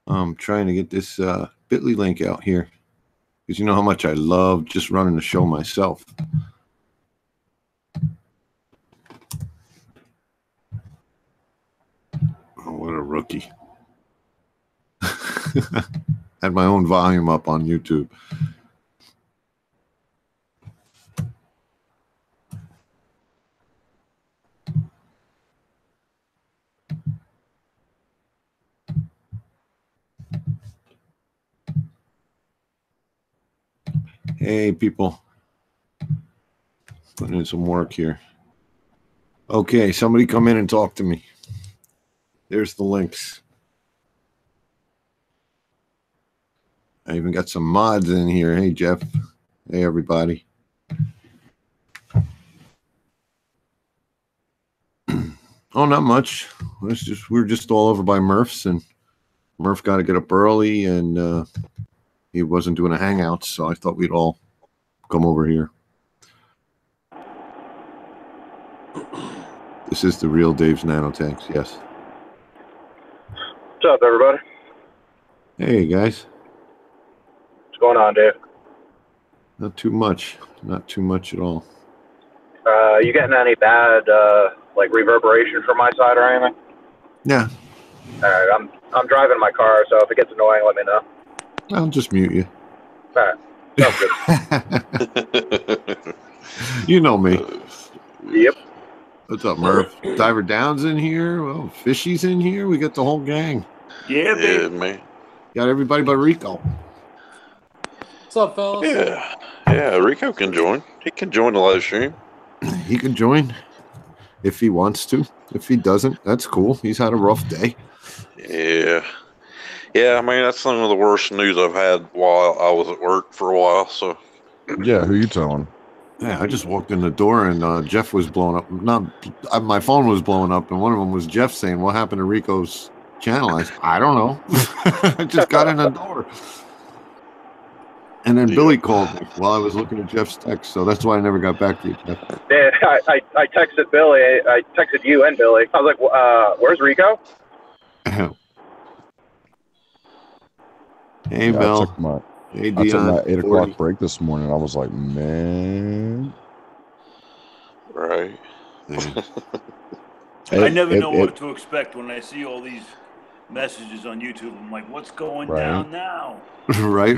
I'm trying to get this bit.ly link out here because you know how much I love just running the show myself. Oh, what a rookie. Had my own volume up on YouTube. Hey, people. Putting in some work here. Okay, somebody come in and talk to me. There's the links. I even got some mods in here. Hey, Jeff. Hey, everybody. Oh, not much. We're just all over by Murph's, and Murph got to get up early, and he wasn't doing a hangout, so I thought we'd all come over here. This is the real Dave's Nanotanks, yes. What's up, everybody? Hey, guys. What's going on, Dave? Not too much. Not too much at all. You getting any bad, like, reverberation from my side or anything? Yeah. All right, I'm driving my car, so if it gets annoying, let me know. I'll just mute you. All right. Sounds good. You know me. Yep. What's up, Murph? Diver Down's in here. Well, Fishy's in here. We got the whole gang. Yeah, baby. Man. Got everybody but Rico. What's up, fellas? Yeah, Rico can join. He can join the live stream. He can join if he wants to. If he doesn't, that's cool. He's had a rough day. Yeah. Yeah, I mean, that's some of the worst news I've had while I was at work for a while, so. Yeah, who you telling? Yeah, I just walked in the door and Jeff was blowing up. My phone was blowing up, and one of them was Jeff saying, "What happened to Rico's channel?" I don't know. I just got in the door. And then Billy called me while I was looking at Jeff's text, so that's why I never got back to you, Jeff. Yeah, I texted Billy. I texted you and Billy. I was like, where's Rico? Hey, Bill. I took my 8 o'clock break this morning. I was like, man. Right. I never know what to expect when I see all these messages on YouTube. I'm like, what's going down now? Right.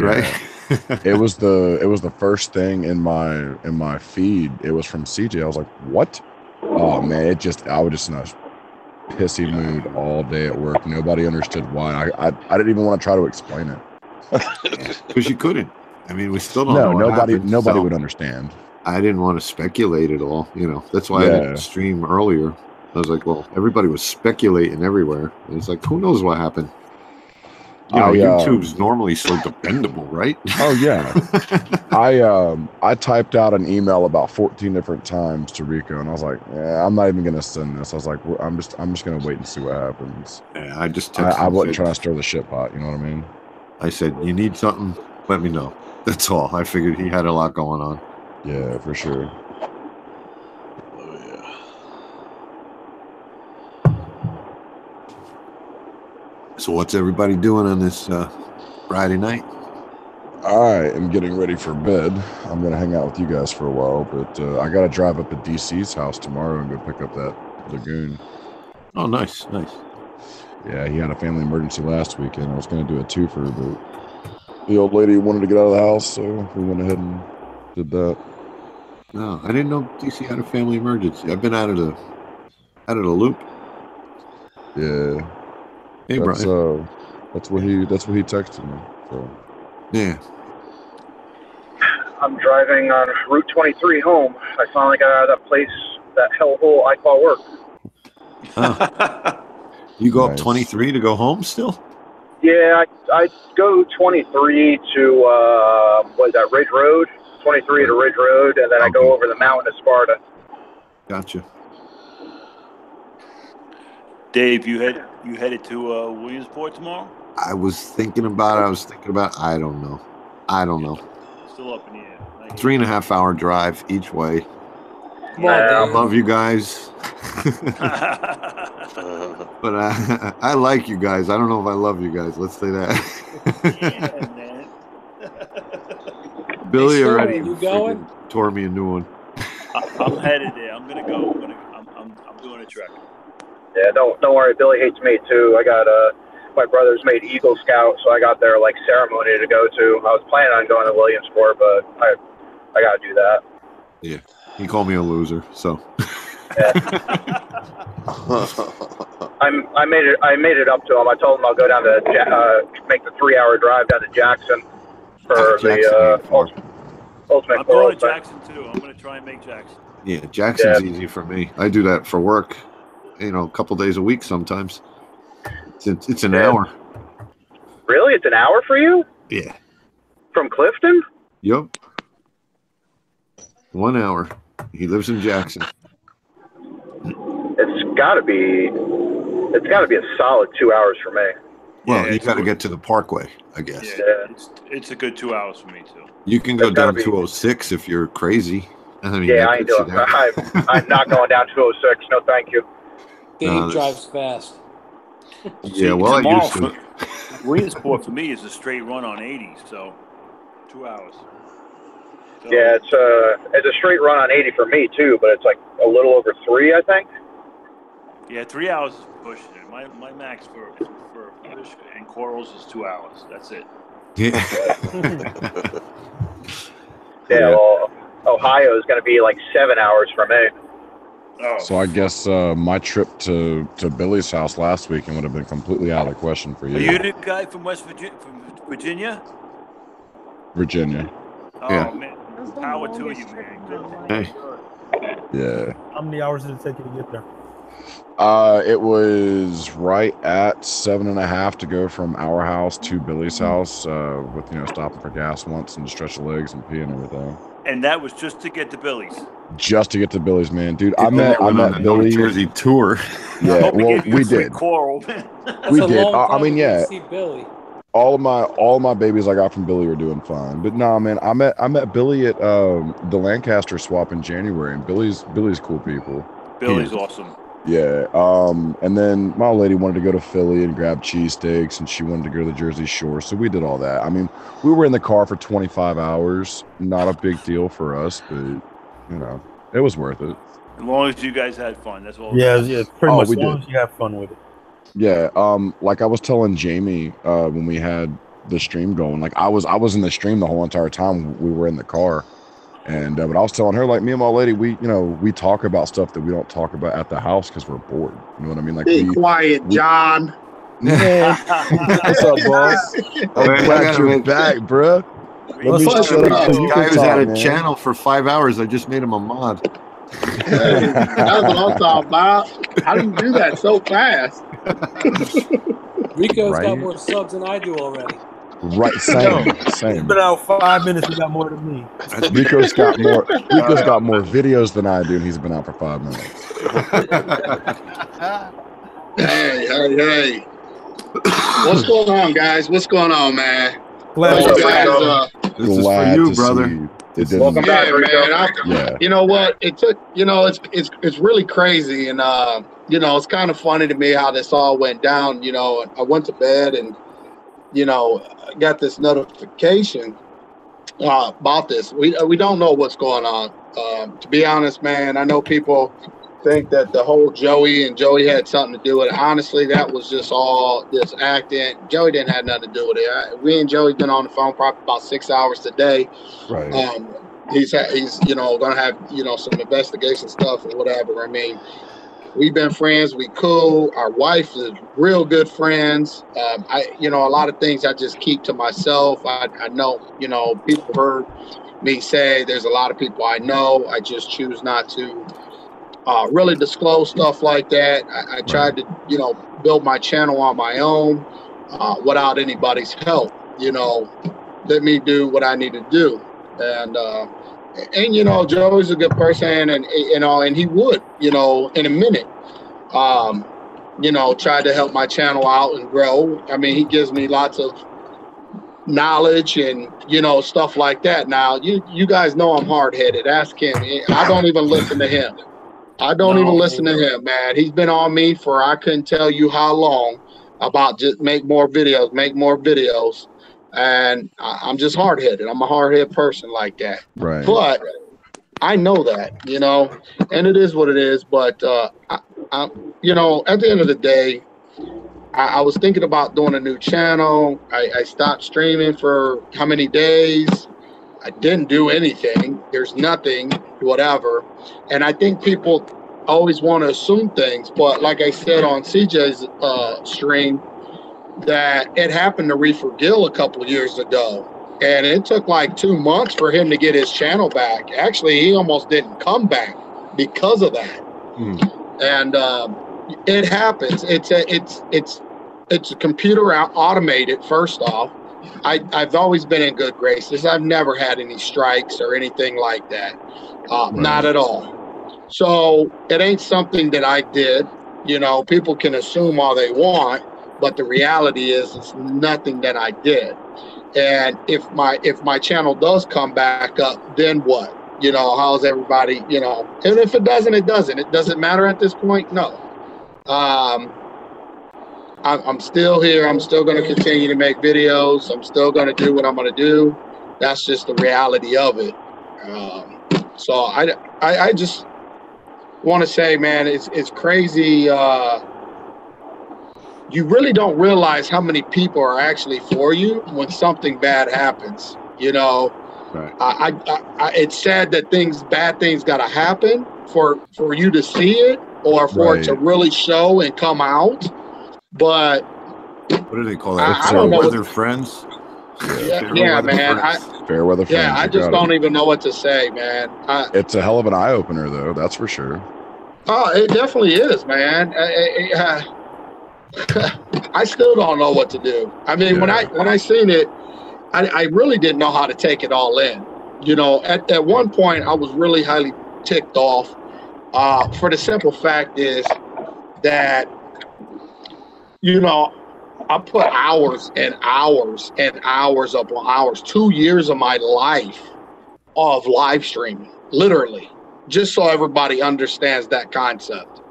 It was the first thing in my feed. It was from CJ. I was like, what? Oh man, I was just in a pissy mood all day at work. Nobody understood why. I didn't even want to try to explain it. Because you couldn't. I mean, we still don't know. Nobody would understand. I didn't want to speculate at all. That's why I didn't stream earlier. I was like, well, everybody was speculating everywhere. And it's like, who knows what happened? YouTube's normally so dependable, right? Oh yeah. I typed out an email about 14 different times to Rico, and I was like, yeah, I'm not even gonna send this. I was like, I'm just gonna wait and see what happens. Yeah, I just texted. I wasn't trying to stir the shit pot. You know what I mean? I said, you need something? Let me know. That's all. I figured he had a lot going on. Yeah, for sure. So what's everybody doing on this Friday night? I am getting ready for bed. I'm going to hang out with you guys for a while, but I got to drive up to DC's house tomorrow and go pick up that lagoon. Oh, nice. Yeah, he had a family emergency last weekend. I was going to do a twofer, but the old lady wanted to get out of the house, so we went ahead and did that. No, I didn't know DC had a family emergency. I've been out of the loop. Yeah. Hey, Brian. That's what he texted me. So. Yeah. I'm driving on Route 23 home. I finally got out of that place, that hellhole I call work. Oh. You go up 23 to go home still? Yeah, I go 23 to what is that, Ridge Road? 23 to Ridge Road, and then I go over the mountain to Sparta. Gotcha. Dave, you headed to Williamsport tomorrow? I was thinking about it. I don't know. Still up in the air. 3.5 hour drive each way. Come on, Dave. Love you guys. But I like you guys. I don't know if I love you guys. Let's say that. Yeah, man. Billy Hey, Stu, already are you going? tore me a new one. I'm headed there. I'm gonna go. I'm doing a trek. Yeah, don't worry. Billy hates me too. I got my brother's made Eagle Scout, so I got their like ceremony to go to. I was planning on going to Williamsport, but I got to do that. Yeah, he called me a loser. So. Yeah. I made it up to him. I told him I'll go down to make the 3-hour drive down to Jackson for the ultimate I'm coral going to Jackson too. I'm gonna try and make Jackson. Yeah, Jackson's easy for me. I do that for work, a couple days a week sometimes. It's an hour. Really? It's an hour for you? Yeah. From Clifton? Yep. 1 hour. He lives in Jackson. It's gotta be a solid 2 hours for me. Well, Yeah, you got to get to the Parkway, I guess. Yeah, it's a good 2 hours for me too. You can go down 206 if you're crazy. I mean, yeah, I ain't doing that. I'm not going down 206. No, thank you. Dave drives fast. Yeah, well, I used to. Williamsport for me is a straight run on 80, so 2 hours. So, Yeah, it's a straight run on 80 for me too, but it's like a little over 3, I think. Yeah, 3 hours is pushing it. My max for fish and corals is 2 hours. That's it. Yeah. Yeah, well, Ohio is going to be like 7 hours for me. Oh. So I guess my trip to Billy's house last weekend would have been completely out of the question for you. Are you the guy from Virginia? Virginia. Oh, Yeah. man. Power to you, man. Hey. Yeah. How many hours did it take you to get there? It was right at 7.5 to go from our house to Billy's house, with stopping for gas once and to stretch the legs and pee and everything. And that was just to get to Billy's. Just to get to Billy's, man, dude. I People met went on the Billy. New Jersey tour. Yeah, well, gave you we a free did. Coral, man. We That's a did. long I time mean, to yeah. see Billy. All of my babies I got from Billy are doing fine. But nah, man, I met Billy at the Lancaster swap in January, and Billy's cool people. Billy's awesome. Yeah. And then my old lady wanted to go to Philly and grab cheesesteaks, and she wanted to go to the Jersey Shore, so we did all that. I mean, we were in the car for 25 hours. Not a big deal for us, but it was worth it. As long as you guys had fun, that's all. Yeah, pretty much. we As long did. as you have fun with it. Yeah, like I was telling Jamie when we had the stream going, like I was in the stream the whole entire time we were in the car, and but I was telling her, like, me and my lady, we talk about stuff that we don't talk about at the house because we're bored. You know what I mean? Like, Be quiet, John. Man, what's up, boss? I'm glad you're back, bro. Let me What's shut up, up. bro? So you Guy can was talk, at a man. channel for 5 hours. I just made him a mod. Hey, that's what I'm talking about. How do you do that so fast? Rico's Right? got more subs than I do already. Right, same. It's been out 5 minutes. You got more than me. Rico's got more videos than I do, and he's been out for 5 minutes. Hey. What's going on, guys? What's going on, man? Glad You you're guys, This is for Glad you, to brother. see you. It didn't. Welcome back, yeah, Rico. man. Yeah. You know what? It took. It's really crazy, and it's kind of funny to me how this all went down. I went to bed and I got this notification about this. We don't know what's going on. To be honest, man, I know people think that the whole Joey had something to do with it. Honestly, that was just all this acting. Joey didn't have nothing to do with it. We and Joey's been on the phone probably about 6 hours today. Right. He's going to have some investigation stuff or whatever. I mean, we've been friends. We cool. Our wife is real good friends. A lot of things I just keep to myself. I know, people heard me say there's a lot of people I know. I just choose not to really disclose stuff like that. I tried to, build my channel on my own without anybody's help. Let me do what I need to do. And Joey's a good person, and he would, in a minute, try to help my channel out and grow. I mean, he gives me lots of knowledge and stuff like that. Now, you guys know I'm hard-headed. Ask him. I don't even listen to him. I don't even listen to him, man. He's been on me for I couldn't tell you how long about just make more videos. And I'm just hard headed. I'm a hard headed person like that. Right. But I know that, you know, and it is what it is. But you know, at the end of the day, I was thinking about doing a new channel. I stopped streaming for how many days? I didn't do anything. There's nothing, whatever. And I think people always want to assume things. But like I said on CJ's stream, that it happened to Reefer Gill a couple of years ago. And it took like 2 months for him to get his channel back. Actually, he almost didn't come back because of that. And it happens. It's a computer automated, first off. I've always been in good graces. I've never had any strikes or anything like that. Not at all. So it ain't something that I did. You know, people can assume all they want, but the reality is it's nothing that I did. And if my channel does come back up, then what? You know, how's everybody, you know? And if it doesn't, it doesn't. It doesn't matter at this point, no. I'm still here. I'm still going to continue to make videos. I'm still going to do what I'm going to do. That's just the reality of it. So I just want to say, man, it's crazy. You really don't realize how many people are actually for you when something bad happens. You know, right. It's sad that bad things got to happen for you to see it or for it to really show and come out. But what do they call that? I don't know. Weather friends. Yeah, man. Fair weather friends. Yeah, I just don't even know what to say, man. It's a hell of an eye opener, though. That's for sure. Oh, it definitely is, man. I still don't know what to do. I mean, when I seen it, I really didn't know how to take it all in. You know, at one point, I was really highly ticked off. For the simple fact is that, you know, I put hours and hours and hours upon hours, 2 years of my life of live streaming, literally, just so everybody understands that concept.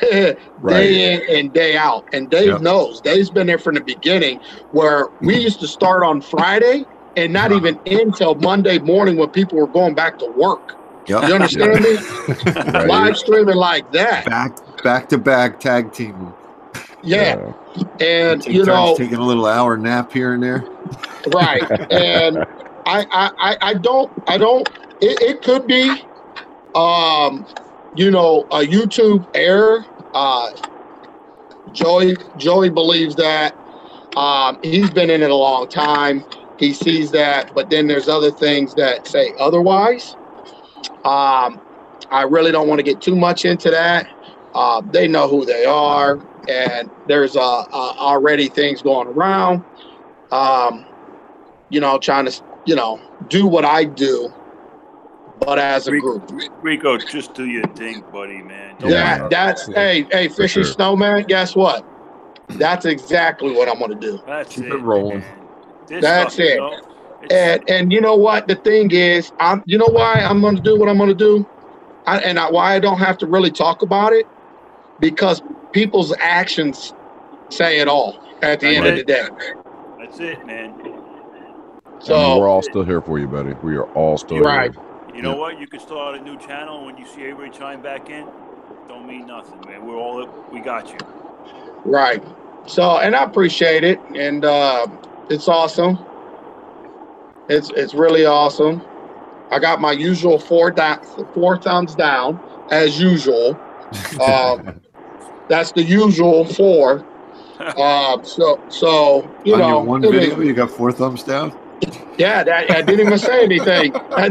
Day in and day out. And Dave knows. Dave's been there from the beginning, where we used to start on Friday and not even end till Monday morning when people were going back to work. You understand me? Live streaming like that. Back to back tag team. Yeah. And you know, taking a little hour nap here and there. Right. And I don't it could be you know, a YouTube error. Joey believes that. He's been in it a long time. He sees that, but then there's other things that say otherwise. I really don't want to get too much into that. They know who they are, and there's already things going around. You know, trying to, you know, do what I do, but as a group. Rico, just do your thing, buddy, man. That's hey, Fishy Snowman, guess what? That's exactly what I'm gonna do. Keep it rolling. That's it. And you know what? The thing is, you know why I'm gonna do what I'm gonna do? Why I don't have to really talk about it? Because people's actions say it all at the end of the day. That's it, man. So and we're all still here for you, buddy. We are all still here. You know what? You can start a new channel when you see everybody chime back in. Don't mean nothing, man. We got you. Right. So, and I appreciate it, and it's awesome. It's really awesome. I got my usual four thumbs down as usual. That's the usual 4. So you know, your one video, you got 4 thumbs down. Yeah, I didn't even say anything. Yeah,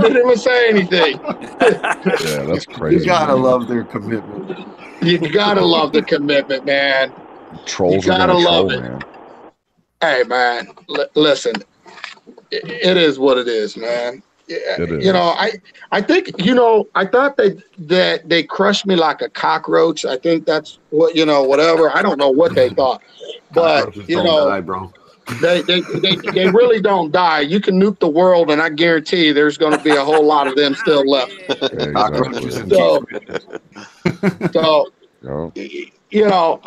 that's crazy. You gotta love their commitment. You gotta love the commitment, man. Trolls are gonna troll, man. Hey, man, listen. It is what it is, man. It is. You know, I think, you know, I thought that they crushed me like a cockroach. I think that's what, you know, whatever. I don't know what they thought, but you know, die, bro. They really don't die. You can nuke the world, and I guarantee you there's going to be a whole lot of them still left. Cockroaches and So, so Yo. you know,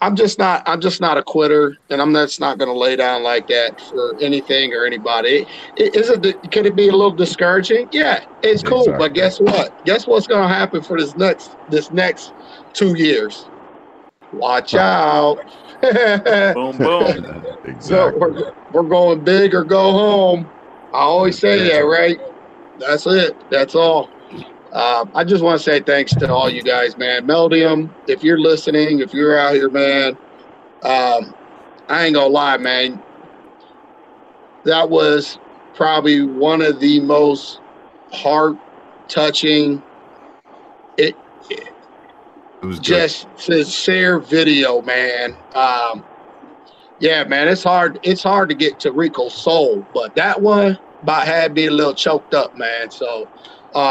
I'm just not a quitter, and I'm just not going to lay down like that for anything or anybody. Could it be a little discouraging? Yeah, it's cool, Exactly. but guess what? Guess what's going to happen for this next 2 years? Watch out. Boom, boom. Exactly. So we're going big or go home. I always say that, right? That's it. That's all. I just want to say thanks to all you guys, man. Meldium, if you're listening, if you're out here, man, I ain't gonna lie, man. That was probably one of the most heart-touching, it was just sincere video, man. Yeah, man, it's hard to get to Rico's soul, but that one about had me a little choked up, man. So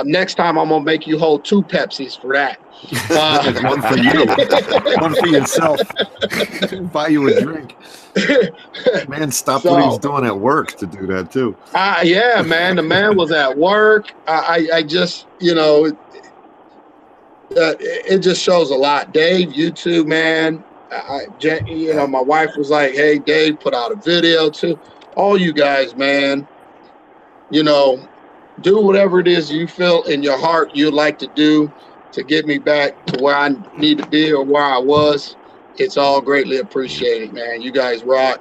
next time I'm gonna make you hold 2 Pepsis for that. One for you, one for yourself. Buy you a drink. Man, stop what he's doing at work to do that too. Yeah, man, the man was at work. I just, you know, it just shows a lot. Dave, you too, man. You know, my wife was like, "Hey, Dave, put out a video too." All you guys, man, you know, do whatever it is you feel in your heart you'd like to do to get me back to where I need to be or where I was. It's all greatly appreciated, man. You guys rock.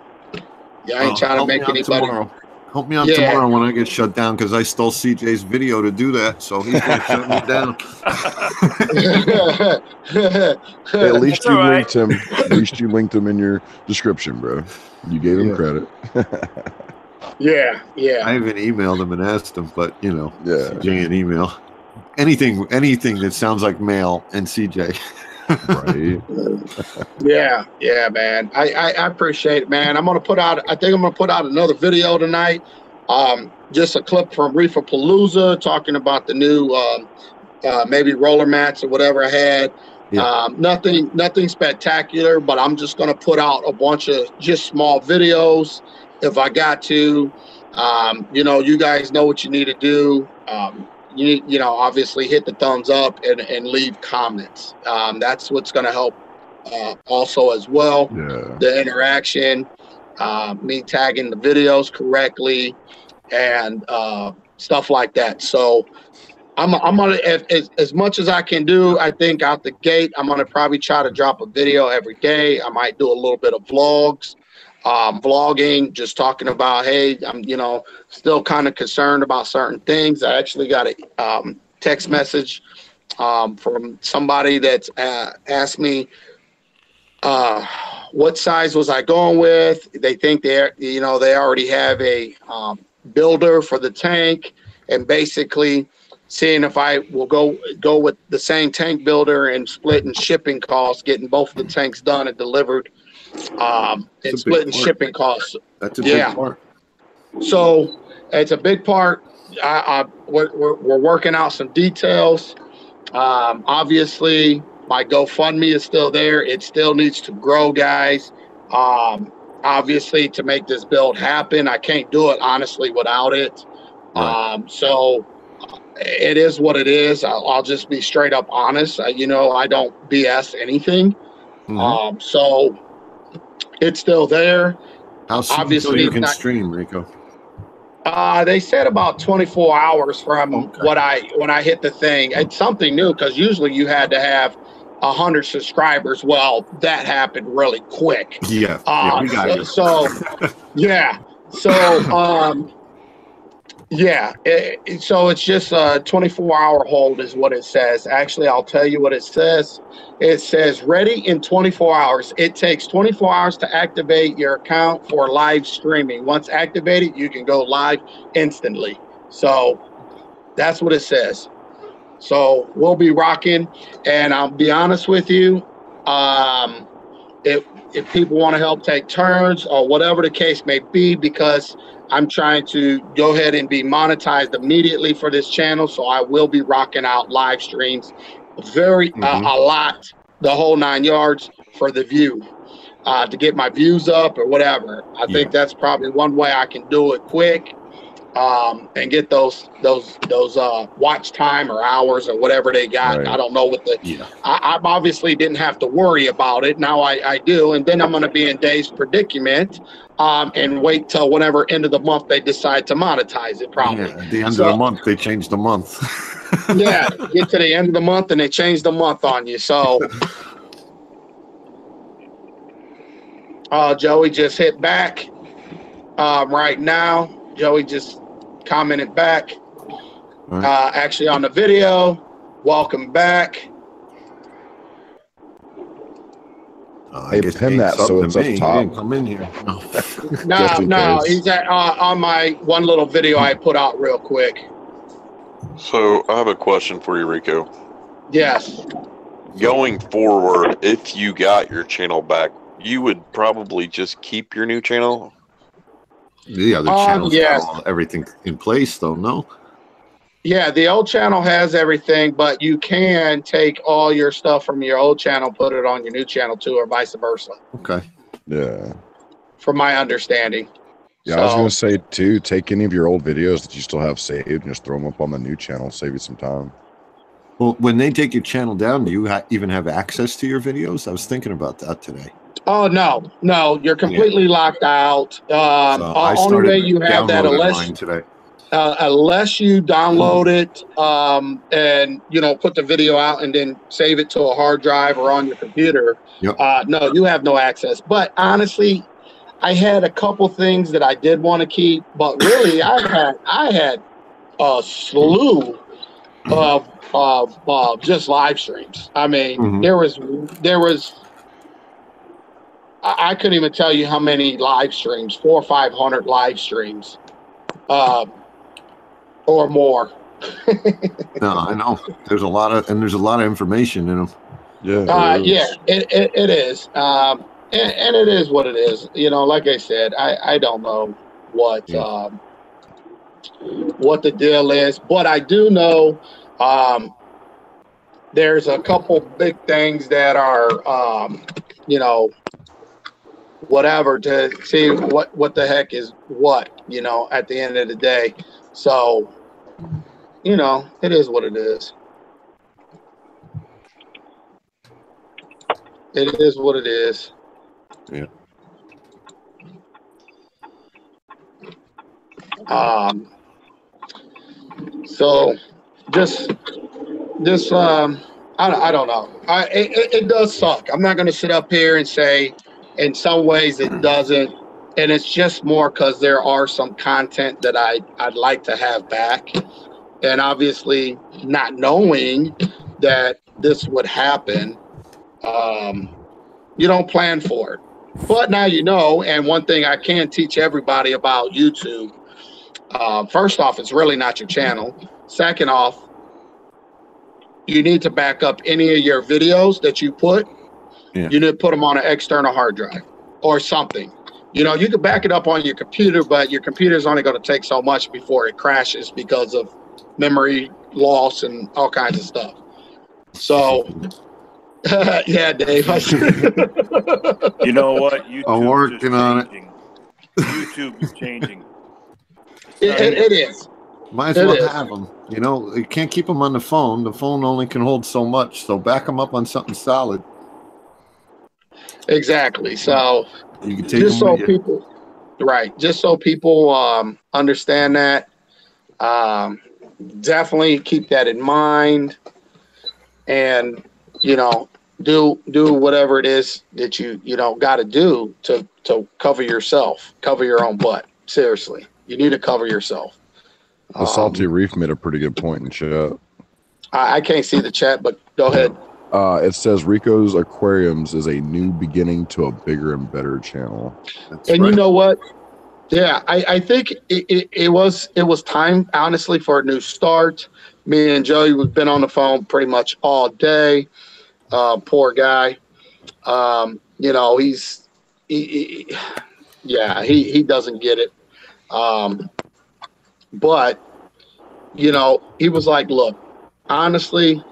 Yeah, I ain't trying to make anybody. Help me out tomorrow when I get shut down because I stole CJ's video to do that, so he's gonna shut me down. At least you linked him. At least you linked him in your description, bro. You gave him credit. Yeah. I haven't emailed him and asked him, but you know, CJ an email. Anything that sounds like mail and CJ. Right. Yeah, man. I appreciate it, man. I think I'm gonna put out another video tonight. Just a clip from Reefer Palooza talking about the new maybe roller mats or whatever I had. Yeah. Nothing spectacular, but I'm just gonna put out a bunch of just small videos if I got to. You know, you guys know what you need to do. You know, obviously hit the thumbs up and leave comments. That's what's going to help also as well. Yeah. The interaction, me tagging the videos correctly and stuff like that. So I'm going to, as much as I can do, I think out the gate, I'm going to probably try to drop a video every day. I might do a little bit of vlogs. Vlogging, just talking about, hey, I'm, you know, still kind of concerned about certain things. I actually got a text message from somebody that's asked me what size was I going with. They think they already have a builder for the tank, and basically seeing if I will go with the same tank builder and splitting shipping costs, getting both of the tanks done and delivered. And splitting shipping costs. That's a big part. So it's a big part. We're working out some details. Obviously, my GoFundMe is still there. It still needs to grow, guys. Obviously, to make this build happen, I can't do it honestly without it. Right. So it is what it is. I'll just be straight up honest. You know, I don't BS anything. Mm-hmm. So it's still there. How soon obviously you can stream, Rico? They said about 24 hours from when I hit the thing. It's something new because usually you had to have 100 subscribers. Well, that happened really quick. Yeah, we got you. So so it's just a 24-hour hold is what it says. Actually, I'll tell you what it says. It says ready in 24 hours. It takes 24 hours to activate your account for live streaming. Once activated, you can go live instantly. So that's what it says. So we'll be rocking. And I'll be honest with you, if people want to help take turns or whatever the case may be, because I'm trying to go ahead and be monetized immediately for this channel. So I will be rocking out live streams a lot, the whole 9 yards for the view. to get my views up or whatever. I think that's probably one way I can do it quick, and get those watch time or hours or whatever they got. Right. I don't know what I obviously didn't have to worry about it. Now I do, and then I'm going to be in Dave's predicament, and wait till whenever end of the month they decide to monetize it. Probably at the end of the month they changed the month. yeah, get to the end of the month and they change the month on you. So Joey just hit back right now. Joey just commented back, actually on the video. Welcome back. Hey, pin that so it's up top. Come in here. No, he's on my one little video I put out real quick. So I have a question for you, Rico. Yes. Going forward, if you got your channel back, you would probably just keep your new channel? Yeah, the channel's got everything in place, though, no? Yeah, the old channel has everything, but you can take all your stuff from your old channel, put it on your new channel, too, or vice versa. Okay. Yeah. From my understanding. Yeah, I was going to say, too, take any of your old videos that you still have saved and just throw them up on the new channel, save you some time. Well, when they take your channel down, do you even have access to your videos? I was thinking about that today. Oh, no, you're completely locked out. Only way you have that unless you download it and, you know, put the video out and then save it to a hard drive or on your computer. No, you have no access. But honestly, I had a couple things that I did want to keep, but really I had a slew of just live streams. I mean, there was I couldn't even tell you how many live streams, 400 or 500 live streams, or more. No, I know. There's a lot of information in them. It is. And it is what it is. You know, like I said, I don't know what the deal is, but I do know there's a couple big things that are, you know, whatever, to see what the heck is what, you know, at the end of the day. So, you know, it is what it is. It is what it is. Yeah. So just I don't know. It does suck. I'm not going to sit up here and say in some ways it doesn't, and it's just more because there are some content that I'd like to have back, and obviously not knowing that this would happen, you don't plan for it. But now you know, and one thing I can teach everybody about YouTube, first off, it's really not your channel. Second off, you need to back up any of your videos that you put. You need to put them on an external hard drive or something. You know, you can back it up on your computer, but your computer is only going to take so much before it crashes because of memory loss and all kinds of stuff. So, yeah, Dave. You know what? I'm working on it. YouTube is changing. It is. Might as well have them. You know, you can't keep them on the phone. The phone only can hold so much. So back them up on something solid. Exactly. So you can take just so people, right? Just so people understand that. Definitely keep that in mind, and you know, do whatever it is that you got to do to cover yourself, cover your own butt. Seriously, you need to cover yourself. The Salty Reef made a pretty good point in chat. I can't see the chat, but go ahead. It says Rico's Aquariums is a new beginning to a bigger and better channel. That's and right. You know what? Yeah, I think it was time, honestly, for a new start. Me and Joey, we've been on the phone pretty much all day. Poor guy. You know, he doesn't get it. But, you know, he was like, look, honestly,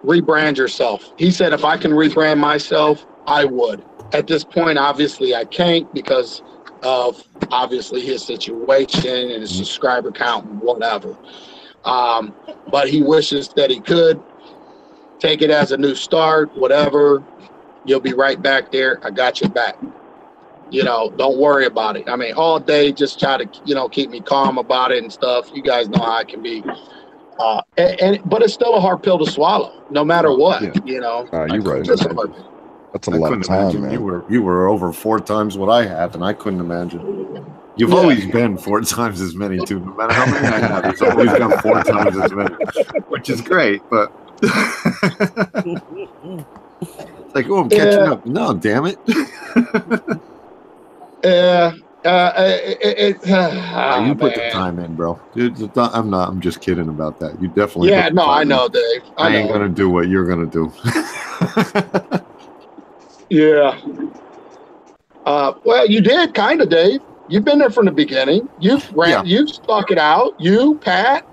rebrand yourself. He said, if I can rebrand myself, I would. at this point, obviously, I can't because of obviously his situation and his subscriber count and whatever. But he wishes that he could take it as a new start, whatever. You'll be right back there. I got your back. Don't worry about it. I mean, all day, just try to, keep me calm about it and stuff. You guys know how I can be. But it's still a hard pill to swallow, no matter what, you're right. Just a hard pill. That's a lot of time, man. You were over 4 times what I have, and I couldn't imagine. You've always been 4 times as many, too. No matter how many I have, you've always got 4 times as many, which is great. But it's like, I'm catching up. No, damn it. You put the time in, bro. Dude, I'm not. I'm just kidding about that. You definitely. Yeah, no, I know, Dave. I ain't gonna do what you're gonna do. Yeah. Well, you did kind of, Dave. You've been there from the beginning. You've stuck it out. You, Pat,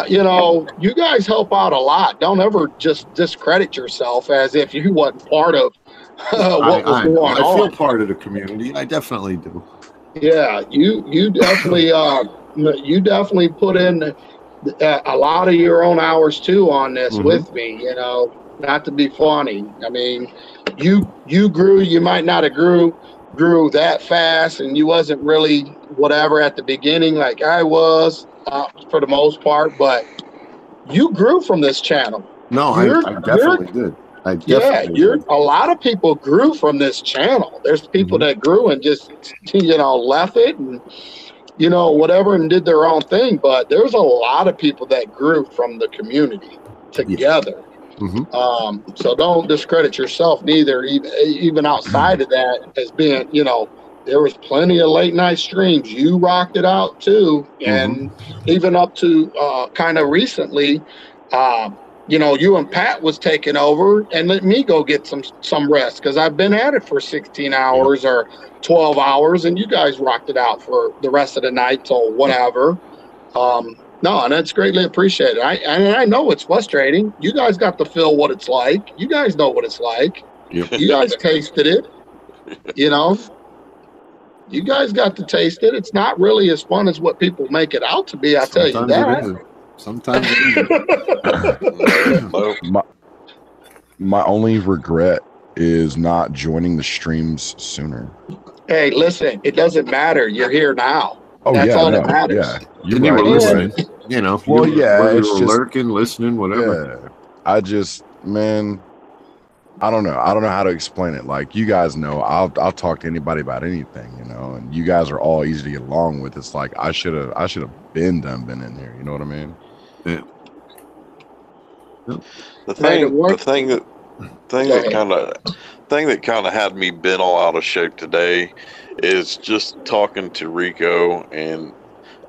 you guys help out a lot. Don't ever just discredit yourself as if you wasn't part of what was going on. I feel part of the community. I definitely do. Yeah, you definitely put in a lot of your own hours too on this with me. Not to be funny. I mean, you grew. You might not have grew that fast, and you wasn't really whatever at the beginning like I was for the most part. But you grew from this channel. No, I definitely did. A lot of people grew from this channel. There's people that grew and just left it and whatever and did their own thing. But there's a lot of people that grew from the community together. So don't discredit yourself neither, even outside of that, as being, there was plenty of late night streams. You rocked it out too. And even up to kind of recently, you and Pat was taking over and let me go get some rest because I've been at it for 16 hours or 12 hours and you guys rocked it out for the rest of the night till whatever. No, and that's greatly appreciated. I know it's frustrating. You guys got to feel what it's like. You guys know what it's like. Yep. You guys tasted it. You guys got to taste it. It's not really as fun as what people make it out to be. I tell you that. Sometimes it is. My only regret is not joining the streams sooner. Hey, listen, it doesn't matter. You're here now. Oh, that's all that matters. Yeah. You were listening. You were lurking, listening, whatever. Yeah. I just, man, I don't know. I don't know how to explain it. Like, you guys know, I'll talk to anybody about anything, and you guys are all easy to get along with. It's like I should have been in here. You know what I mean? Yeah. The thing that kind of had me bent all out of shape today is just talking to Rico and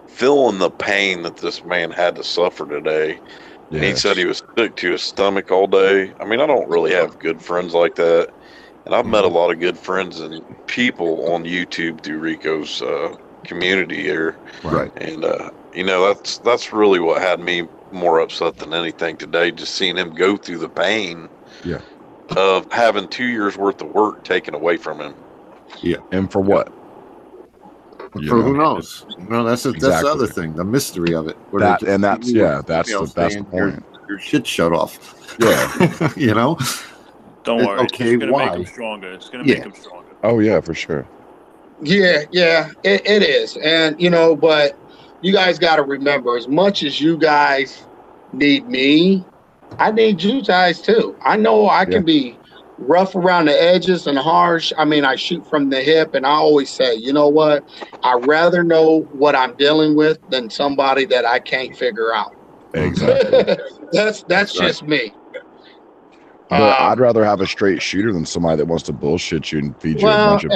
feeling the pain that this man had to suffer today. Yes. And he said he was sick to his stomach all day. I mean, I don't really have good friends like that. And I've met a lot of good friends and people on YouTube through Rico's community here. Right. And, that's really what had me more upset than anything today, just seeing him go through the pain of having 2 years worth of work taken away from him. Yeah. And for what? Who knows? No, that's the other thing, the mystery of it. That's the point. Your shit shut off. Yeah. Don't worry. Okay, it's going to why? make him stronger. It's going to make him stronger. Oh, yeah, for sure. Yeah, it is. And, but you guys got to remember, as much as you guys need me, I need you guys too. I know I can be rough around the edges and harsh. I mean, I shoot from the hip, and I always say, you know what? I'd rather know what I'm dealing with than somebody that I can't figure out. Exactly. That's just me. But I'd rather have a straight shooter than somebody that wants to bullshit you and feed you a bunch of,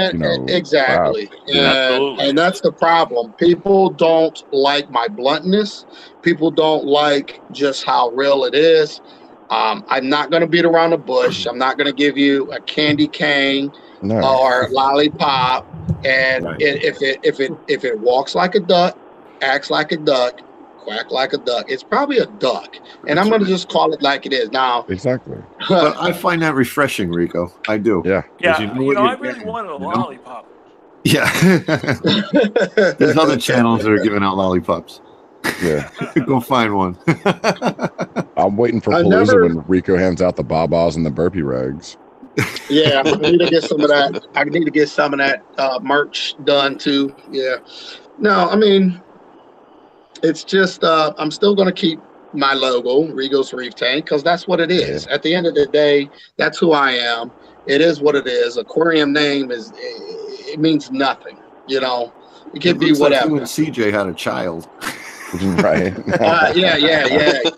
exactly. crap. And that's the problem. People don't like my bluntness. People don't like just how real it is. I'm not going to beat around the bush. I'm not going to give you a candy cane or lollipop. And if it walks like a duck, acts like a duck, quack like a duck. It's probably a duck, and I'm going to just call it like it is now. Exactly. But I find that refreshing, Rico. I do. Yeah. Yeah, You know what I you're really getting, wanted a you know? lollipop. Yeah. There's other channels that are giving out lollipops. Yeah. Go find one. I'm waiting for Palooza when Rico hands out the babas and the burpee rags. Yeah, I need to get some of that. I need to get some of that merch done too. Yeah. No, I mean, it's just I'm still going to keep my logo, Rico's Reef Tank, because that's what it is. Yeah. At the end of the day, that's who I am. It is what it is. Aquarium name it means nothing. You know, it can be whatever. Like you and CJ had a child. Right.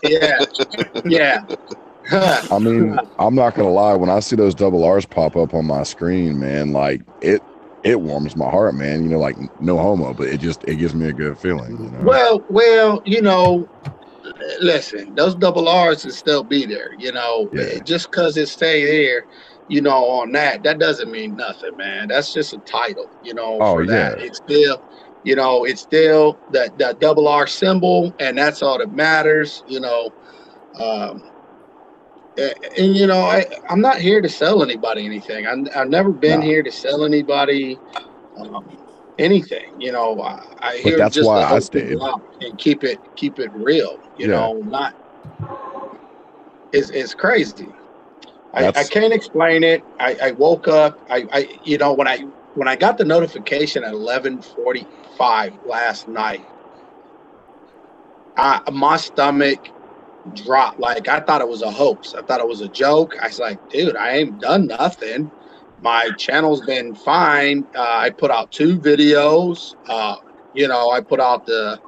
Yeah. I mean, I'm not gonna lie. When I see those double R's pop up on my screen, man, like it warms my heart, man. You know, like no homo, but it gives me a good feeling. You know? Well, you know, listen, those double R's will still be there. You know, just because it stay there, you know, on that doesn't mean nothing, man. That's just a title, you know. That it's still, you know, it's still that double R symbol, and that's all that matters, you know. And you know, I'm not here to sell anybody anything. I've never been here to sell anybody anything. You know, I hear that's just why to I stayed and keep it real. You know, not it's crazy. I can't explain it. I woke up. I you know, when I got the notification at 11:45 last night, my stomach dropped. Like, I thought it was a hoax. I thought it was a joke. I was like, dude, I ain't done nothing. My channel's been fine. I put out 2 videos. You know, I put out the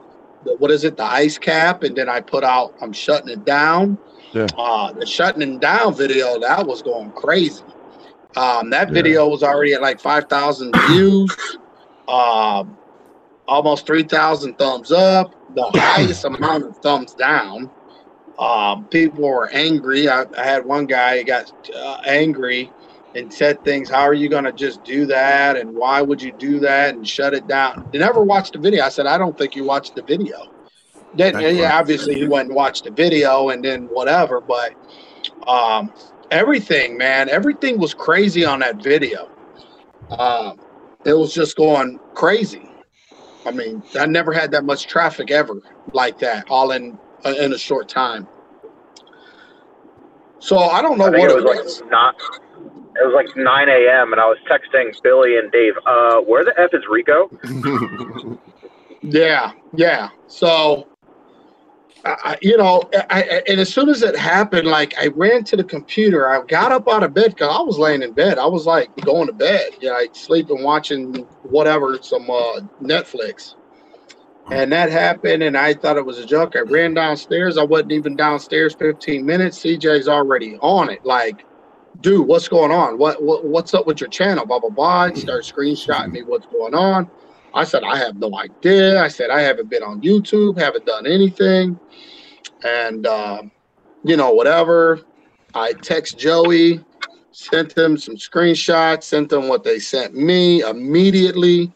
what is it, the ice cap, and then I put out I'm shutting it down. The shutting it down video, that was going crazy. That video was already at like 5,000 views, almost 3,000 thumbs up, the highest amount of thumbs down. People were angry. I had one guy got angry and said things. How are you going to just do that? And why would you do that and shut it down? They never watched the video. I said, I don't think you watched the video. Then, obviously he went and watched the video and then whatever. But everything, man, everything was crazy on that video. It was just going crazy. I mean, I never had that much traffic ever like that, all in a short time. So I don't know what it was. It was like 9 a.m. and I was texting Billy and Dave. Where the F is Rico? Yeah. So, you know, and as soon as it happened, like I ran to the computer. I got up out of bed because I was laying in bed. I was like going to bed, like sleeping, watching whatever, some Netflix. And that happened, and I thought it was a joke. I ran downstairs. I wasn't even downstairs 15 minutes. CJ's already on it. Like, dude, what's going on? What's up with your channel? Blah, blah, blah. And started screenshotting me what's going on. I said, I have no idea. I said, I haven't been on YouTube, haven't done anything. And, you know, whatever. I text Joey, sent him some screenshots, sent him what they sent me immediately.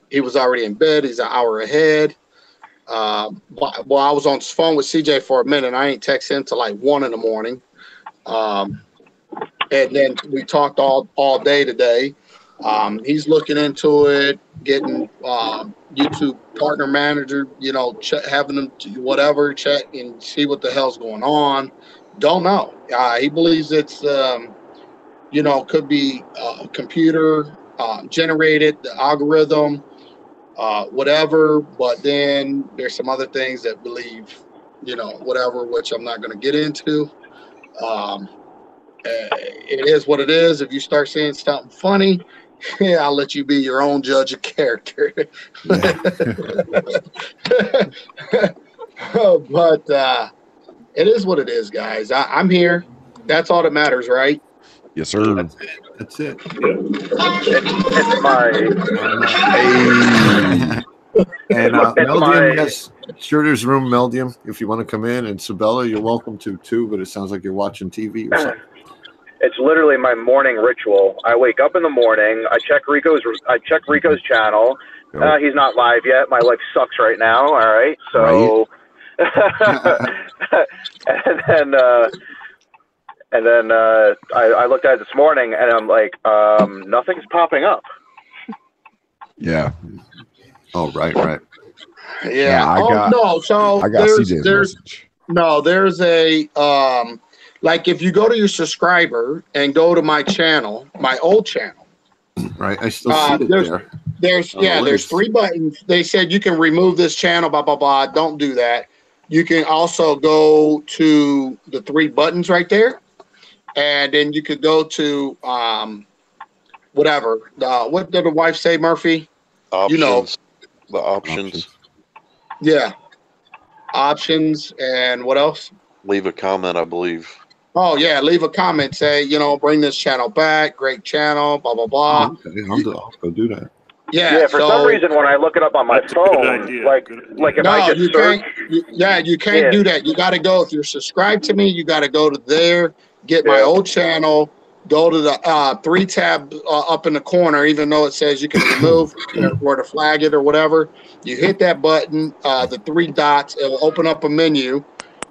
He was already in bed. He's an hour ahead. Well, I was on the phone with CJ for a minute. I ain't text him till like 1 in the morning. And then we talked all day today. He's looking into it, getting YouTube partner manager, you know, having them whatever, check and see what the hell's going on. Don't know. He believes it's, you know, could be computer generated, the algorithm, whatever. But then there's some other things that believe, you know, whatever, which I'm not going to get into. It is what it is. If you start saying something funny, I'll let you be your own judge of character. But it is what it is, guys. I'm here. That's all that matters, right? Yes, sir. That's it. It's my and Meldium, yes, sure, there's room, Meldium, if you want to come in. And Sabella, you're welcome to too, but it sounds like you're watching TV or something. It's literally my morning ritual. I wake up in the morning. I check Rico's channel. He's not live yet. My life sucks right now. All right, so And then I looked at it this morning, and I'm like, nothing's popping up. Yeah. Oh, right. Yeah. No, I got there's CJ's message. there's a like if you go to your subscriber and go to my channel, my old channel. Right. I still see it there. There's 3 buttons. They said you can remove this channel, blah, blah, blah. Don't do that. You can also go to the 3 buttons right there. And then you could go to whatever. What did the wife say, Murphy? Options. You know. The options. Yeah. Options and what else? Leave a comment, I believe. Oh, yeah. Leave a comment. Say, bring this channel back. Great channel, blah, blah, blah. Oh, okay. I'll go do that. Yeah. For some reason, when I look it up on my phone, like if I just search. You can't do that. You got to go. If you're subscribed to me, you got to go to there, get my old channel, go to the 3 tab up in the corner, even though it says you can remove or to flag it or whatever. You hit that button, the 3 dots, it will open up a menu.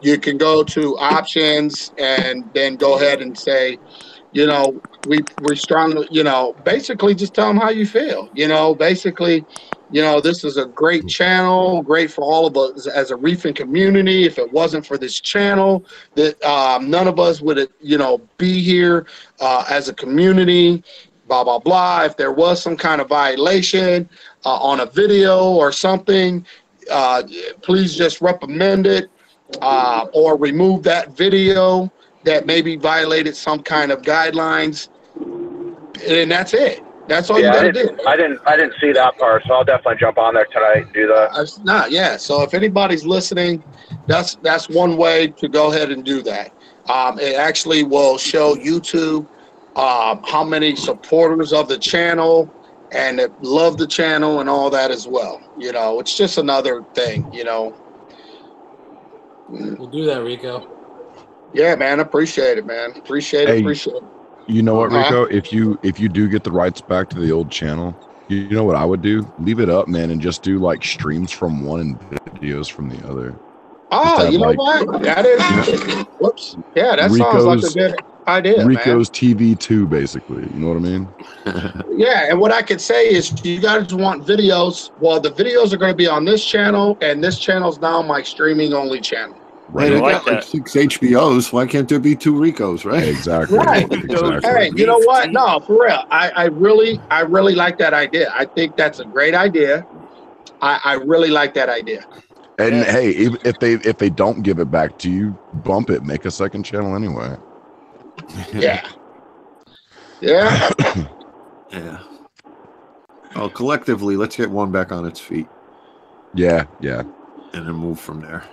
You can go to options and then go ahead and say, we strongly, basically just tell them how you feel. Basically, this is a great channel, great for all of us as a reefing community. If it wasn't for this channel, that none of us would, be here as a community, blah, blah, blah. If there was some kind of violation on a video or something, please just reprimand it or remove that video that maybe violated some kind of guidelines. And that's it. That's all you got to do. I didn't see that part, so I'll definitely jump on there tonight and do that. So if anybody's listening, that's one way to go ahead and do that. It actually will show YouTube how many supporters of the channel and that love the channel and all that as well. It's just another thing. We'll do that, Rico. Yeah, man. Appreciate it, man. Appreciate it. You know what, Rico? If you do get the rights back to the old channel, you know what I would do? Leave it up, man, and just do like streams from one and videos from the other. Oh, you know what? That is. Whoops. Yeah, that sounds like a good idea, Rico's TV 2, basically. You know what I mean? Yeah, and what I could say is, you guys want videos? Well, the videos are going to be on this channel, and this channel is now my streaming only channel. Right. They got like 6 HBOs. Why can't there be 2 Ricos, right? Exactly. Right. Exactly. Hey, you know what? No, for real. I really like that idea. I think that's a great idea. I really like that idea. And hey, if they don't give it back to you, bump it. Make a second channel anyway. Yeah. Yeah. Yeah. Well, collectively, let's get one back on its feet. Yeah. And then move from there.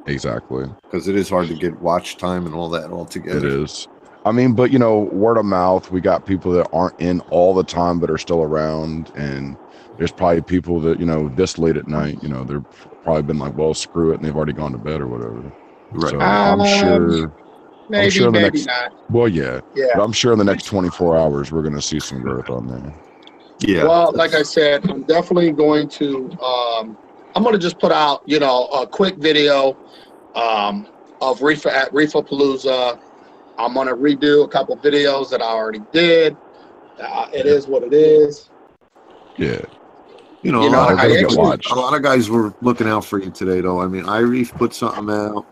Exactly. Because it is hard to get watch time and all that all together. It is. I mean, but word of mouth, we got people that aren't in all the time but are still around, and there's probably people that, this late at night, they're probably been like, well, screw it, and they've already gone to bed or whatever. Right. So I'm sure maybe not. Well, yeah. But I'm sure in the next 24 hours we're gonna see some growth on there. Yeah. Well, like I said, I'm definitely going to I'm going to just put out, a quick video of Reefer at Reefer Palooza. I'm going to redo a couple videos that I already did. It is what it is. Yeah. A lot of guys were looking out for you today, though. I mean, iReef put something out.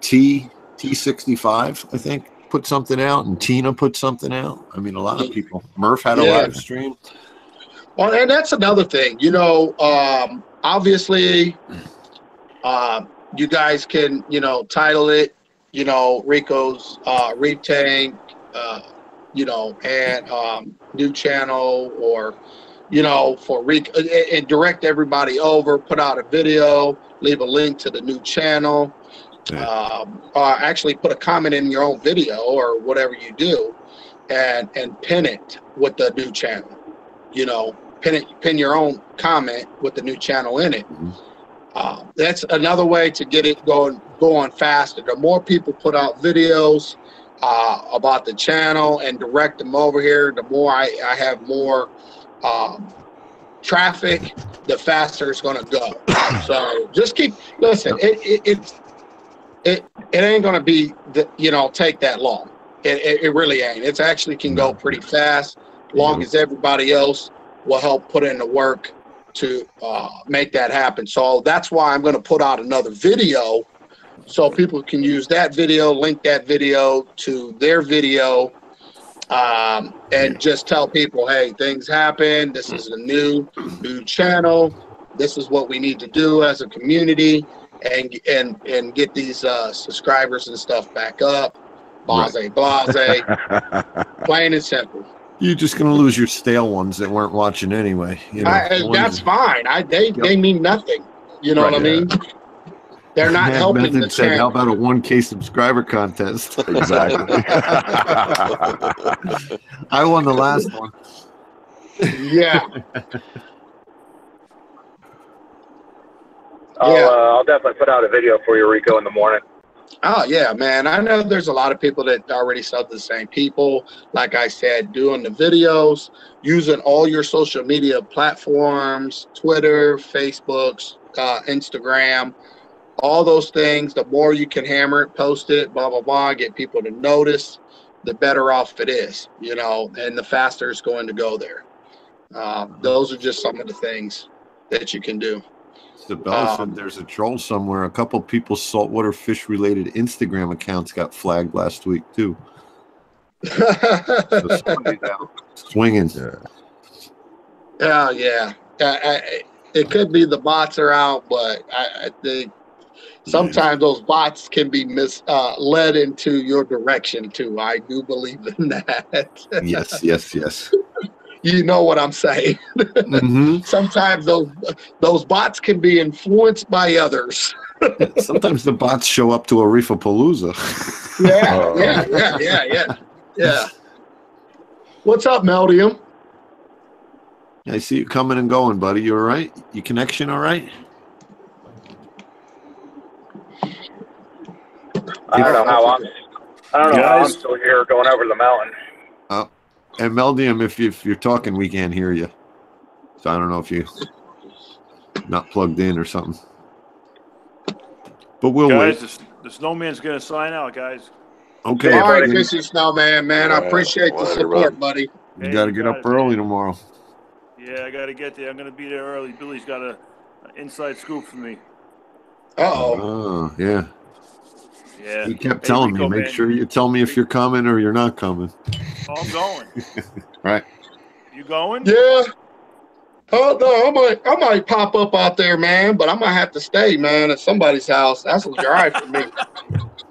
T65, I think, put something out, and Tina put something out. I mean, a lot of people. Murph had a live stream. Well, and that's another thing. Obviously, you guys can, title it, Rico's Reef Tank, and new channel, or, for Rico, and direct everybody over, put out a video, leave a link to the new channel, actually put a comment in your own video or whatever you do, and pin it with the new channel, pin your own comment with the new channel in it. That's another way to get it going faster. The more people put out videos about the channel and direct them over here, the more I have more traffic, the faster it's going to go. So just listen. It ain't going to be take that long. It really ain't. It actually can go pretty fast, long as everybody else will help put in the work to make that happen. So that's why I'm going to put out another video so people can use that video, link that video to their video, and just tell people, hey, things happen. This is a new channel. This is what we need to do as a community, and get these subscribers and stuff back up. Blase, plain and simple. You're just going to lose your stale ones that weren't watching anyway. That's fine. They mean nothing. You know what I mean? They're not helping the channel. How about a 1K subscriber contest? Exactly. I won the last one. Yeah. I'll definitely put out a video for you, Rico, in the morning. Oh, yeah, man. I know there's a lot of people that already sub the same people. Like I said, doing the videos, using all your social media platforms, Twitter, Facebook, Instagram, all those things. The more you can hammer it, post it, blah, blah, blah, get people to notice, the better off it is, and the faster it's going to go there. Those are just some of the things that you can do. Sabella said there's a troll somewhere. A couple people saltwater fish related Instagram accounts got flagged last week too. So somebody's out swinging. Yeah. It could be the bots are out, but I think sometimes those bots can be led into your direction too. I do believe in that. Yes. You know what I'm saying? Mm-hmm. Sometimes those bots can be influenced by others. Sometimes the bots show up to a Reefer-palooza. Yeah. What's up, Meldium? I see you coming and going, buddy. You all right? Your connection all right? I don't know how I'm still here going over the mountain. And Meldium, if you're talking, we can't hear you. So I don't know if you're not plugged in or something. But we'll wait. The snowman's going to sign out, guys. Okay. All right, Fishy Snowman, man. I appreciate the support, buddy. You got to get up early tomorrow. Yeah, I got to get there. I'm going to be there early. Billy's got an inside scoop for me. Oh, yeah. Yeah. He kept telling me, make sure you tell me if you're coming or you're not coming. Oh, I'm going. Right. You going? Yeah. Oh no, I might pop up out there, man, but I might have to stay, man, at somebody's house. That's a drive for me.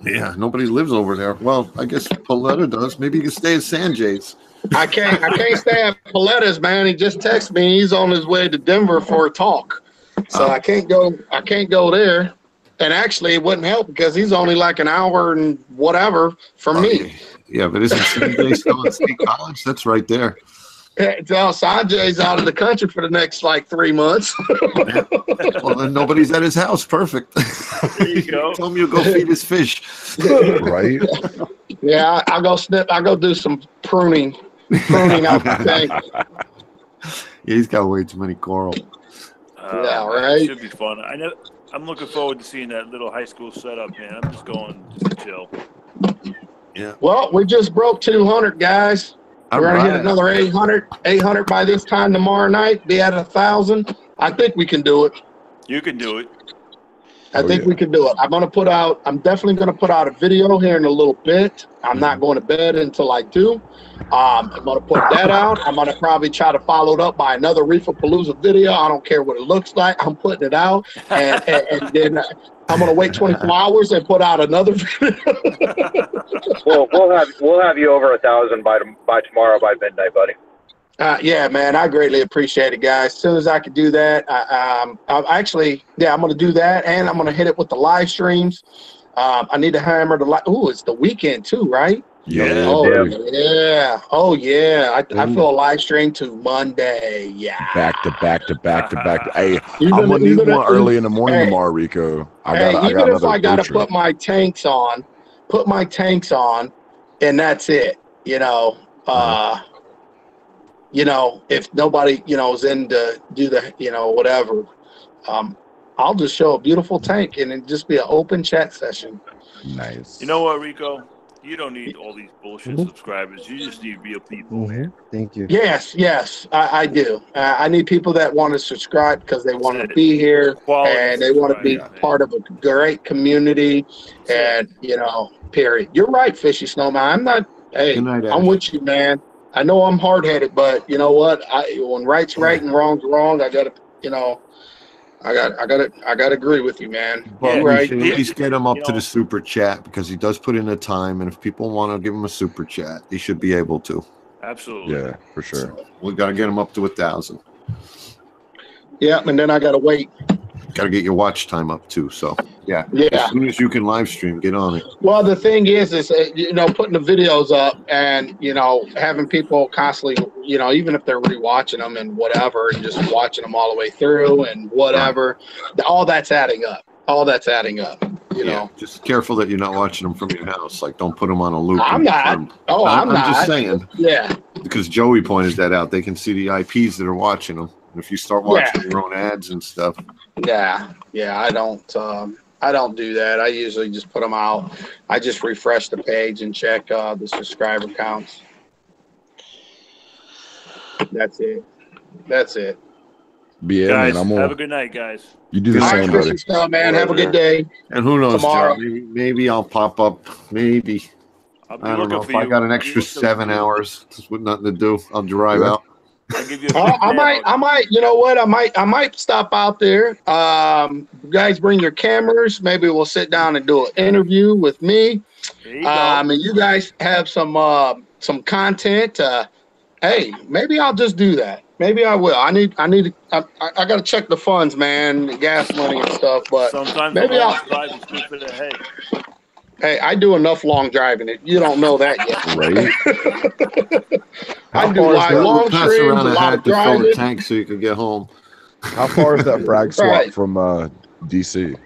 Yeah, nobody lives over there. Well, I guess Paletta does. Maybe you can stay at Sanjay's. I can't stay at Paletta's, man. He just texted me. He's on his way to Denver for a talk. So I can't go there. And actually, it wouldn't help because he's only like an hour and whatever from me. Yeah, but isn't Sanjay still at State College? That's right there. Sanjay's out of the country for the next like 3 months. Well, then nobody's at his house. Perfect. There you go. Tell him you'll go feed his fish. Right? Yeah, I'll go do some pruning out the tank. Yeah, he's got way too many coral. Yeah, right. It should be fun. I'm looking forward to seeing that little high school setup, man. I'm just going to chill. Yeah. Well, we just broke 200, guys. We're going to hit another 800 by this time tomorrow night. Be at 1,000. I think we can do it. You can do it. I think we can do it. I'm definitely going to put out a video here in a little bit. I'm not going to bed until I do. I'm going to put that out. I'm going to probably try to follow it up by another Reefer-palooza video. I don't care what it looks like. I'm putting it out. And then I'm going to wait 24 hours and put out another video. Well, we'll have you over 1,000 by tomorrow by midnight, buddy. Yeah, man, I greatly appreciate it, guys. As soon as I can do that, I'm going to do that, and I'm going to hit it with the live streams. I need to hammer the it's the weekend too, right? Yeah. Oh yeah. I feel a live stream to Monday. Yeah. Back to back. Hey, I'm gonna need one early in the morning tomorrow, Rico. Even if I gotta put my tanks on, and that's it. you know, if nobody, you know, is in to do the, you know, whatever, I'll just show a beautiful tank and it just be an open chat session. Nice. You know what, Rico? You don't need all these bullshit subscribers. You just need real people, man. Thank you. Yes, I do. I need people that want to subscribe because they want to be here and they want to be part of a great community. And, you know, period. You're right, Fishy Snowman. I'm not, hey, I'm with you, man. I know I'm hard-headed, but you know what? When right's right and wrong's wrong, I got to, you know, I got to agree with you, man. But You're we right. should at least get him up to the super chat because he does put in the time, and if people want to give him a super chat, he should be able to. Absolutely. Yeah, for sure. So we got to get him up to 1,000. Yeah, and then I got to wait. Got to get your watch time up too. So yeah. As soon as you can live stream, get on it. Well, the thing is you know, putting the videos up and you know having people constantly, you know, even if they're rewatching them and whatever, and just watching them all the way through and whatever, all that's adding up. All that's adding up. You know, just careful that you're not watching them from your house. Like, don't put them on a loop. I'm not. I'm not. just saying. Yeah. Because Joey pointed that out. They can see the IPs that are watching them. And if you start watching your own ads and stuff. Yeah. I don't do that. I usually just put them out. I just refresh the page and check the subscriber counts. That's it. Yeah, guys, man, have a good night, guys. You do the same, buddy. Man, have a good day. And who knows, Tomorrow. Joe, maybe I'll pop up. Maybe. I don't know. If I got an extra 7 hours with nothing to do, I'll drive out. I'll give you I might, you know what? I might stop out there. You guys bring your cameras. Maybe we'll sit down and do an interview with me. And you guys have some content. Hey, maybe I'll just do that. Maybe I will. I got to check the funds, man, the gas money and stuff. But sometimes maybe I'll drive is good for the head. Hey, I do enough long driving. You don't know that yet. Right. I do long streams, a lot of driving. The tank so you can get home. How far is that frag swap from DC?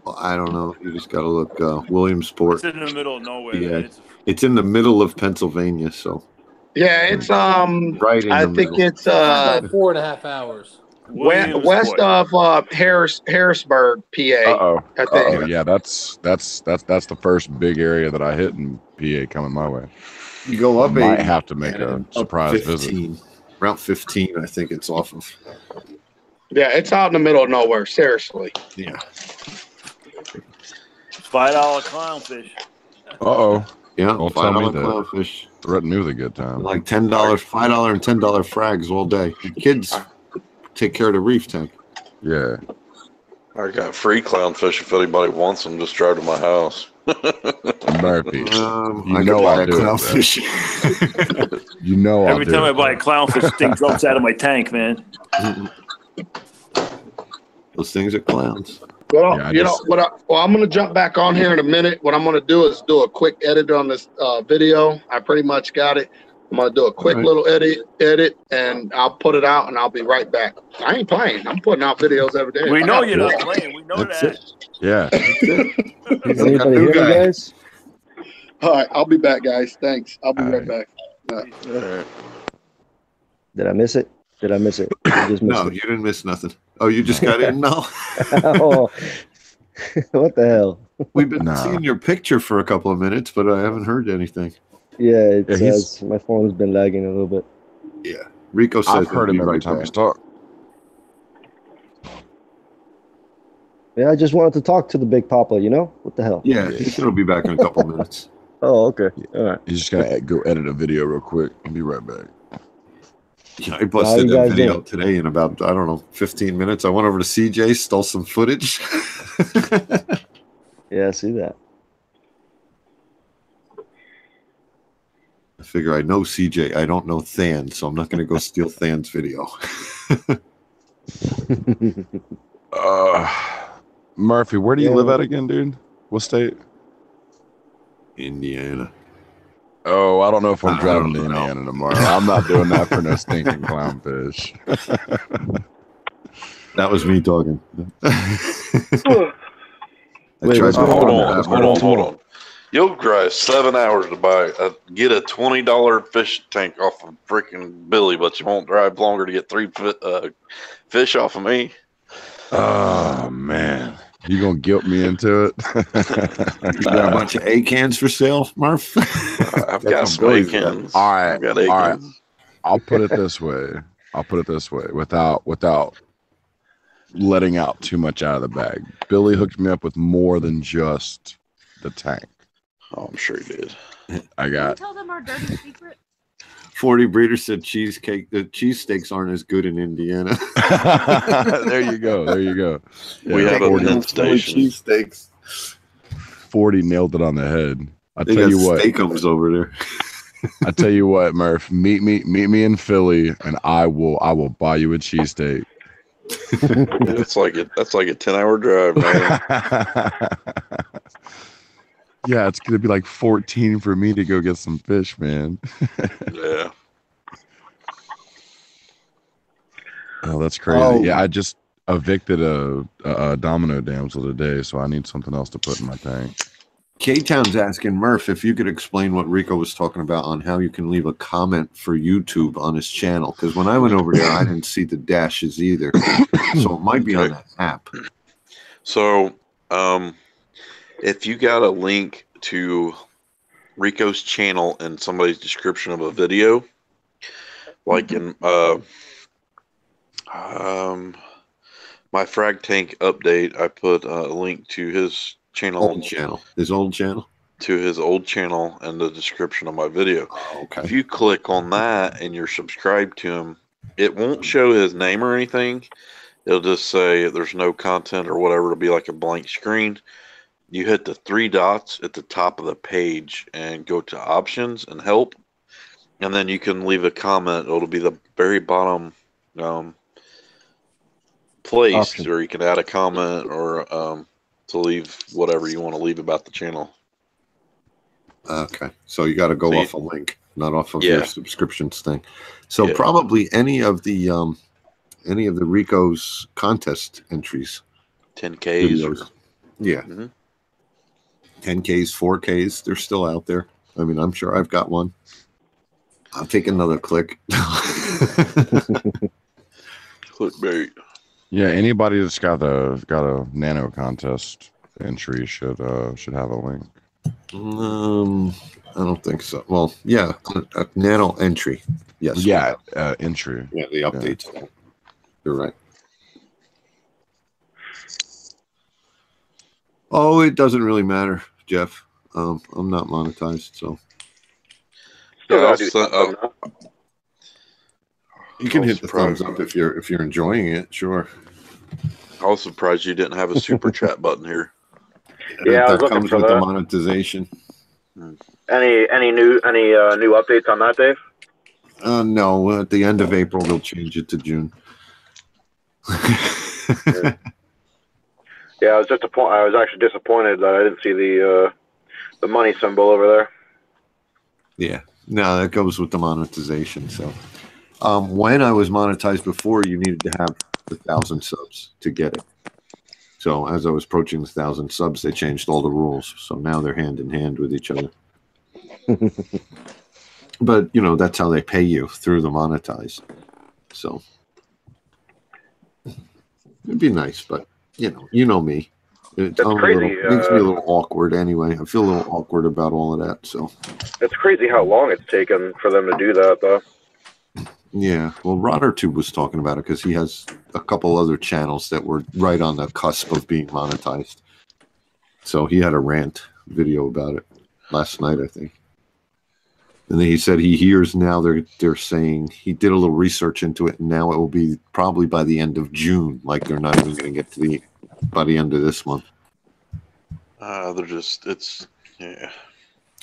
Well, I don't know. You just got to look. Williamsport. It's in the middle of nowhere. Yeah, it's in the middle of Pennsylvania. So. Yeah, it's right in I the think middle. it's 4.5 hours. West of Harrisburg, PA. Oh yeah, that's the first big area that I hit in PA coming my way. You go up, might have to make a surprise visit. Route 15, I think it's off of. Yeah, it's out in the middle of nowhere. Seriously. Yeah. $5 clownfish. Yeah, don't tell me $5 that. clownfish. Threaten me with a good time. Like $10, $5 and $10 frags all day. The kids take care of the reef tank. Yeah. I got free clownfish if anybody wants them. Just drive to my house. Murphy. I know I do clownfish. You know Every time I buy a clownfish, thing drops out of my tank, man. Those things are clowns. Well, I'm going to jump back on here in a minute. What I'm going to do is do a quick edit on this video. I pretty much got it. I'm going to do a quick little edit, and I'll put it out, and I'll be right back. I ain't playing. I'm putting out videos every day. We know you're not playing. We know that. Yeah. Anybody hear me, guys? All right. I'll be back, guys. Thanks. I'll be right back. All right. Did I miss it? Did I miss it? No, you didn't miss nothing. Oh, you just got in now? Oh, what the hell? We've been seeing your picture for a couple of minutes, but I haven't heard anything. Yeah, it says my phone's been lagging a little bit. Yeah. Rico says I've heard him every time he's talked. Yeah, I just wanted to talk to the Big Papa, you know? What the hell? Yeah, he'll be back in a couple of minutes. Oh, okay. All right. He's just going to go edit a video real quick. I'll be right back. Yeah, I busted that video today in about, 15 minutes. I went over to CJ, stole some footage. Yeah, I see that. I figure I know CJ. I don't know Than, so I'm not going to go steal Than's video. Murphy, where do you live at again, dude? What state? Indiana. Oh, I don't know if I'm driving to Indiana tomorrow. I'm not doing that for no stinking clownfish. That was me talking. Wait, hold on. You'll drive 7 hours to get a $20 fish tank off of freaking Billy, but you won't drive longer to get 3 fish off of me. Oh man, you gonna guilt me into it? You got a bunch of A cans for sale, Murph? I've got some A cans. All right, I've got A cans. I'll put it this way. Without letting out too much out of the bag. Billy hooked me up with more than just the tank. Oh, I'm sure he did. I Can you got. tell them our dirty secret? 40 Breeder said the cheesesteaks aren't as good in Indiana. There you go. Yeah, We have a 40 pin station. Cheesesteaks. 40 nailed it on the head. I They tell got you what. steakums over there. I tell you what, Murph. Meet me in Philly, and I will buy you a cheesesteak. That's like a 10-hour drive, man. Yeah, it's gonna be like 14 for me to go get some fish, man. Yeah. Oh, that's crazy. Oh. Yeah, I just evicted a domino damsel today, so I need something else to put in my tank. K-Town's asking Murph if you could explain what Rico was talking about on how you can leave a comment for YouTube on his channel. Because when I went over there, I didn't see the dashes either. So it might be on that app. So, if you got a link to Rico's channel in somebody's description of a video, like in my frag tank update, I put a link to his channel. His old channel? To his old channel in the description of my video. Oh, okay. If you click on that and you're subscribed to him, it won't show his name or anything. It'll just say there's no content or whatever. It'll be like a blank screen. You hit the 3 dots at the top of the page and go to options and help. And then you can leave a comment. It'll be the very bottom place Option. where you can add a comment or to leave whatever you want to leave about the channel. Okay. So you got to go So off a link, not off of your Yeah. subscriptions thing. So Yeah. probably any of the Rico's contest entries. 10Ks. Videos. Yeah. Mhm. 10Ks, 4Ks, they're still out there. I mean, I'm sure I've got one. I'll take another click. Clickbait. Yeah, anybody that's got a nano contest entry should have a link. I don't think so. Well, yeah, a nano entry. Yes. Yeah, entry. Yeah, the updates. You're right. Oh, it doesn't really matter, Jeff. I'm not monetized, so Still Yeah, gotta do something, though. you can I was hit the thumbs up if you're enjoying it. Sure. I was surprised you didn't have a super chat button here. Yeah, I was that looking comes for with the that. monetization. Any new updates on that, Dave? No, at the end of April they'll change it to June. Yeah, I was disappointed. I was actually disappointed that I didn't see the money symbol over there. Yeah, no, that goes with the monetization. So, when I was monetized before, you needed to have 1,000 subs to get it. So, as I was approaching 1,000 subs, they changed all the rules. So now they're hand in hand with each other. But that's how they pay you, through the monetize. So it'd be nice, but you know me. That's crazy. Makes me a little awkward anyway. I feel a little awkward about all of that. So It's crazy how long it's taken for them to do that, though. yeah, well, RotterTube was talking about it because he has a couple other channels that were right on the cusp of being monetized. So he had a rant video about it last night, I think. And then he said he hears now they're saying he did a little research into it, and now it will be probably by the end of June. Like they're not even going to get to by the end of this month. Yeah.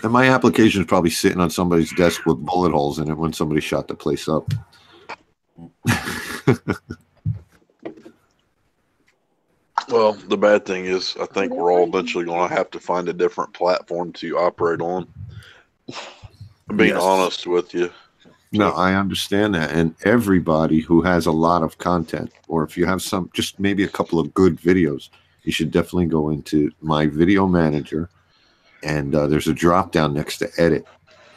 And my application is probably sitting on somebody's desk with bullet holes in it when somebody shot the place up. Well, the bad thing is, I think we're all eventually going to have to find a different platform to operate on. Being Yes. honest with you. No, I understand that. And everybody who has a lot of content, or if you have just maybe a couple of good videos, you should definitely go into my video manager and there's a drop down next to edit,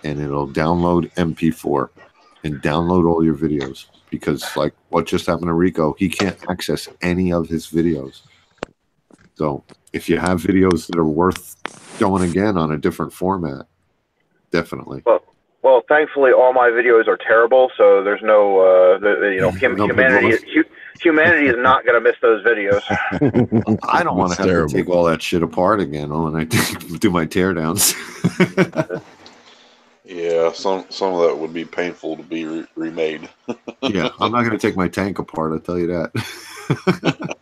and it'll download MP4 and download all your videos, because like what just happened to Rico, he can't access any of his videos. So if you have videos that are worth going again on a different format, definitely. Well, thankfully, all my videos are terrible, so there's no, humanity is not going to miss those videos. I don't want to have to take all that shit apart again when I do my teardowns. Yeah, some of that would be painful to be remade. Yeah, I'm not going to take my tank apart, I'll tell you that.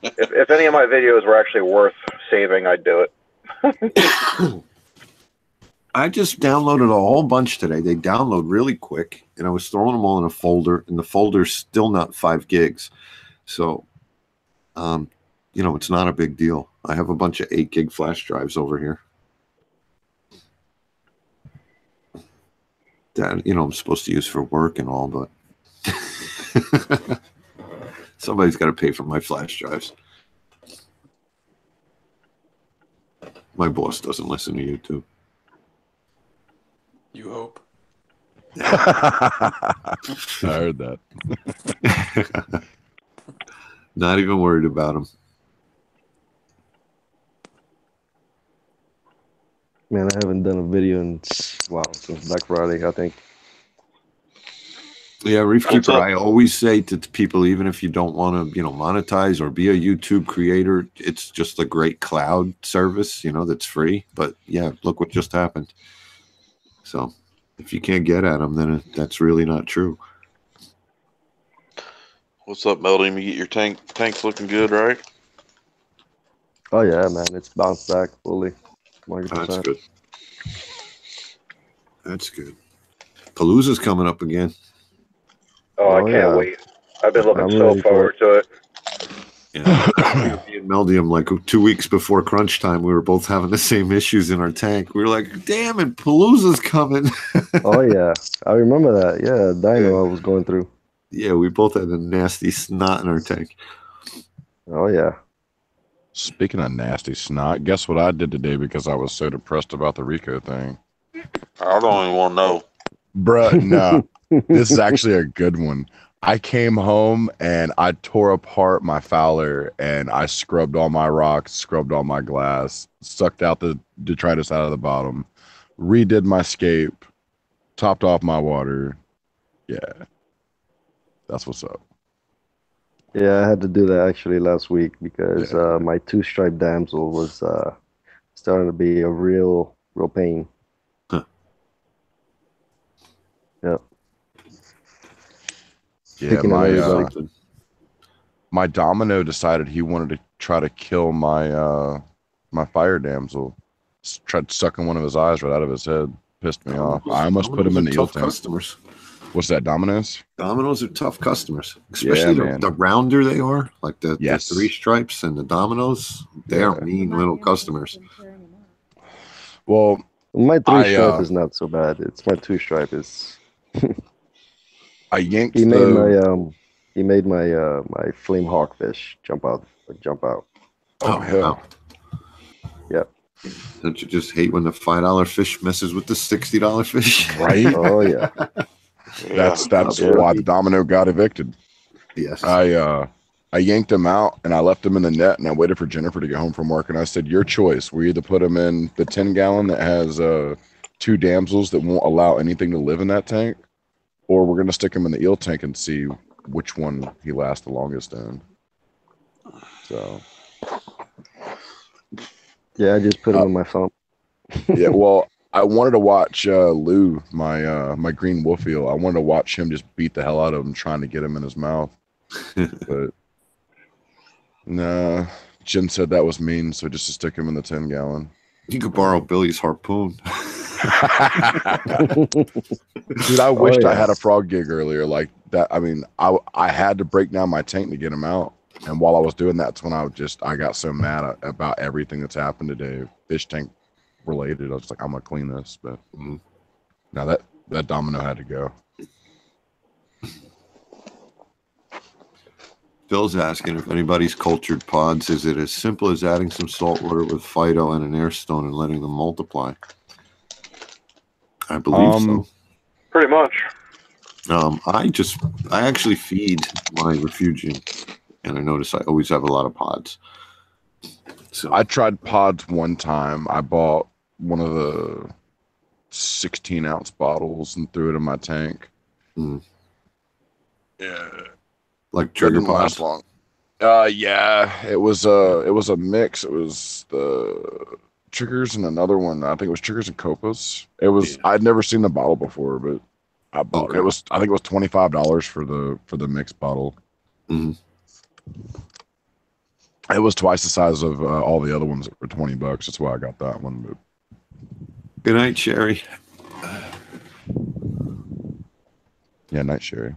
If any of my videos were actually worth saving, I'd do it. I just downloaded a whole bunch today. They download really quick, and I was throwing them all in a folder, and the folder's still not 5 gigs. So, you know, it's not a big deal. I have a bunch of 8 gig flash drives over here that, you know, I'm supposed to use for work and all, but somebody's got to pay for my flash drives. My boss doesn't listen to YouTube. You hope. I heard that. Not even worried about him. Man, I haven't done a video in since Black Friday, I think. Yeah, Reef Keeper, I always say to people, even if you don't want to, you know, monetize or be a YouTube creator, it's just a great cloud service, you know, that's free. But yeah, look what just happened. So if you can't get at them, then that's really not true. What's up, Melody? You get your tank's looking good, right? Oh yeah, man, it's bounced back fully. 100%. That's good. That's good. Palooza's coming up again. Oh, I can't wait. I've been looking so forward to it. Yeah, me and Meldium, like 2 weeks before crunch time, we were both having the same issues in our tank. We were like, damn it, Palooza's coming. Oh yeah, I remember that. Yeah, Dino I was going through. Yeah, we both had a nasty snot in our tank. Oh yeah. Speaking of nasty snot, guess what I did today because I was so depressed about the Rico thing? I don't even want to know. Bruh, no. This is actually a good one. I came home and I tore apart my fouler and I scrubbed all my rocks, scrubbed all my glass, sucked out the detritus out of the bottom, redid my scape, topped off my water. Yeah. That's what's up. Yeah, I had to do that actually last week because my 2-stripe damsel was starting to be a real pain. Huh. Yep. Yeah, my domino decided he wanted to try to kill my my fire damsel. Tried sucking one of his eyes right out of his head. Pissed me off. I almost put him in the eel tank. Customers. What's that, Domino's? Domino's are tough customers, especially the rounder they are, like the 3 stripes and the Domino's. They are mean little customers. Well, my 3-stripe is not so bad. It's my 2-stripe is. I yanked. He made my my flame hawkfish jump out. Oh hell! Wow. Yep. Don't you just hate when the $5 fish messes with the $60 fish? Right. Oh yeah. That's why the domino got evicted. Yes. I yanked him out and I left him in the net and I waited for Jennifer to get home from work and I said, your choice. We either put him in the 10-gallon that has 2 damsels that won't allow anything to live in that tank, or we're gonna stick him in the eel tank and see which one he lasts the longest in. So yeah, I just put him in my phone. Yeah, well, I wanted to watch Lou, my green wolf eel. I wanted to watch him just beat the hell out of him, trying to get him in his mouth. But nah, Jen said that was mean, so just to stick him in the 10-gallon. You could borrow Billy's harpoon. Dude, I wished I had a frog gig earlier like that. I mean, I had to break down my tank to get him out. And while I was doing that, that's when I got so mad about everything that's happened today, fish tank related. I was like, I'm gonna clean this, but now that domino had to go. Phil's asking if anybody's cultured pods. Is it as simple as adding some salt water with Phyto and an air stone and letting them multiply? I believe so. Pretty much. I actually feed my refugium, and I notice I always have a lot of pods. So I tried pods one time. I bought one of the 16-ounce bottles and threw it in my tank. Yeah, like trigger pods. Long. Yeah, it was a mix. It was the triggers and another one. I think it was triggers and copas. It was. Yeah. I'd never seen the bottle before, but I bought it. It was. I think it was $25 for the mixed bottle. Mm-hmm. It was twice the size of all the other ones that were $20. That's why I got that one. But... Good night, Sherry. Yeah, night, Sherry.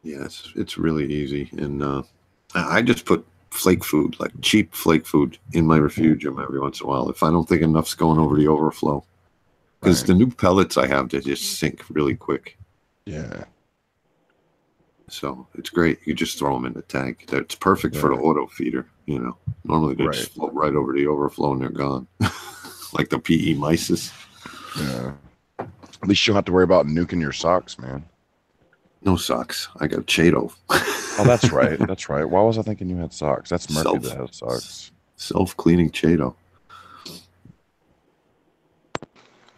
Yeah, it's really easy, and I just put flake food, like cheap flake food, in my refugium every once in a while if I don't think enough's going over the overflow. Because the new pellets I have, they just sink really quick. Yeah. So it's great. You just throw them in the tank. That's perfect for the auto feeder. You know, normally they just float right over the overflow and they're gone, like the PE mysis. Yeah. At least you don't have to worry about nuking your socks, man. No socks. I got Chato. Oh, that's right. That's right. Why was I thinking you had socks? That's Murphy that has socks. Self-cleaning Chato.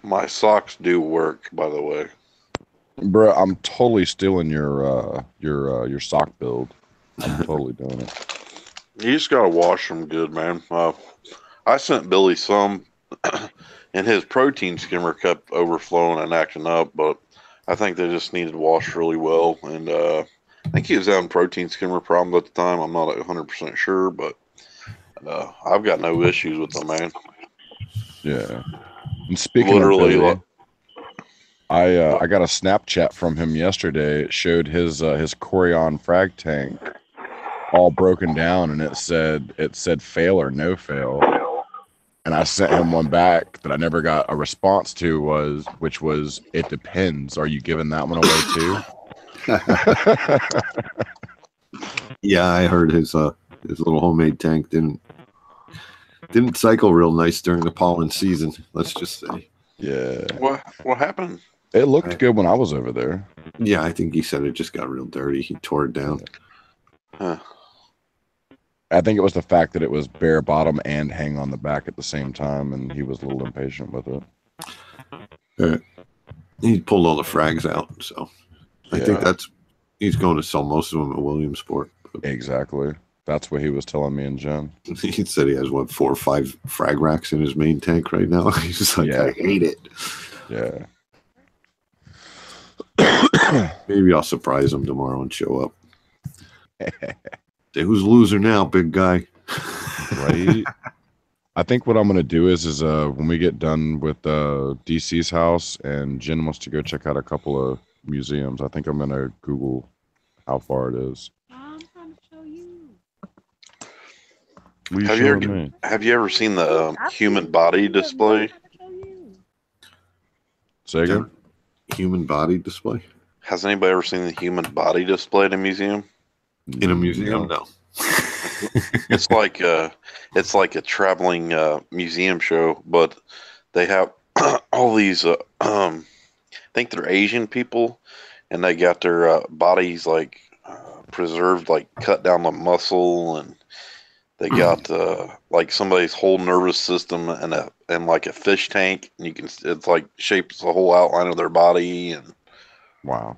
My socks do work, by the way. Bro, I'm totally stealing your sock build. I'm totally doing it. You just gotta wash them good, man. I sent Billy some, and his protein skimmer kept overflowing and acting up, but I think they just needed washed really well. And I think he was having protein skimmer problems at the time. I'm not 100% sure, but I've got no issues with them, man. Yeah. And speaking of Billy, I got a Snapchat from him yesterday. It showed his Corian frag tank all broken down, and it said fail or no fail. And I sent him one back that I never got a response to, which was it depends. Are you giving that one away too? Yeah, I heard his little homemade tank didn't cycle real nice during the pollen season. Let's just say. Yeah. What happened? It looked good when I was over there. Yeah, I think he said it just got real dirty. He tore it down. Huh. I think it was the fact that it was bare bottom and hang on the back at the same time, and he was a little impatient with it. He pulled all the frags out, so I think he's going to sell most of them at Williamsport. Exactly. That's what he was telling me and Jen. He said he has, 4 or 5 frag racks in his main tank right now. He's just like, I hate it. Yeah. Maybe I'll surprise him tomorrow and show up. Say, who's the loser now, big guy? Right. I think what I'm going to do is when we get done with DC's house and Jen wants to go check out a couple of museums, I think I'm going to Google how far it is. I'm trying to show you. Have you ever seen the human body display? Say again? Human body display? Has anybody ever seen the human body display in a museum? In a museum, no. It's like a traveling museum show, but they have all these. I think they're Asian people, and they got their bodies preserved, cut down the muscle, and they got somebody's whole nervous system and a fish tank, and it's shapes the whole outline of their body, and wow,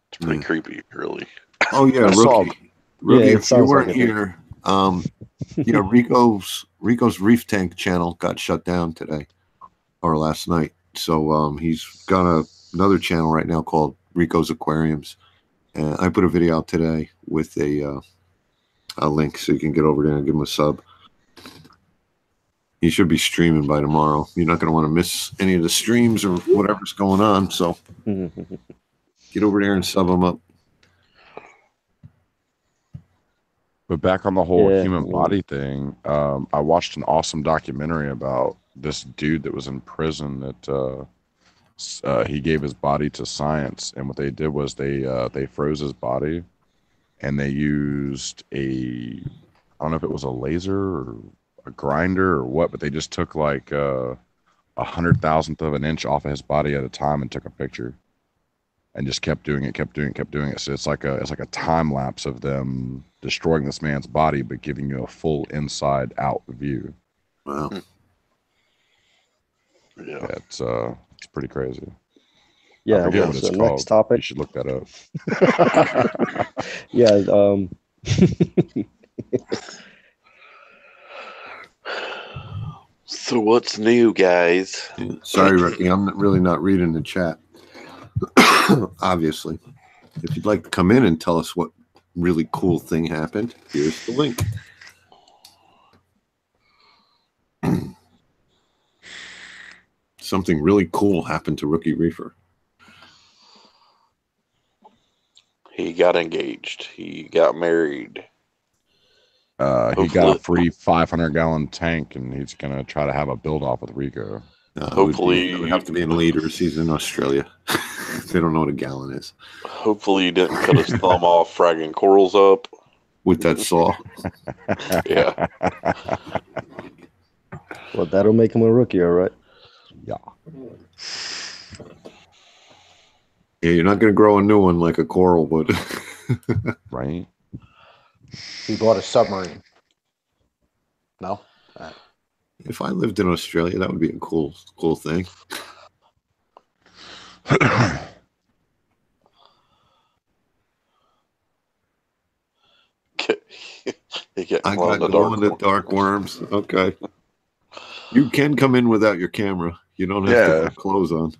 it's pretty creepy, really. Oh yeah, Rookie, if you weren't here, Rico's Reef Tank channel got shut down today or last night. So he's got another channel right now called Rico's Aquariums, and I put a video out today with a link so you can get over there and give him a sub. He should be streaming by tomorrow. You're not going to want to miss any of the streams or whatever's going on. So get over there and sub him up. But back on the whole human body thing, I watched an awesome documentary about this dude that was in prison that he gave his body to science, and what they did was they froze his body, and they used I don't know if it was a laser or a grinder or what, but they just took like 100,000th of an inch off of his body at a time and took a picture, and just kept doing it. So it's like a time lapse of them destroying this man's body, but giving you a full inside out view. Wow. Yeah. It's pretty crazy. Yeah. I forget what So it's next called. topic. You should look that up. Yeah. So what's new, guys? Sorry, Ricky, I'm really not reading the chat. Obviously. If you'd like to come in and tell us what really cool thing happened, here's the link. Something really cool happened to Rookie Reefer. He got engaged. He got married. He got a free 500-gallon tank, and he's gonna try to have a build off with Rico. Hopefully, it would have to be in liters. He's in Australia. They don't know what a gallon is. Hopefully, he didn't cut his thumb off fragging corals up with that saw. Yeah. Well, that'll make him a rookie, all right? Yeah. Yeah, you're not going to grow a new one like a coral would. Right. He bought a submarine. No? If I lived in Australia, that would be a cool thing. I got glow-in-the-dark worms. Okay. You can come in without your camera. You don't have to have clothes on.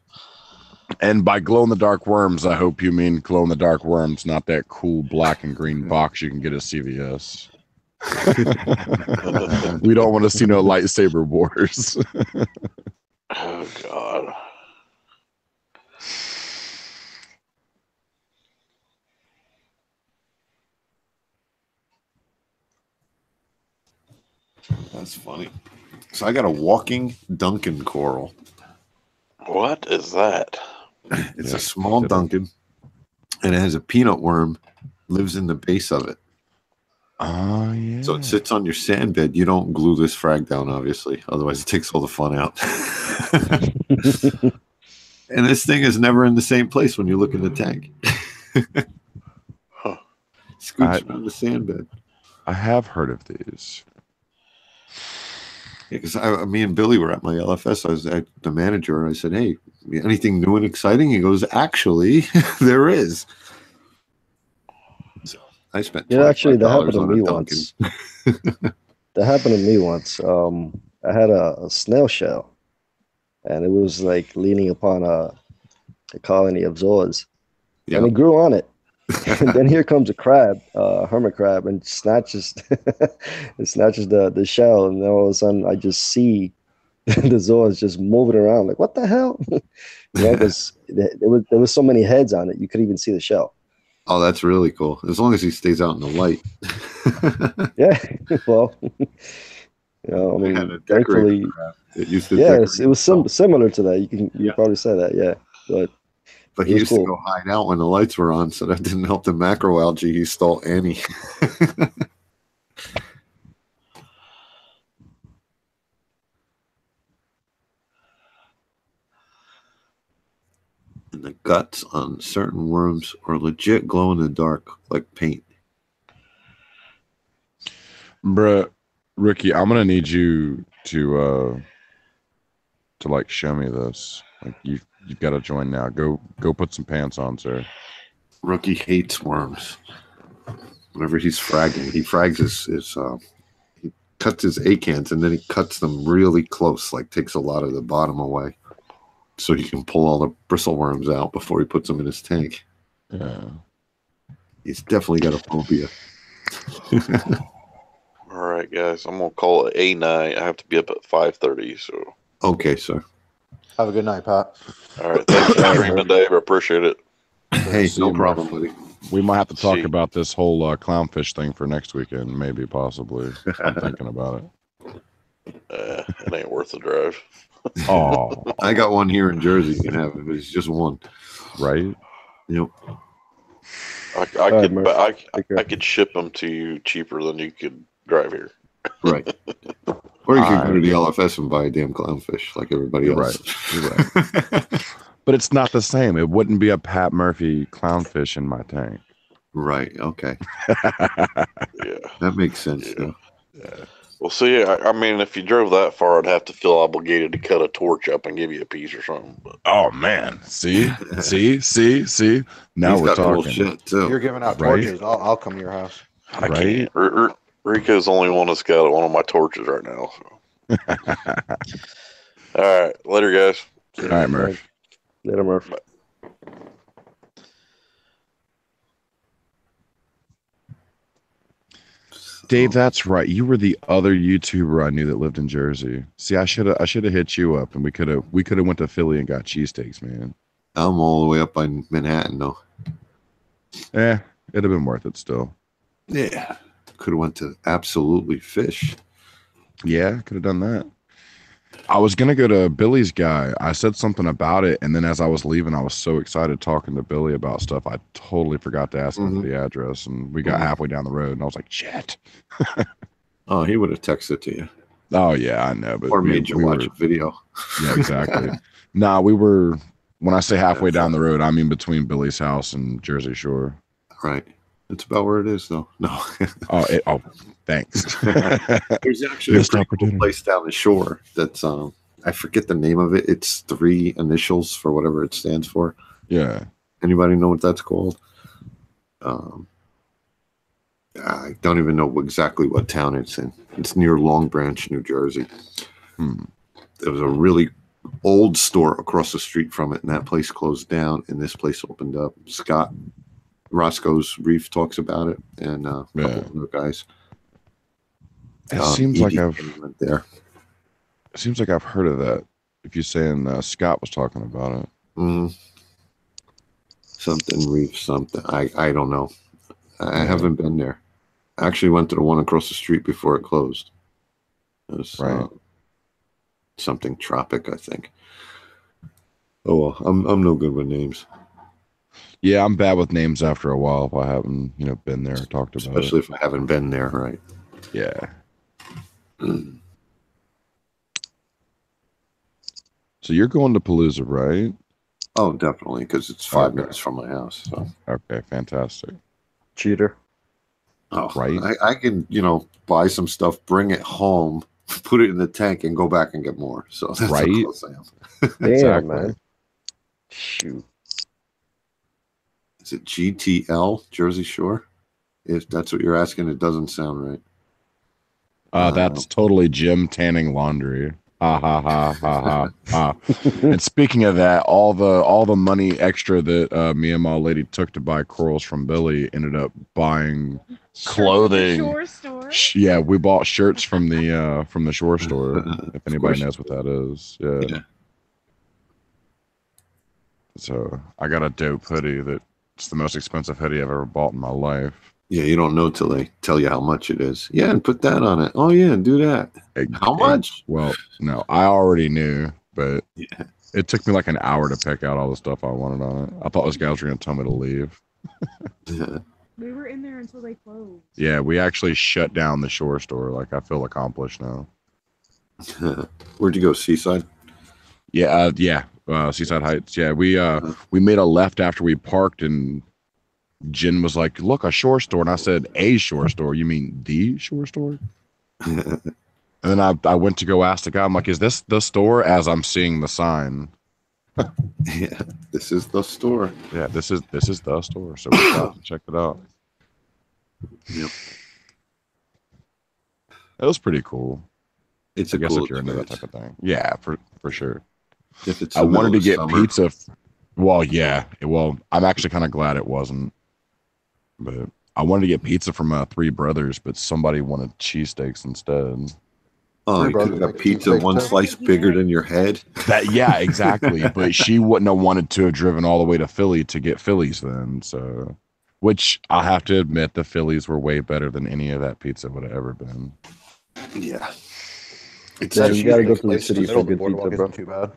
And by glow-in-the-dark worms, I hope you mean glow-in-the-dark worms, not that cool black and green box you can get at CVS. We don't want to see no lightsaber wars. Oh, God. That's funny. So I got a walking Duncan coral. What is that? It's a small Duncan, and it has a peanut worm, lives in the base of it. Oh, yeah. So it sits on your sand bed. You don't glue this frag down, obviously. Otherwise, it takes all the fun out. And this thing is never in the same place when you look in the tank. Scoots around the sand bed. I have heard of these. Yeah, because me and Billy were at my LFS. I was at the manager, and I said, "Hey, anything new and exciting?" He goes, "Actually, there is." So I spent. Actually, that happened to on me a once. That happened to me once. I had a snail shell, and it was like leaning upon a colony of zoas, and it grew on it. And then here comes a crab, hermit crab, and snatches the shell, and then all of a sudden I just see the zoas just moving around. Like, what the hell? Because there was so many heads on it, you could even see the shell. Oh, that's really cool. As long as he stays out in the light. Yeah, well, I mean, thankfully, it was similar to that. You probably say that, yeah, But he used to go hide out when the lights were on, so that didn't help the macroalgae. He stole Annie. And the guts on certain worms are legit glow in the dark, like paint. Bruh, Ricky, I'm gonna need you to like show me this. Like you've got to join now. Go put some pants on, sir. Rookie hates worms. Whenever he's fragging, he frags he cuts his acants and then he cuts them really close, like takes a lot of the bottom away, so he can pull all the bristle worms out before he puts them in his tank. Yeah, he's definitely got a phobia. All right, guys, I'm gonna call it a night. I have to be up at 5:30. So okay, sir. Have a good night, Pat. All right, thanks for streaming, Dave. I appreciate it. Hey, no problem, buddy. We might have to talk about this whole clownfish thing for next weekend, maybe, possibly. I'm thinking about it. It ain't worth the drive. Oh, I got one here in Jersey. You can have it, but it's just one. right. Yep. I could ship them to you cheaper than you could drive here. Right. Or you could go to the LFS and buy a damn clownfish like everybody else. You're right. But it's not the same. It wouldn't be a Pat Murphy clownfish in my tank. Right. Okay. Yeah. That makes sense. Yeah. Well, see, I mean, if you drove that far, I'd have to feel obligated to cut a torch up and give you a piece or something. But. Oh man, see. Now He's we're got talking. Shit too. You're giving out torches. I'll come to your house. I can't. Rico's the only one that's got one of my torches right now. So. All right, later, guys. All right, Murph. Later, Murph. Bye. Dave, that's right. You were the other YouTuber I knew that lived in Jersey. See, I should have hit you up, and we could have went to Philly and got cheesesteaks, man. I'm all the way up by Manhattan, though. It'd have been worth it still. Yeah, could have went to Absolutely Fish. Yeah, could have done that. I was gonna go to Billy's guy. I said something about it, and then as I was leaving, I was so excited talking to Billy about stuff. I totally forgot to ask him for the address, and we got halfway down the road, and I was like, "Shit!" Oh, he would have texted to you. Oh yeah, I know, but or made you watch a video. Yeah, exactly. We were. When I say halfway down the road, I mean between Billy's house and Jersey Shore. Right. It's about where it is, though. No. Thanks. There's actually a pretty cool place down the shore that's I forget the name of it. It's 3 initials for whatever it stands for. Yeah. Anybody know what that's called? I don't even know exactly what town it's in. It's near Long Branch, New Jersey. There was a really old store across the street from it, and that place closed down, and this place opened up. Scott Roscoe's Reef talks about it, and a couple other guys. It seems like went there. It seems like I've heard of that. If you're saying Scott was talking about it, something Reef, something. I don't know. I haven't been there. I actually went to the one across the street before it closed. It was something Tropic, I think. Oh well, I'm no good with names. Yeah, I'm bad with names after a while if I haven't, been there or talked about it. Especially if I haven't been there, right? Yeah. So you're going to Palooza, right? Oh, definitely, because it's 5 minutes from my house. So. Okay, fantastic. Cheater. Oh, right. I can, buy some stuff, bring it home, put it in the tank, and go back and get more. So that's how close I am. Damn, exactly. man. Shoot. Is it GTL, Jersey Shore? If that's what you're asking, it doesn't sound right. That's totally Jim Tanning Laundry. Ha ha ha ha ha ha. And speaking of that, all the money extra that me and my lady took to buy corals from Billy ended up buying clothing. Shore store. Yeah, we bought shirts from the shore store. If anybody knows what that is, yeah. So I got a dope hoodie that's the most expensive hoodie I've ever bought in my life. Yeah, you don't know till they tell you how much it is. Yeah, and put that on it. Oh yeah, do that. How much? Well, no, I already knew, but it took me like an hour to pick out all the stuff I wanted on it. I thought those guys were going to tell me to leave. We were in there until they closed. Yeah, we actually shut down the shore store. Like, I feel accomplished now. Where'd you go? Seaside? Yeah, Seaside Heights. Yeah, we made a left after we parked, and Jen was like, "Look, a shore store," and I said, "A shore store? You mean the shore store?" And then I went to go ask the guy. I'm like, "Is this the store?" As I'm seeing the sign. Yeah, this is the store. Yeah, this is the store. So we stopped and checked it out. Yep. That was pretty cool. It's I guess if you're into that type of thing. Yeah, for sure. If it's I wanted to get summer. pizza. Well, yeah. Well, I'm actually kind of glad it wasn't. But I wanted to get pizza from Three Brothers, but somebody wanted cheesesteaks instead. Oh, you could have pizza one slice bigger than your head. Yeah, exactly. But she wouldn't have wanted to have driven all the way to Philly to get Phillies then. So, which I have to admit, the Phillies were way better than any of that pizza would have ever been. Yeah. It's Yeah, just, you gotta go to the Place in city the middle for of the good boardwalk pizza, bro. isn't too bad.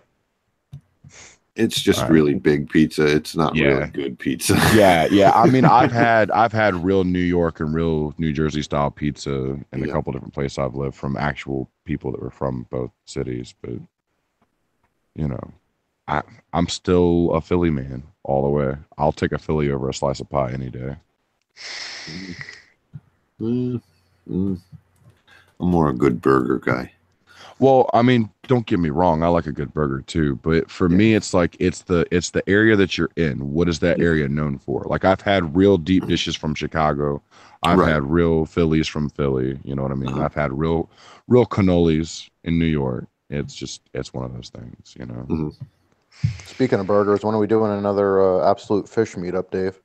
it's just really big pizza. It's not Yeah. really good pizza. Yeah. I mean, I've had real New York and real New Jersey style pizza in a couple different places I've lived from actual people that were from both cities, but you know, I'm still a Philly man all the way. I'll take a Philly over a slice of pie any day. I'm more a good burger guy. Well, I mean, don't get me wrong. I like a good burger too, but for me, it's like it's the area that you're in. What is that area known for? Like I've had real deep dishes from Chicago. I've had real Phillies from Philly. You know what I mean? I've had real cannolis in New York. It's one of those things, you know. Speaking of burgers, when are we doing another absolute fish meetup, Dave?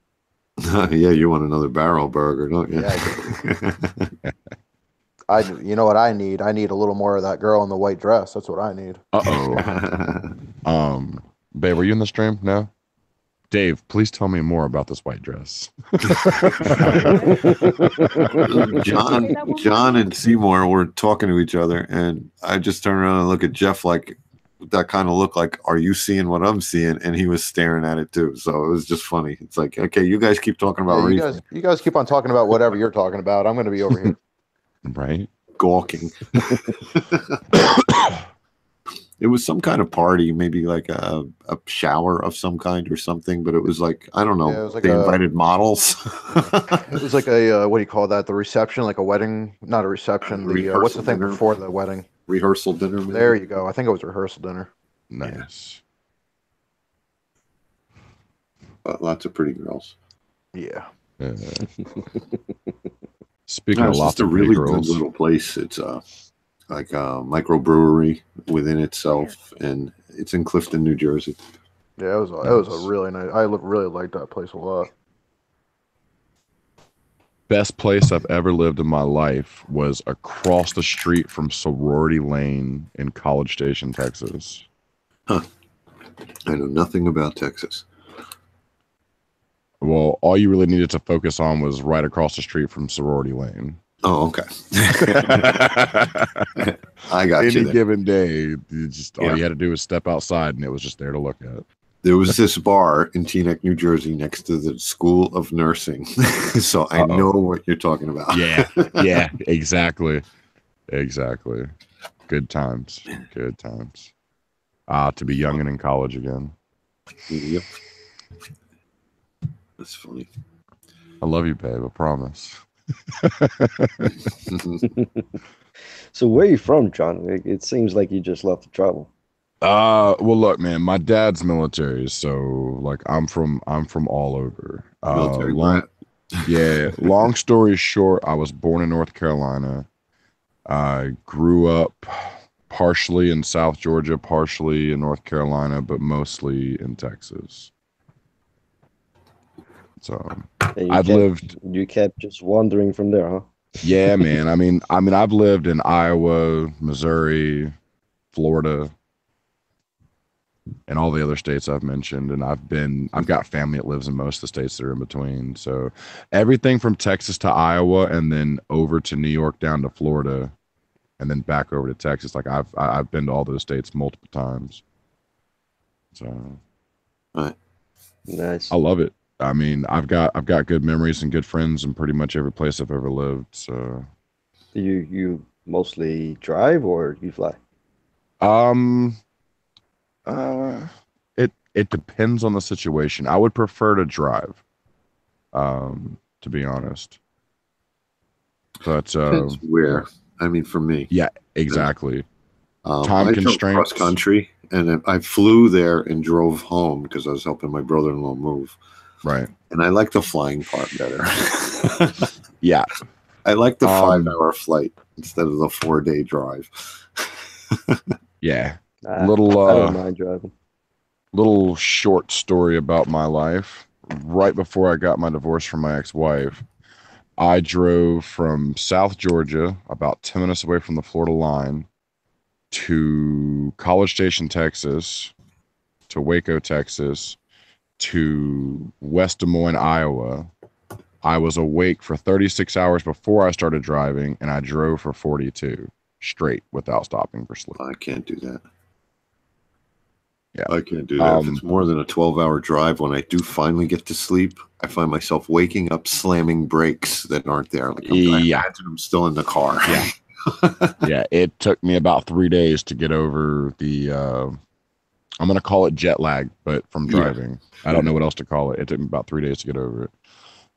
Yeah, you want another barrel burger, don't you? Yeah. You know what I need? I need a little more of that girl in the white dress. That's what I need. Babe, were you in the stream? No? Dave, please tell me more about this white dress. John and Seymour were talking to each other, and I just turned around and look at Jeff like that kind of look like, are you seeing what I'm seeing? And he was staring at it too. So it was just funny. It's like, okay, you guys keep talking about Reefer. You guys keep on talking about whatever you're talking about. I'm going to be over here. Right? Gawking. It was some kind of party, maybe like a shower of some kind or something, but it was like, I don't know. Yeah, it was like they invited models. It was like a, what do you call that? The reception, like a wedding, not a reception. What's the thing before the wedding? Rehearsal dinner. Maybe? There you go. I think it was rehearsal dinner. Nice. Lots of pretty girls. Yeah. Speaking of lots of really girls, good little place. It's like a microbrewery within itself, and it's in Clifton, New Jersey. Yeah, it was a really nice. I really liked that place a lot. Best place I've ever lived in my life was across the street from Sorority Lane in College Station, Texas. Huh. I know nothing about Texas. Well, all you really needed to focus on was right across the street from Sorority Lane. Oh, okay. I got you. Any given day, all you had to do was step outside, and it was just there to look at. There was this bar in Teaneck, New Jersey, next to the School of Nursing, so I know what you're talking about. Yeah, exactly. Good times. To be young and in college again. Yep. That's funny. I love you, babe. I promise. So where are you from, John? It seems like you just love to travel. Well, look, man, my dad's military, so like I'm from all over. Military long story short, I was born in North Carolina. I grew up partially in South Georgia, partially in North Carolina, but mostly in Texas. So You kept just wandering from there, huh? Yeah, man. I mean, I've lived in Iowa, Missouri, Florida, and all the other states I've mentioned, and I've got family that lives in most of the states that are in between. So everything from Texas to Iowa, and then over to New York, down to Florida, and then back over to Texas. Like I've been to all those states multiple times. So, nice. I love it. I mean, I've got good memories and good friends in pretty much every place I've ever lived. So, You mostly drive or you fly? It depends on the situation. I would prefer to drive, to be honest. But depends where. I mean, for me. Yeah, exactly. Time constraints. Cross country, and then I flew there and drove home because I was helping my brother-in-law move. Right. And I like the flying part better. Yeah. I like the 5-hour flight instead of the 4-day drive. Yeah. I don't mind driving. Little short story about my life. Right before I got my divorce from my ex-wife, I drove from South Georgia, about 10 minutes away from the Florida line, to College Station, Texas, to Waco, Texas, to West Des Moines, Iowa. I was awake for 36 hours before I started driving, and I drove for 42. straight without stopping for sleep. I can't do that. Yeah, I can't do that. If it's more than a 12-hour drive, when I do finally get to sleep, I find myself waking up slamming brakes that aren't there. Like I'm still in the car. Yeah. Yeah, it took me about 3 days to get over the I'm gonna call it jet lag, but from driving. I don't know what else to call it. It took me about 3 days to get over it.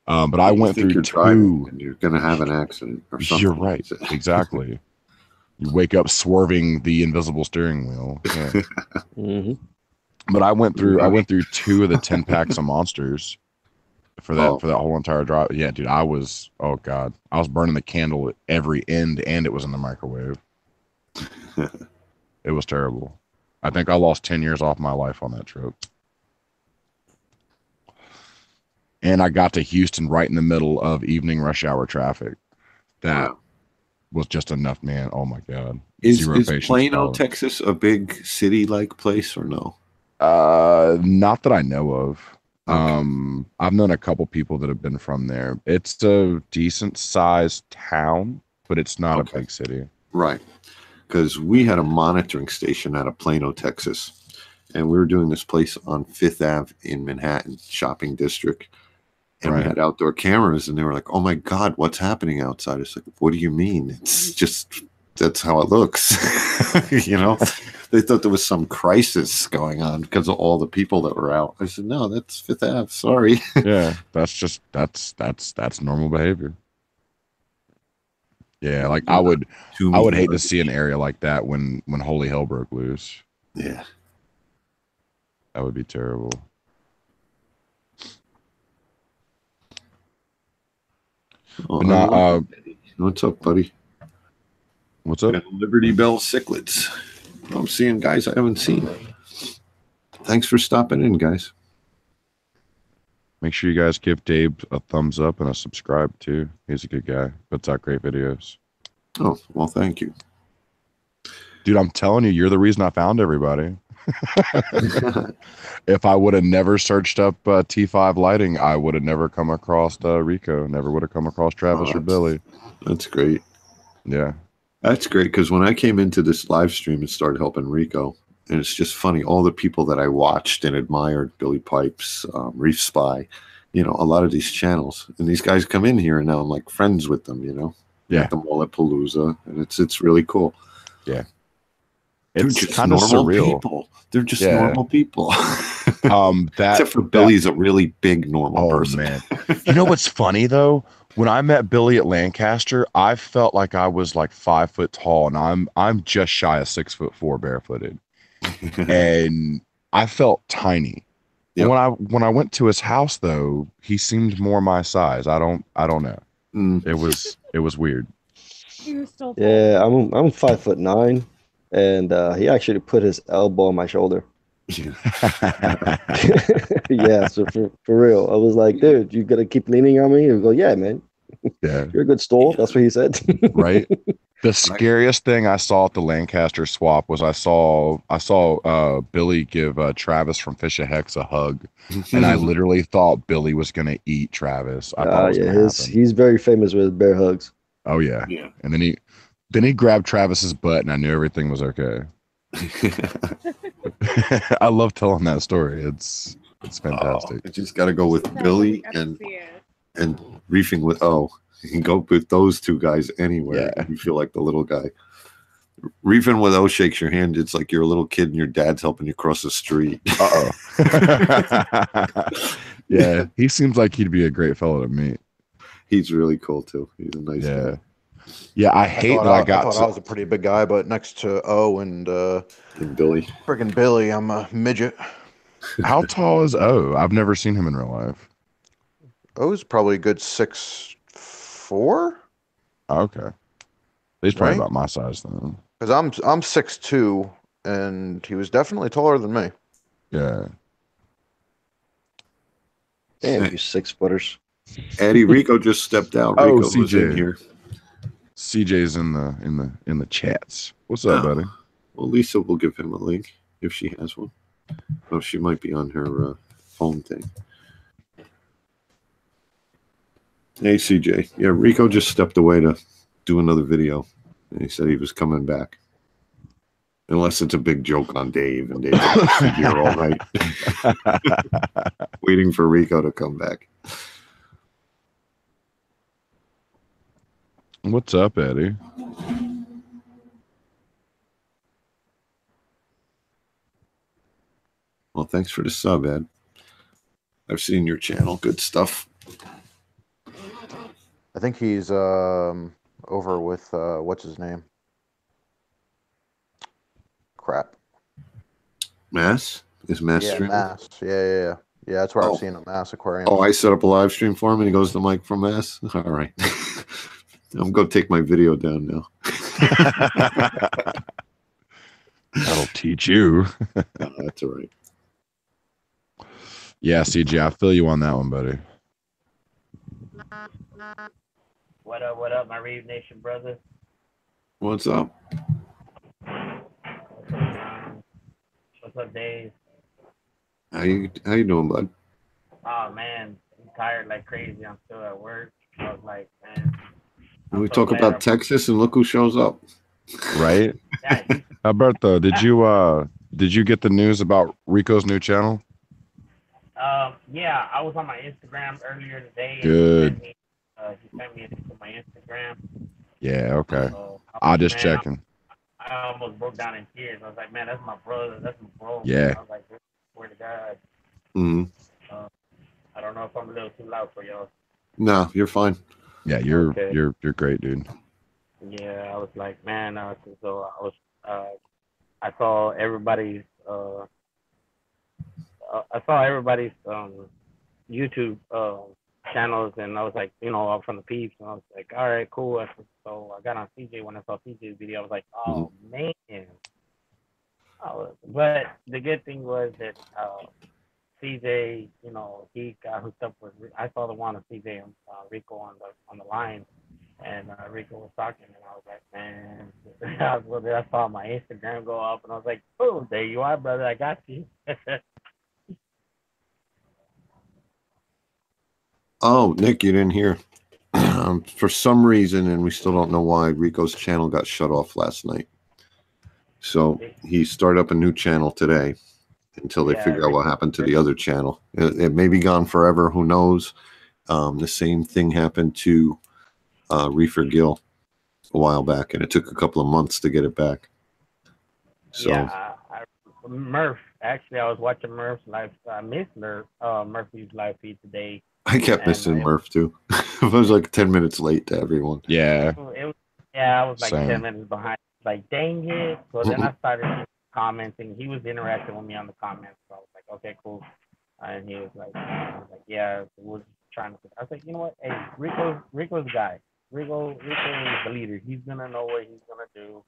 But I went through you're 2. Driving and you're gonna have an accident or something. You're right. Exactly. You wake up swerving the invisible steering wheel. Yeah. But I went through 2 of the 10 packs of Monsters for that whole entire drive. Yeah, dude, I was burning the candle at every end, and it was in the microwave. It was terrible. I think I lost 10 years off my life on that trip. And I got to Houston right in the middle of evening rush hour traffic. That was just enough, man. Oh my God. Is Plano, Texas a big city-like place or no? Not that I know of. Okay. I've known a couple people that have been from there. It's a decent sized town, but it's not a big city. Right. Because we had a monitoring station out of Plano, Texas, and we were doing this place on 5th Ave in Manhattan, shopping district. And we had outdoor cameras, and they were like, "Oh my God, what's happening outside?" It's like, "What do you mean? It's just that's how it looks." You know, they thought there was some crisis going on because of all the people that were out. I said, "No, that's 5th Ave. Sorry." Yeah, that's normal behavior. Yeah, like I would hate to see an area like that when holy hell broke loose. Yeah, that would be terrible. Oh, what's up, buddy? What's up? Liberty Bell cichlids. I'm seeing guys I haven't seen. Thanks for stopping in, guys. Make sure you guys give Dave a thumbs up and a subscribe too. He's a good guy. Puts out great videos. Oh, well, thank you. Dude, I'm telling you, you're the reason I found everybody. If I would have never searched up T5 lighting, I would have never come across Rico. Never would have come across Travis or Billy. That's great. Yeah. That's great because when I came into this live stream and started helping Rico, and it's just funny, all the people that I watched and admired, Billy Pipes, Reef Spy, you know, a lot of these channels, and these guys come in here and now I'm like friends with them, you know. Yeah. Met them all at Palooza, and it's really cool. Yeah. It's kind of surreal. People. They're just normal people. Except for Billy's a really big normal person. Man. You know what's funny though? When I met Billy at Lancaster, I felt like I was like 5 foot tall, and I'm just shy of 6'4" barefooted, and I felt tiny. Yep. When I went to his house though, he seemed more my size. I don't know. It was weird. He was still tall. Yeah, I'm 5'9", and he actually put his elbow on my shoulder. Yeah, so for real, I was like, dude, you gotta keep leaning on me. He would go, yeah, man. Yeah, you're a good stall. That's what he said. Right. The scariest thing I saw at the Lancaster swap was I saw Billy give Travis from Fish of Hex a hug, and I literally thought Billy was gonna eat Travis. I thought it was gonna happen. He's very famous with bear hugs. Oh yeah. And then he grabbed Travis's butt, and I knew everything was okay. I love telling that story. It's fantastic. I just got to go with Billy and reefing with you can go with those two guys anywhere. Yeah. You feel like the little guy. Reefing with O shakes your hand. It's like you're a little kid and your dad's helping you cross the street. Yeah, he seems like he'd be a great fellow to meet. He's really cool too. He's a nice guy. Yeah, I thought I was a pretty big guy, but next to O and Billy, friggin' Billy, I'm a midget. How tall is O? I've never seen him in real life. O's probably a good 6'4". Okay, he's probably about my size then. Because I'm 6'2", and he was definitely taller than me. Yeah. Damn, you 6-footers. Eddie, Rico just stepped out. Rico was in here. CJ's in the chats. What's up, buddy? Well, Lisa will give him a link if she has one. Oh, she might be on her phone thing. Hey, CJ. Yeah, Rico just stepped away to do another video. And he said he was coming back. Unless it's a big joke on Dave, and Dave's going to sit here all night waiting for Rico to come back. What's up, Eddie? Well, thanks for the sub, Ed. I've seen your channel. Good stuff. I think he's over with what's his name? Crap. Mass? Is Mass Yeah, streaming? Mass. Yeah. That's where I've seen him. Mass Aquarium. Oh, I set up a live stream for him, and he goes to Mike from Mass. All right. I'm going to take my video down now. That'll teach you. No, that's all right. Yeah, CJ, I feel you on that one, buddy. What up, my Reef Nation brother? What's up? What's up, Dave? How you doing, bud? Oh man, I'm tired like crazy. I'm still at work. I was like, man. We talk about Texas, and look who shows up. Right? Alberto, did you get the news about Rico's new channel? Yeah, I was on my Instagram earlier today. Good. And he sent me a link to my Instagram. Yeah, okay. So, I'll just checking. I almost broke down in tears. I was like, man, that's my brother. That's my bro. Yeah. I was like, swear to God. Mm-hmm. I don't know if I'm a little too loud for y'all. No, you're fine. Yeah, you're great, dude. Yeah, I was like, man, so I saw everybody's YouTube channels, and I was like, all from the peeps, and I was like, all right, cool. So I got on CJ when I saw CJ's video. I was like, oh man. But the good thing was that CJ, he got hooked up with. I saw the one of CJ and Rico on the line, and Rico was talking, and I was like, man, I saw my Instagram go up, and I was like, oh, there you are, brother. I got you. Oh, Nick, you didn't hear. For some reason, and we still don't know why, Rico's channel got shut off last night. So he started up a new channel today until they figure out what happened to the other channel. It may be gone forever. Who knows? The same thing happened to Reefer Gill a while back, and it took a couple of months to get it back. So, yeah, Murph. Actually, I was watching Murph's live. I missed Murphy's live feed today. I kept missing Murph too. I was like 10 minutes late to everyone. Yeah. I was like Same. 10 minutes behind. Like, dang it. So then I started commenting. He was interacting with me on the comments. So I was like, okay, cool. And he was like, yeah, we're just trying to. I was like, you know what? Hey, Rico's the guy. Rico is the leader. He's gonna know what he's gonna do.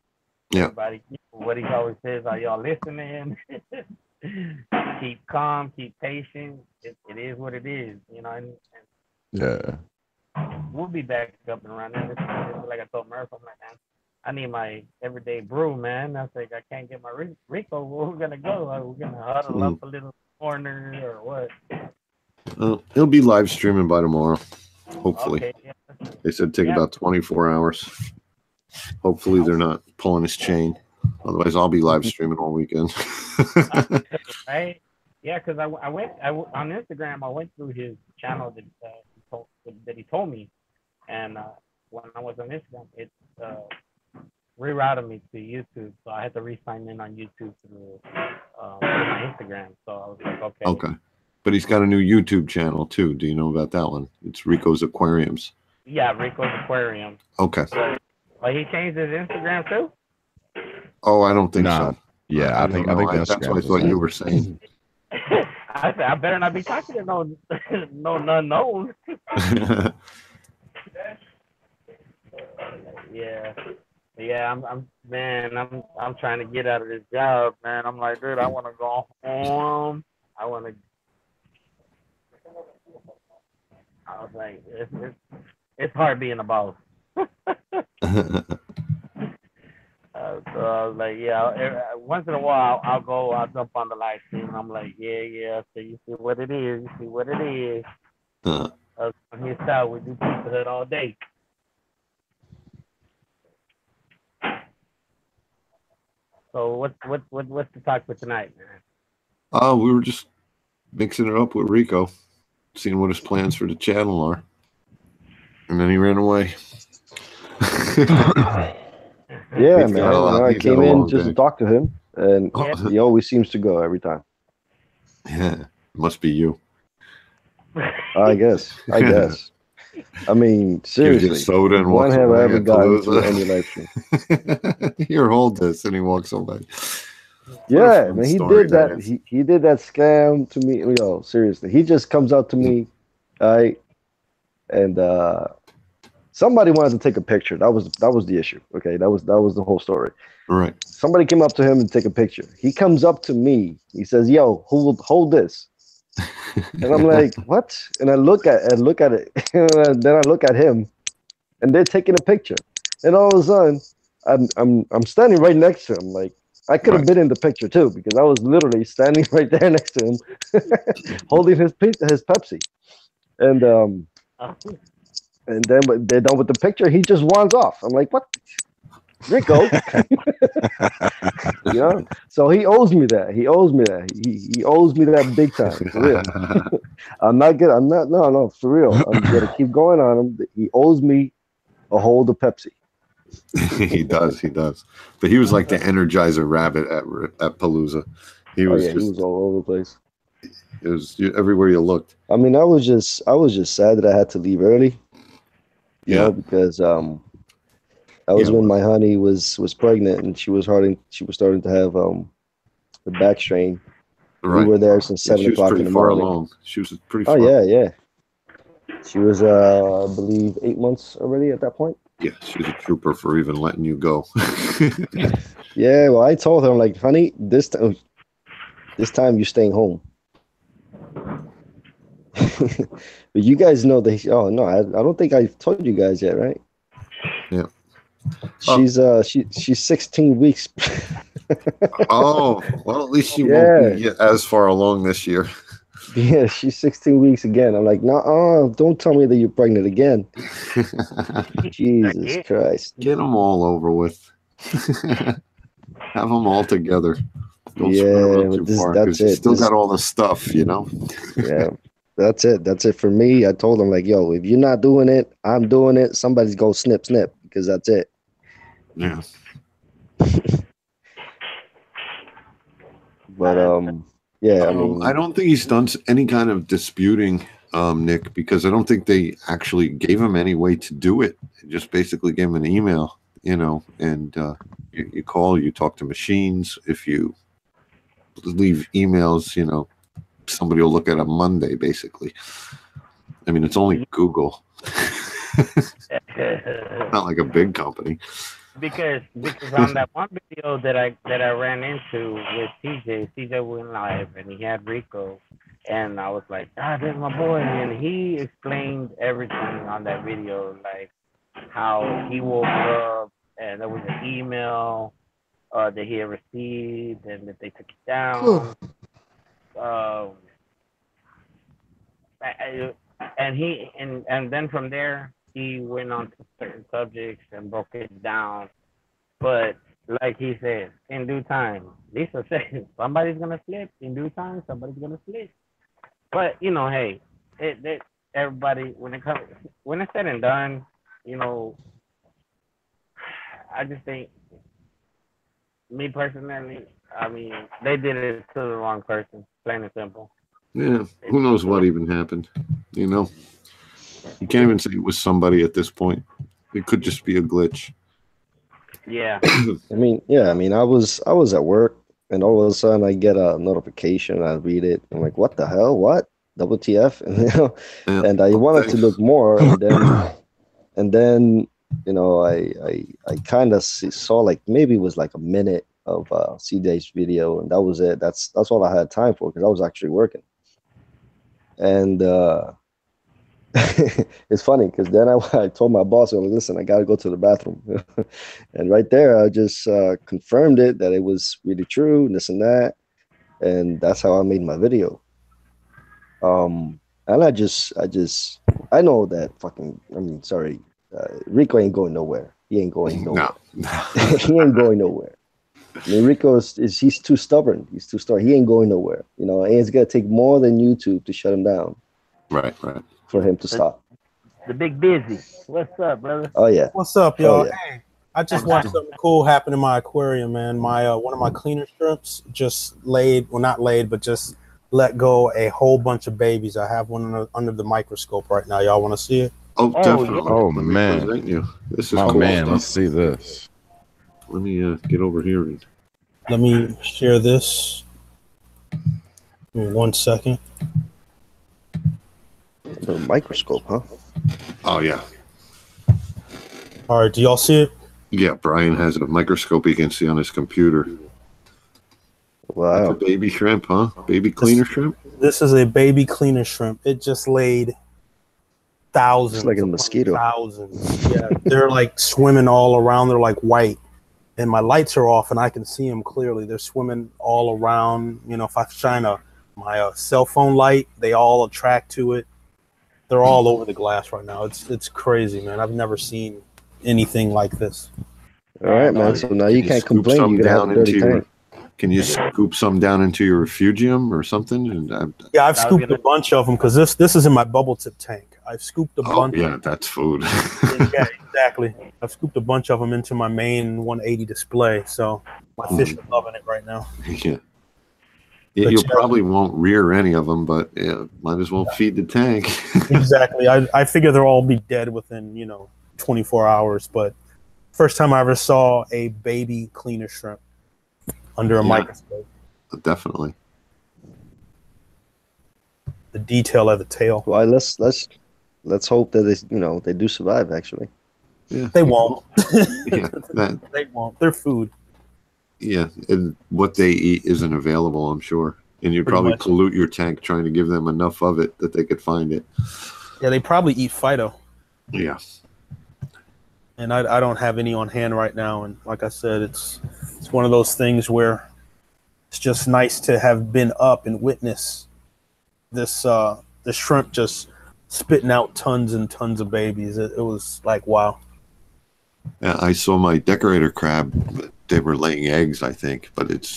Yeah. Everybody, what he always says, are y'all listening? Keep calm, keep patient. It is what it is, And Yeah. we'll be back up and running. Like I told Murph, I'm like, man, I need my everyday brew, man. I was like, I can't get my Rico. Where we gonna go? Are we gonna huddle up a little corner or what? He'll be live streaming by tomorrow, hopefully. Okay, yeah. They said take about 24 hours. Hopefully they're not pulling his chain. Otherwise, I'll be live streaming all weekend. Right? Yeah, because I went on Instagram. I went through his channel that he told me, and when I was on Instagram, it rerouted me to YouTube, so I had to re-sign in on YouTube through my Instagram. So I was like, okay. Okay, but he's got a new YouTube channel too. Do you know about that one? It's Rico's Aquariums. Yeah, Rico's Aquarium. Okay. But he changed his Instagram too? Oh, I don't think so. Yeah, I think that's what I thought you were saying. I said, I better not be talking to no unknown. Yeah, I'm trying to get out of this job, man. I'm like, dude, I want to go home. I was like, it's hard being a boss. So I was like, yeah. Once in a while, I'll jump on the live stream. And I'm like, yeah. So you see what it is. On his side, we do pizza hut all day. So what's the talk for tonight, man? We were just mixing it up with Rico, seeing what his plans for the channel are, and then he ran away. Yeah, man. I came in just day. to talk to him, and he always seems to go every time. Yeah, must be you. I guess. I mean, seriously, gives you soda and when walks have I away ever at gotten to Palooza. any live stream? Here, hold this, and he walks away. Yeah, man, he did that. He did that scam to me. Yo, seriously, he just comes up to me, and somebody wanted to take a picture. That was the issue. Okay, that was the whole story. Right. Somebody came up to him and take a picture. He comes up to me. He says, "Yo, hold this." And I'm like, "What?" And I look at it, and then I look at him, and they're taking a picture. And all of a sudden, I'm standing right next to him. Like, I could have been in the picture too, because I was literally standing right there next to him, holding his Pepsi. And then when they're done with the picture, he just runs off. I'm like, "What, Rico?" Yeah. So he owes me that. He owes me that. He owes me that big time, for real. I'm not good. No, for real. I'm gonna keep going on him. He owes me a hold of Pepsi. He does. But he was like the Energizer rabbit at Palooza. He was he was all over the place. It was everywhere you looked. I mean, I was just sad that I had to leave early. You know, because that was when my honey was pregnant, and she was starting to have the back strain. Right. We were there since 7 o'clock in the morning. Along. She was pretty far. Oh yeah. She was, I believe, 8 months already at that point. Yeah, she was a trooper for even letting you go. Yeah, well, I told her, I'm like, "Honey, this time you're staying home." But you guys know that. Oh no, I don't think I told you guys yet, right? Yeah. She's 16 weeks. Oh, well, at least she won't be as far along this year. Yeah, she's 16 weeks again. I'm like, "No, don't tell me that you're pregnant again." Jesus Christ. Get them all over with. Have them all together. Don't spread them too far, because you still got all the stuff, you know? Yeah, that's it. That's it for me. I told him, like, "Yo, if you're not doing it, I'm doing it. Somebody's going to snip, because that's it." Yeah. But, yeah, I mean, I don't think he's done any kind of disputing, Nick, because I don't think they actually gave him any way to do it. They just basically gave him an email, you know, and you call, you talk to machines. If you leave emails, you know, somebody will look at it Monday, basically. I mean, it's only Google. Not like a big company. Because on that one video that I ran into with CJ went live and he had Rico, and I was like, "There's my boy," and he explained everything on that video, like how he woke up and there was an email that he had received and that they took it down. And then from there he went on to certain subjects and broke it down. But like he said, in due time, Lisa said, somebody's gonna slip. In due time, somebody's gonna slip. But you know, hey, everybody, when it's said and done, you know, I just think, me personally, I mean, they did it to the wrong person, plain and simple. Yeah, who knows what even happened, you know? You can't even say it was somebody at this point. It could just be a glitch. Yeah. I mean, I was at work, and all of a sudden I get a notification. I read it. I'm like, "What the hell? What? WTF?" And I wanted to look more, and then you know, I kind of saw, like, maybe it was like a minute of CJ's video, and that was it. That's all I had time for, because I was actually working. And it's funny, because then I told my boss, "I'm like, listen, I got to go to the bathroom." And right there, I just confirmed it, that it was really true, and this and that. And that's how I made my video. And I know that Rico ain't going nowhere. He ain't going nowhere. No. He ain't going nowhere. I mean, Rico is he's too stubborn. He's too stubborn. He ain't going nowhere. You know, and it's gonna take more than YouTube to shut him down. Right. For him to stop. The big busy. What's up, brother? Oh yeah. What's up, y'all? Oh, yeah. Hey, I just watched something cool happen in my aquarium, man. My one of my cleaner shrimps just laid, well, not laid, but just let go a whole bunch of babies. I have one under the microscope right now. Y'all want to see it? Oh, definitely. Oh, Let me man. present you. This is My cool man, stuff. let's see this. Let me get over here. And... Let me share this. Give me 1 second. The microscope, huh? Oh yeah. All right, do y'all see it? Yeah, Brian has a microscope he can see on his computer. Wow. That's a baby shrimp, huh? Baby cleaner shrimp? This is a baby cleaner shrimp. It just laid thousands. It's like a mosquito. Thousands. Yeah, they're like swimming all around. They're like white. And my lights are off and I can see them clearly. They're swimming all around. You know, if I shine my cell phone light, they all attract to it. They're all over the glass right now. It's crazy, man. I've never seen anything like this. All right, man. So now you can't complain. You're gonna have a dirty tank. Can you scoop some down into your refugium or something? And Yeah, I've scooped a bunch of them because this is in my bubble tip tank. I've scooped a bunch. Yeah, that's food. Yeah, exactly. I've scooped a bunch of them into my main 180 display, so my fish are loving it right now. Yeah. You probably won't rear any of them, but might as well feed the tank. Exactly. I figure they'll all be dead within 24 hours. But first time I ever saw a baby cleaner shrimp under a microscope. Definitely. The detail of the tail. Well, let's hope that they do survive. Actually, yeah, they won't. They won't. They're food. Yeah, and what they eat isn't available, I'm sure. And you probably pollute your tank trying to give them enough of it that they could find it. Yeah, they probably eat phyto. Yeah. And I don't have any on hand right now. And like I said, it's one of those things where it's just nice to have been up and witness this the shrimp just spitting out tons and tons of babies. It was like, wow. Yeah, I saw my decorator crab. They were laying eggs, I think, but it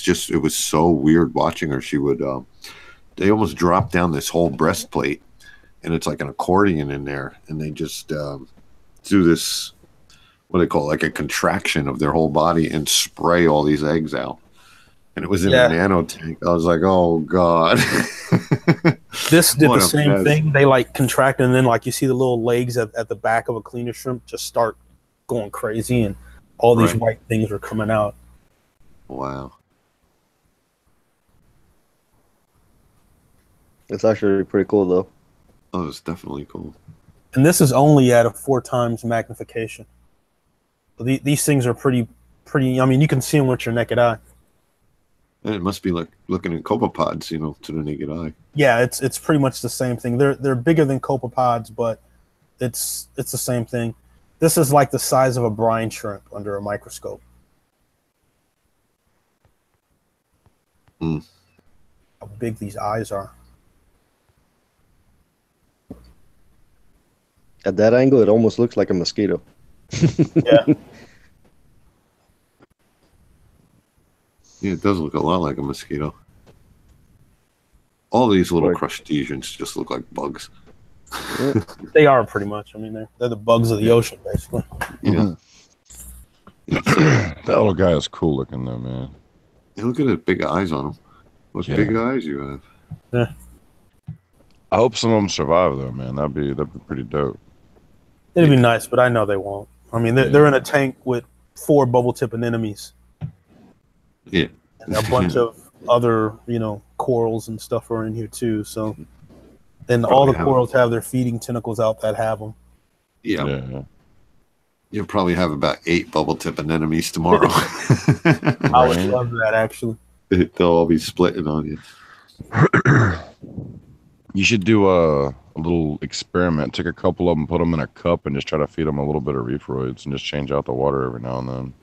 was so weird watching her. She would, they almost drop down this whole breastplate, and it's like an accordion in there, and they just do this, what they call like a contraction of their whole body and spray all these eggs out. And it was in a nano tank. I was like, oh God. This did the same thing. They like contract, and then like you see the little legs at the back of a cleaner shrimp just start going crazy, and all these white things are coming out. Wow. It's actually pretty cool, though. Oh, it's definitely cool. And this is only at a 4 times magnification. So these things are pretty. I mean, you can see them with your naked eye. And it must be like looking at copepods, to the naked eye. Yeah, it's pretty much the same thing. They're bigger than copepods, but it's the same thing. This is like the size of a brine shrimp under a microscope. How big these eyes are. At that angle, it almost looks like a mosquito. Yeah. Yeah, it does look a lot like a mosquito. All these little crustaceans just look like bugs. They are pretty much. I mean, they're the bugs of the ocean, basically. Yeah. That little guy is cool looking, though, man. Hey, look at the big eyes on him. What big eyes you have. Yeah. I hope some of them survive, though, man. That'd be pretty dope. It'd be nice, but I know they won't. I mean, they're in a tank with 4 bubble tip anemones. Yeah. And a bunch of other, corals and stuff are in here too. So, and all the corals have their feeding tentacles out that have them. Yeah. You'll probably have about 8 bubble tip anemones tomorrow. I would love that, actually. They'll all be splitting on you. You should do a little experiment. Take a couple of them, put them in a cup, and just try to feed them a little bit of reefroids and just change out the water every now and then.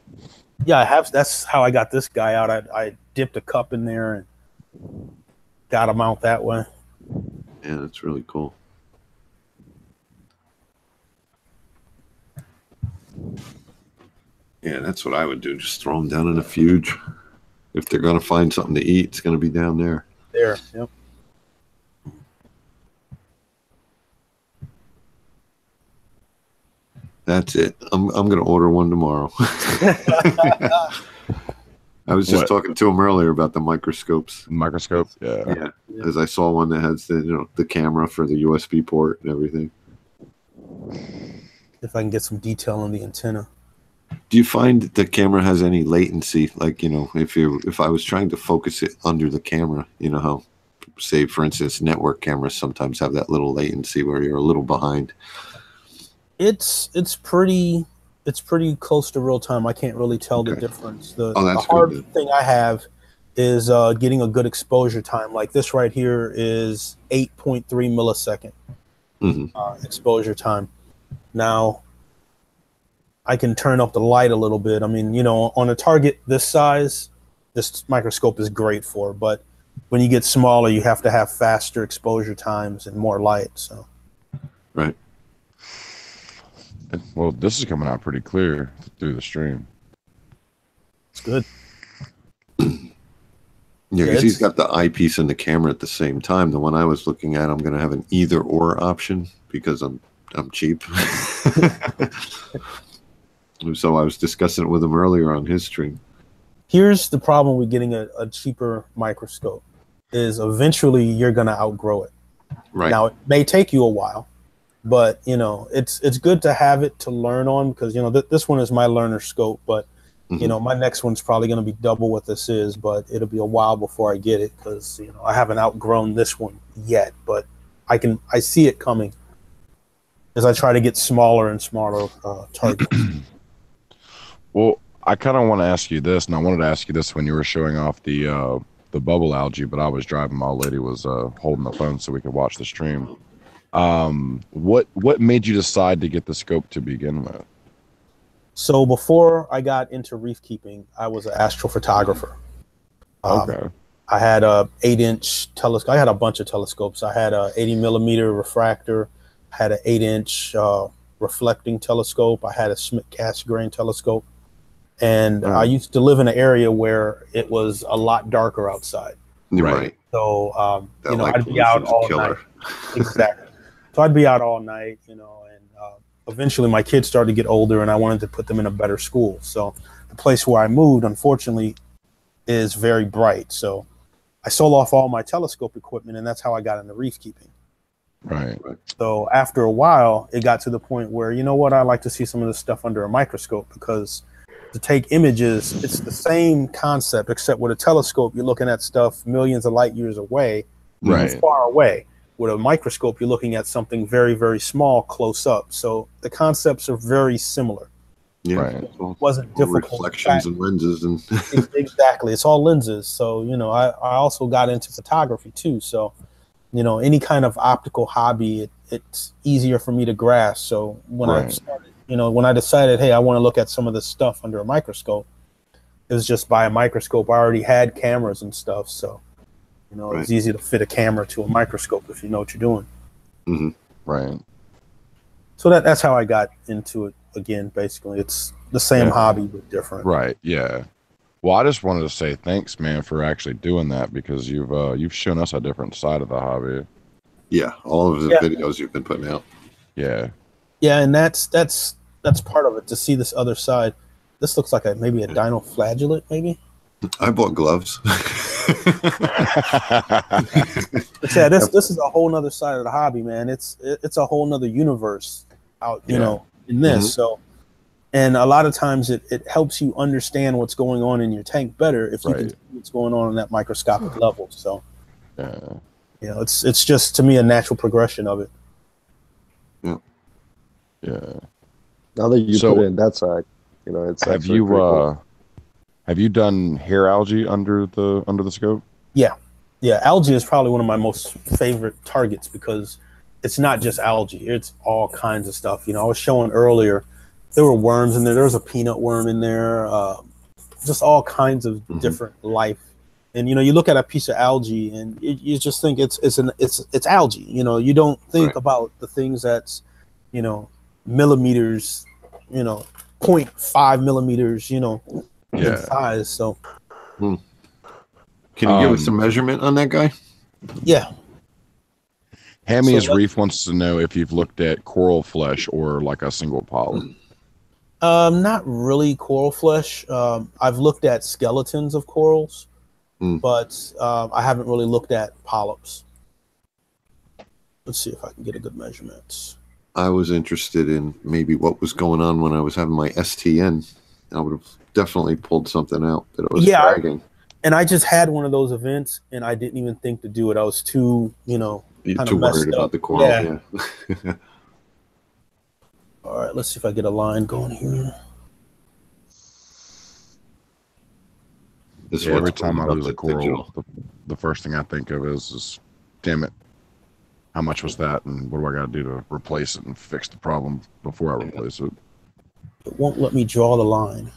Yeah, I have. That's how I got this guy out. I dipped a cup in there and got him out that way. Yeah, that's really cool. Yeah, that's what I would do. Just throw them down in a fuge. if they're going to find something to eat, it's going to be down there. There, yep. That's it. I'm going to order one tomorrow. I was just talking to him earlier about the microscopes. Microscope, yeah. As I saw one that has the camera for the USB port and everything. If I can get some detail on the antenna. Do you find that the camera has any latency? Like, if I was trying to focus it under the camera, you know how, say, for instance, network cameras sometimes have that little latency where you're a little behind. It's pretty close to real time. I can't really tell the difference. The that's hard good. thing I have is getting a good exposure time. Like this right here is 8.3 millisecond exposure time. Now, I can turn up the light a little bit. I mean, on a target this size, this microscope is great for. But when you get smaller, you have to have faster exposure times and more light. So, right. Well, this is coming out pretty clear through the stream. It's good. Yeah, because he's got the eyepiece and the camera at the same time. The one I was looking at, I'm going to have an either-or option because I'm cheap. So I was discussing it with him earlier on his stream. Here's the problem with getting a cheaper microscope is eventually you're going to outgrow it. Right. Now, it may take you a while, but, it's good to have it to learn on because, this one is my learner scope, but, my next one's probably going to be double what this is, but it'll be a while before I get it because, I haven't outgrown this one yet, but I see it coming as I try to get smaller and smaller targets. Well, I kind of want to ask you this, and I wanted to ask you this when you were showing off the bubble algae, but I was driving. My old lady was holding the phone so we could watch the stream. What made you decide to get the scope to begin with? So before I got into reef keeping, I was an astrophotographer. Okay. I had a 8-inch telescope. I had a bunch of telescopes. I had a 80 millimeter refractor. I had an 8-inch reflecting telescope. I had a Schmidt Cassegrain telescope. And I used to live in an area where it was a lot darker outside. Right. So, I'd be out all night. Exactly. So I'd be out all night, and eventually my kids started to get older and I wanted to put them in a better school. So the place where I moved, unfortunately, is very bright. So I sold off all my telescope equipment and that's how I got into reef keeping. Right. So after a while, it got to the point where, I like to see some of this stuff under a microscope because to take images, it's the same concept, except with a telescope, you're looking at stuff millions of light years away, far away. With a microscope, you're looking at something very, very small, close up. So the concepts are very similar. Yeah, right. It wasn't difficult. Reflections and lenses and exactly, it's all lenses. So I also got into photography too. So any kind of optical hobby, it's easier for me to grasp. So when I started, when I decided, hey, I want to look at some of this stuff under a microscope, it was just by a microscope. I already had cameras and stuff, so it's easy to fit a camera to a microscope if you know what you're doing. Mm-hmm. Right. So that's how I got into it again. Basically, it's the same hobby but different. Right. Yeah. Well, I just wanted to say thanks, man, for actually doing that because you've shown us a different side of the hobby. Yeah, all of the videos you've been putting out. Yeah. Yeah, and that's part of it, to see this other side. This looks like maybe a dinoflagellate, maybe. I bought gloves. But yeah, this is a whole nother side of the hobby, man. It's a whole nother universe out, in this. So, and a lot of times it helps you understand what's going on in your tank better if you can see what's going on that microscopic level. So, it's just, to me, a natural progression of it. Yeah. Yeah. Now that you put it in that side, it's have you cool. Have you done hair algae under the scope? Yeah. Algae is probably one of my most favorite targets because it's not just algae; it's all kinds of stuff. I was showing earlier, there were worms in there. There was a peanut worm in there. Just all kinds of different life. And you look at a piece of algae and you just think it's algae. You don't think about the things that's millimeters, 0.5 millimeters, in size. So Can you give us a measurement on that guy? Yeah. Hammy's Reef wants to know if you've looked at coral flesh or like a single polyp. Not really coral flesh. I've looked at skeletons of corals, but I haven't really looked at polyps. Let's see if I can get a good measurement. I was interested in maybe what was going on when I was having my STN. I would have definitely pulled something out that I was dragging. And I just had one of those events, and I didn't even think to do it. I was too, You're too worried about the coral. Yeah. All right, let's see if I get a line going here. Every time I lose a coral, the first thing I think of is, damn it, how much was that, and what do I got to do to replace it and fix the problem before I replace it? It won't let me draw the line.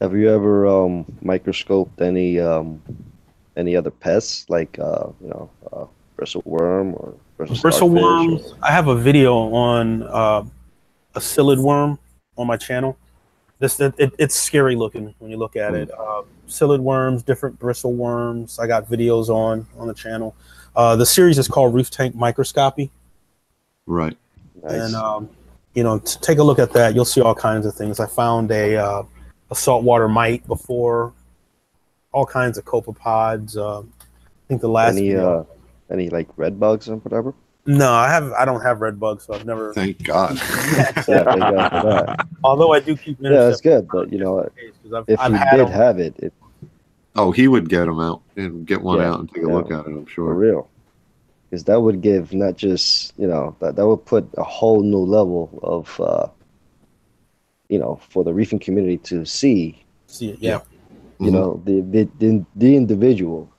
Have you ever microscoped any other pests like bristle worm or bristle worms? I have a video on a psyllid worm on my channel. It's scary looking when you look at it. Psyllid worms, different bristle worms. I got videos on the channel. The series is called Reef Tank Microscopy. Right. Nice. And take a look at that. You'll see all kinds of things. I found a saltwater mite before, all kinds of copepods. I think the last any like red bugs and whatever. No, I don't have red bugs, so I've never. Thank God. Thank God for that. Although I do keep. Yeah, that's good, but if you did have it. Oh, he would get them out and get one out and take a look at it. I'm sure. For real, because that would give not just that would put a whole new level of for the reefing community to see. See it, yeah. The individual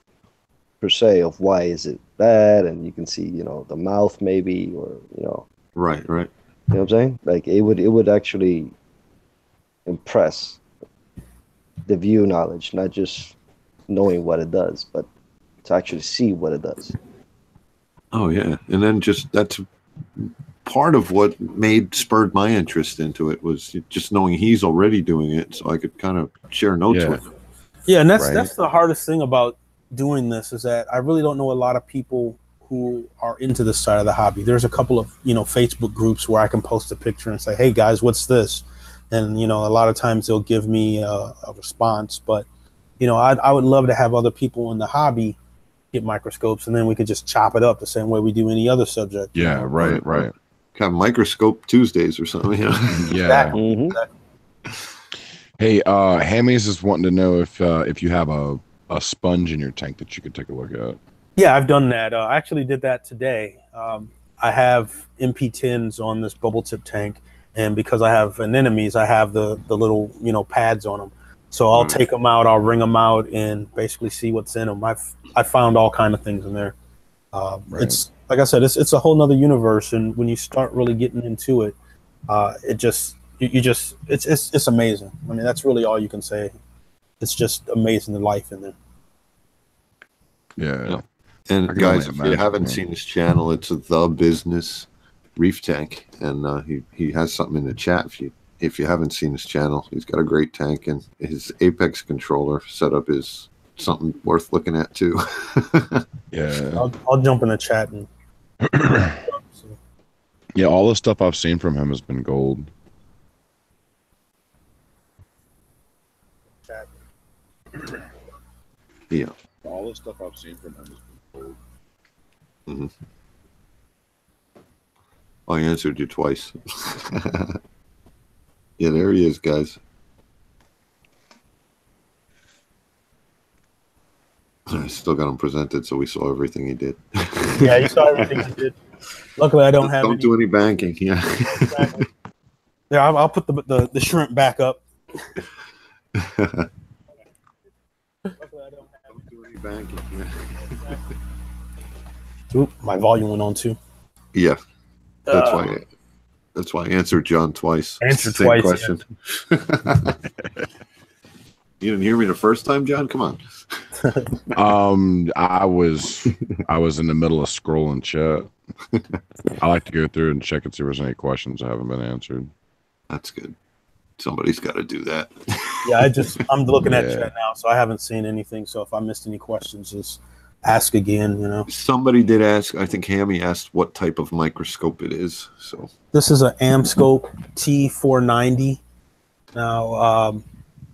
per se of why is it bad, and you can see the mouth maybe, or right you know what I'm saying, like it would actually impress the view knowledge, not just knowing what it does, but to actually see what it does. Oh yeah, and then that's part of what spurred my interest into it, was just knowing he's already doing it, so I could kind of share notes with him. Yeah, and that's the hardest thing about doing this, is that I really don't know a lot of people who are into this side of the hobby. There's a couple of Facebook groups where I can post a picture and say, hey guys, what's this? And a lot of times they'll give me a response, but I would love to have other people in the hobby get microscopes, and then we could just chop it up the same way we do any other subject. Yeah, right. Have microscope Tuesdays or something. Yeah. Exactly. Mm-hmm. Hey, Hammy's is wanting to know if you have a sponge in your tank that you could take a look at. Yeah, I've done that. I actually did that today. I have MP10s on this bubble tip tank, and because I have anemones, I have the little pads on them. So I'll take them out, I'll wring them out, and basically see what's in them. I found all kind of things in there. It's like I said, it's a whole nother universe, and when you start really getting into it, it's amazing. I mean, that's really all you can say. It's just amazing, the life in there. Yeah. And guys, if you haven't seen his channel, it's the Bizness Reef Tank, and he has something in the chat. If you haven't seen his channel, he's got a great tank, and his Apex controller setup is something worth looking at too. Yeah, I'll jump in the chat and. Yeah, all the stuff I've seen from him has been gold. Yeah. All the stuff I've seen from him has been gold. Mm-hmm. I answered you twice. Yeah, there he is, guys. I still got him presented, so we saw everything he did. Yeah, you saw everything he did. Luckily, I don't have. Don't do any banking. Yeah. Exactly. Yeah, I'll put the shrimp back up. Luckily, I don't do any banking. Yeah. Oop, my volume went on too. Yeah, that's why I answered John twice. Answered Same twice. Question. Yeah. You didn't hear me the first time, John? Come on. I was in the middle of scrolling chat. I like to go through and check and see if there's any questions that haven't been answered. That's good. Somebody's got to do that. Yeah, I'm looking at Yeah. chat now, so I haven't seen anything. So if I missed any questions, just ask again. You know, Somebody did ask. I think Hammy asked what type of microscope it is. So this is an Amscope T490. Now,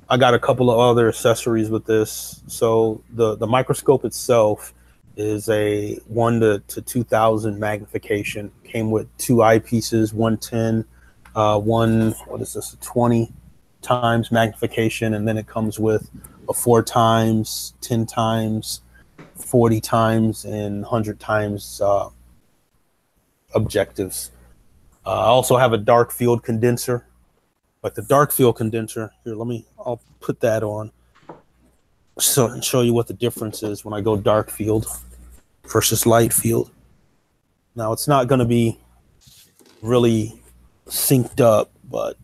I got a couple of other accessories with this. So the microscope itself is a 1 to 2000 magnification. Came with 2 eyepieces, 110, what is this, a 20 times magnification, and then it comes with a 4 times, 10 times, 40 times, and 100 times objectives. I also have a dark field condenser. Like the dark field condenser here, I'll put that on and show you what the difference is when I go dark field versus light field. Now it's not going to be really synced up, but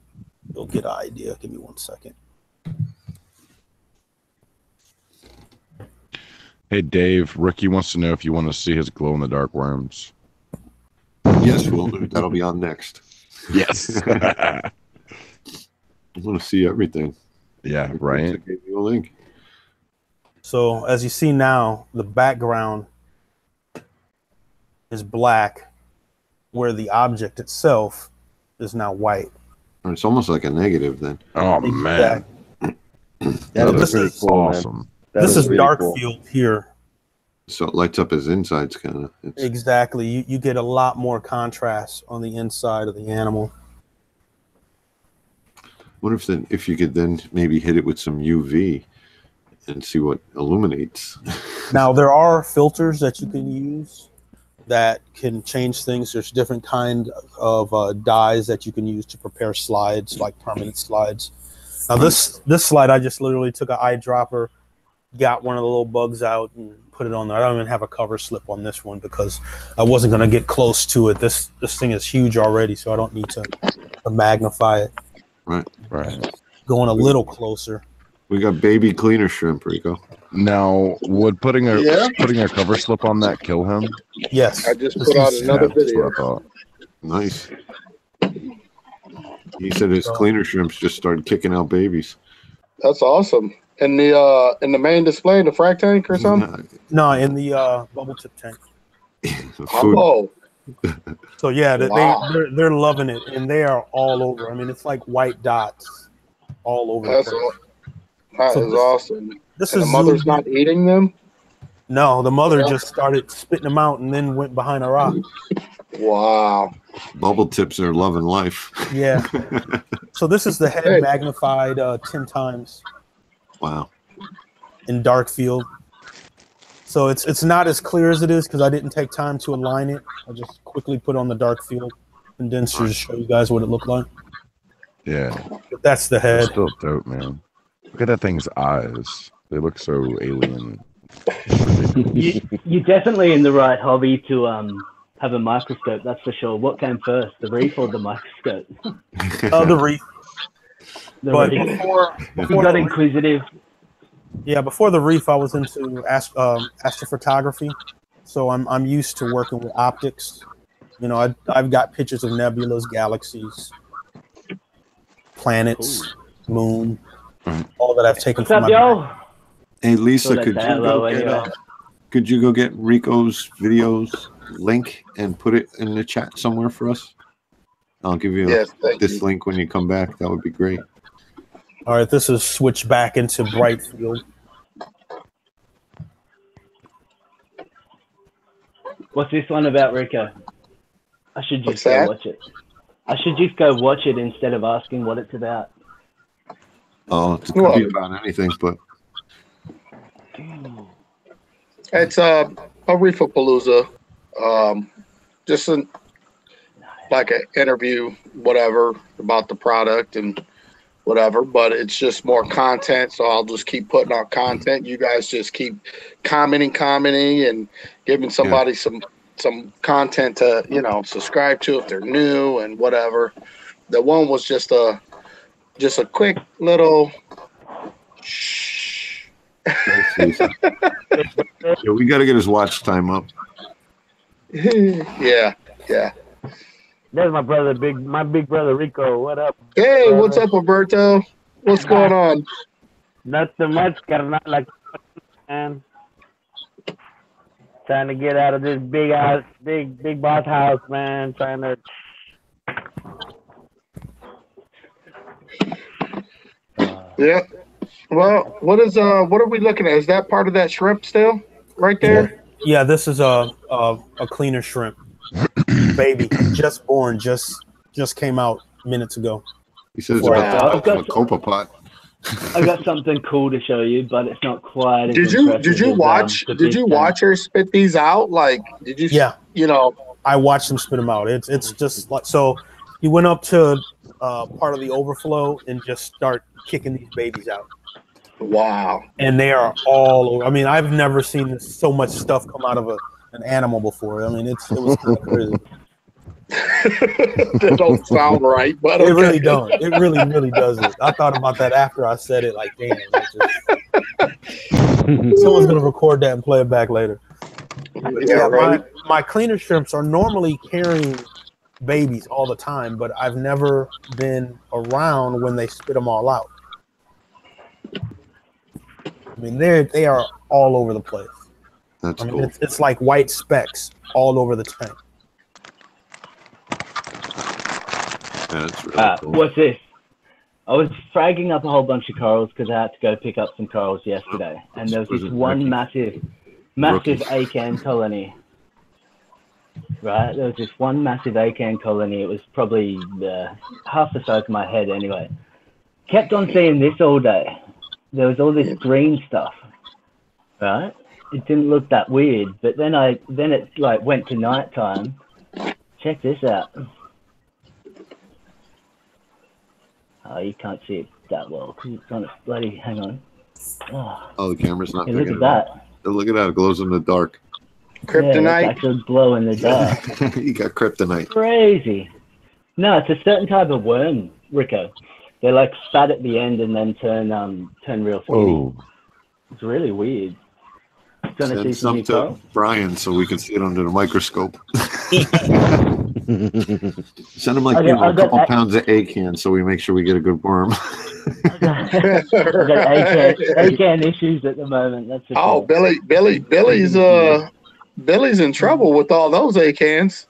you'll get an idea. Give me 1 second. Hey Dave, Ricky wants to know if you want to see his glow in the dark worms. yes, we'll do. That'll be on next. Yes. I want to see everything. Yeah, right. Gave you a link. So as you see now, the background is black, where the object itself is now white. It's almost like a negative then. Oh man, That is This pretty is cool, awesome. man. That This is really dark cool. field here. So it lights up his insides, kind of. Exactly. You get a lot more contrast on the inside of the animal. What if you could then maybe hit it with some UV and see what illuminates? Now there are filters that you can use that can change things. There's different kind of dyes that you can use to prepare slides, like permanent slides. Now this slide, I just literally took an eyedropper, got one of the little bugs out, and put it on there. I don't even have a cover slip on this one because I wasn't going to get close to it. This thing is huge already, so I don't need to magnify it. Right. Going a little closer. We got baby cleaner shrimp, Rico. Now, would putting a cover slip on that kill him? Yes. I just put out another That's video. what I thought. Nice. He said his cleaner shrimps just started kicking out babies. That's awesome. In the main display, in the frac tank or something? No, in the bubble tip tank. Oh. So yeah, Wow. they're loving it, and they are all over. I mean, it's like white dots all over. That's the place. That So is awesome. This And is the mother's zoomed not eating them? No, the mother just started spitting them out and then went behind a rock. Wow. Bubble tips are loving life. Yeah. So this is the head magnified 10 times. Wow. In dark field. So it's not as clear as it is because I didn't take time to align it. I just quickly put on the dark field condenser to show you guys what it looked like. Yeah. But that's the head. It's still dope, man. Look at that thing's eyes. They look so alien. You're definitely in the right hobby to have a microscope, that's for sure. What came first, the reef or the microscope? The reef. But before you got inquisitive. Yeah, before the reef, I was into astrophotography, so I'm used to working with optics. You know, I've got pictures of nebulas, galaxies, planets, moon, all that I've taken from my. Hey Lisa, could you go get Rico's videos link and put it in the chat somewhere for us? I'll give you this link when you come back. That would be great. All right, this is switched back into bright field. What's this one about, Rico? I should just go watch it. I should just go watch it instead of asking what it's about. Oh, it could be about anything, but It's a Reefer-palooza. Just like an interview, whatever, about the product and whatever, but it's just more content, so I'll just keep putting out content. You guys just keep commenting and giving somebody some content to, you know, subscribe to if they're new and whatever. The one was just a quick little yeah, we got to get his watch time up. yeah. There's my brother, my big brother Rico. What up? Hey, brother? what's up, Alberto? What's going on? Nothing much, carnal. Like, man, trying to get out of this big boss house, man. Trying to. Yeah. Well, what are we looking at? Is that part of that shrimp still, right there? Yeah, this is a cleaner shrimp, baby, just born, just came out minutes ago. He says it's about the copa pot. I got something cool to show you, but it's not quite. Did you watch her spit these out? Like, did you? Yeah. You know, I watched him spit them out. It's just like, so he went up to part of the overflow and just start kicking these babies out. Wow. And they are all over. I mean, I've never seen so much stuff come out of an animal before. I mean, it was kind of crazy. That don't sound right, but it really don't. It really, really doesn't. I thought about that after I said it. Like, damn, someone's gonna record that and play it back later. Yeah, right. My cleaner shrimps are normally carrying babies all the time, but I've never been around when they spit them all out. I mean, they are all over the place. That's cool. It's like white specks all over the tank. Yeah, that's really cool. What's this? I was fragging up a whole bunch of corals because I had to go pick up some corals yesterday, and there was this one massive acan colony. Right, there was this one massive acan colony. It was probably half the size of my head anyway. Kept on seeing this all day. There was all this green stuff, right? It didn't look that weird, but then it like went to nighttime. Check this out. Oh, you can't see it that well because it's on a bloody. Hang on. Oh, the camera's not. Hey, look at that. Look at that! It glows in the dark. Kryptonite. Yeah, it's actually glow in the dark. You got kryptonite. Crazy. No, it's a certain type of worm, Rico. They're like fat at the end and then turn real skinny. Oh. It's really weird. Send some to Brian so we can see it under the microscope. Send him like a couple pounds of acan so we make sure we get a good worm. I've got acan issues at the moment. That's for oh, sure. Billy's in trouble with all those acans.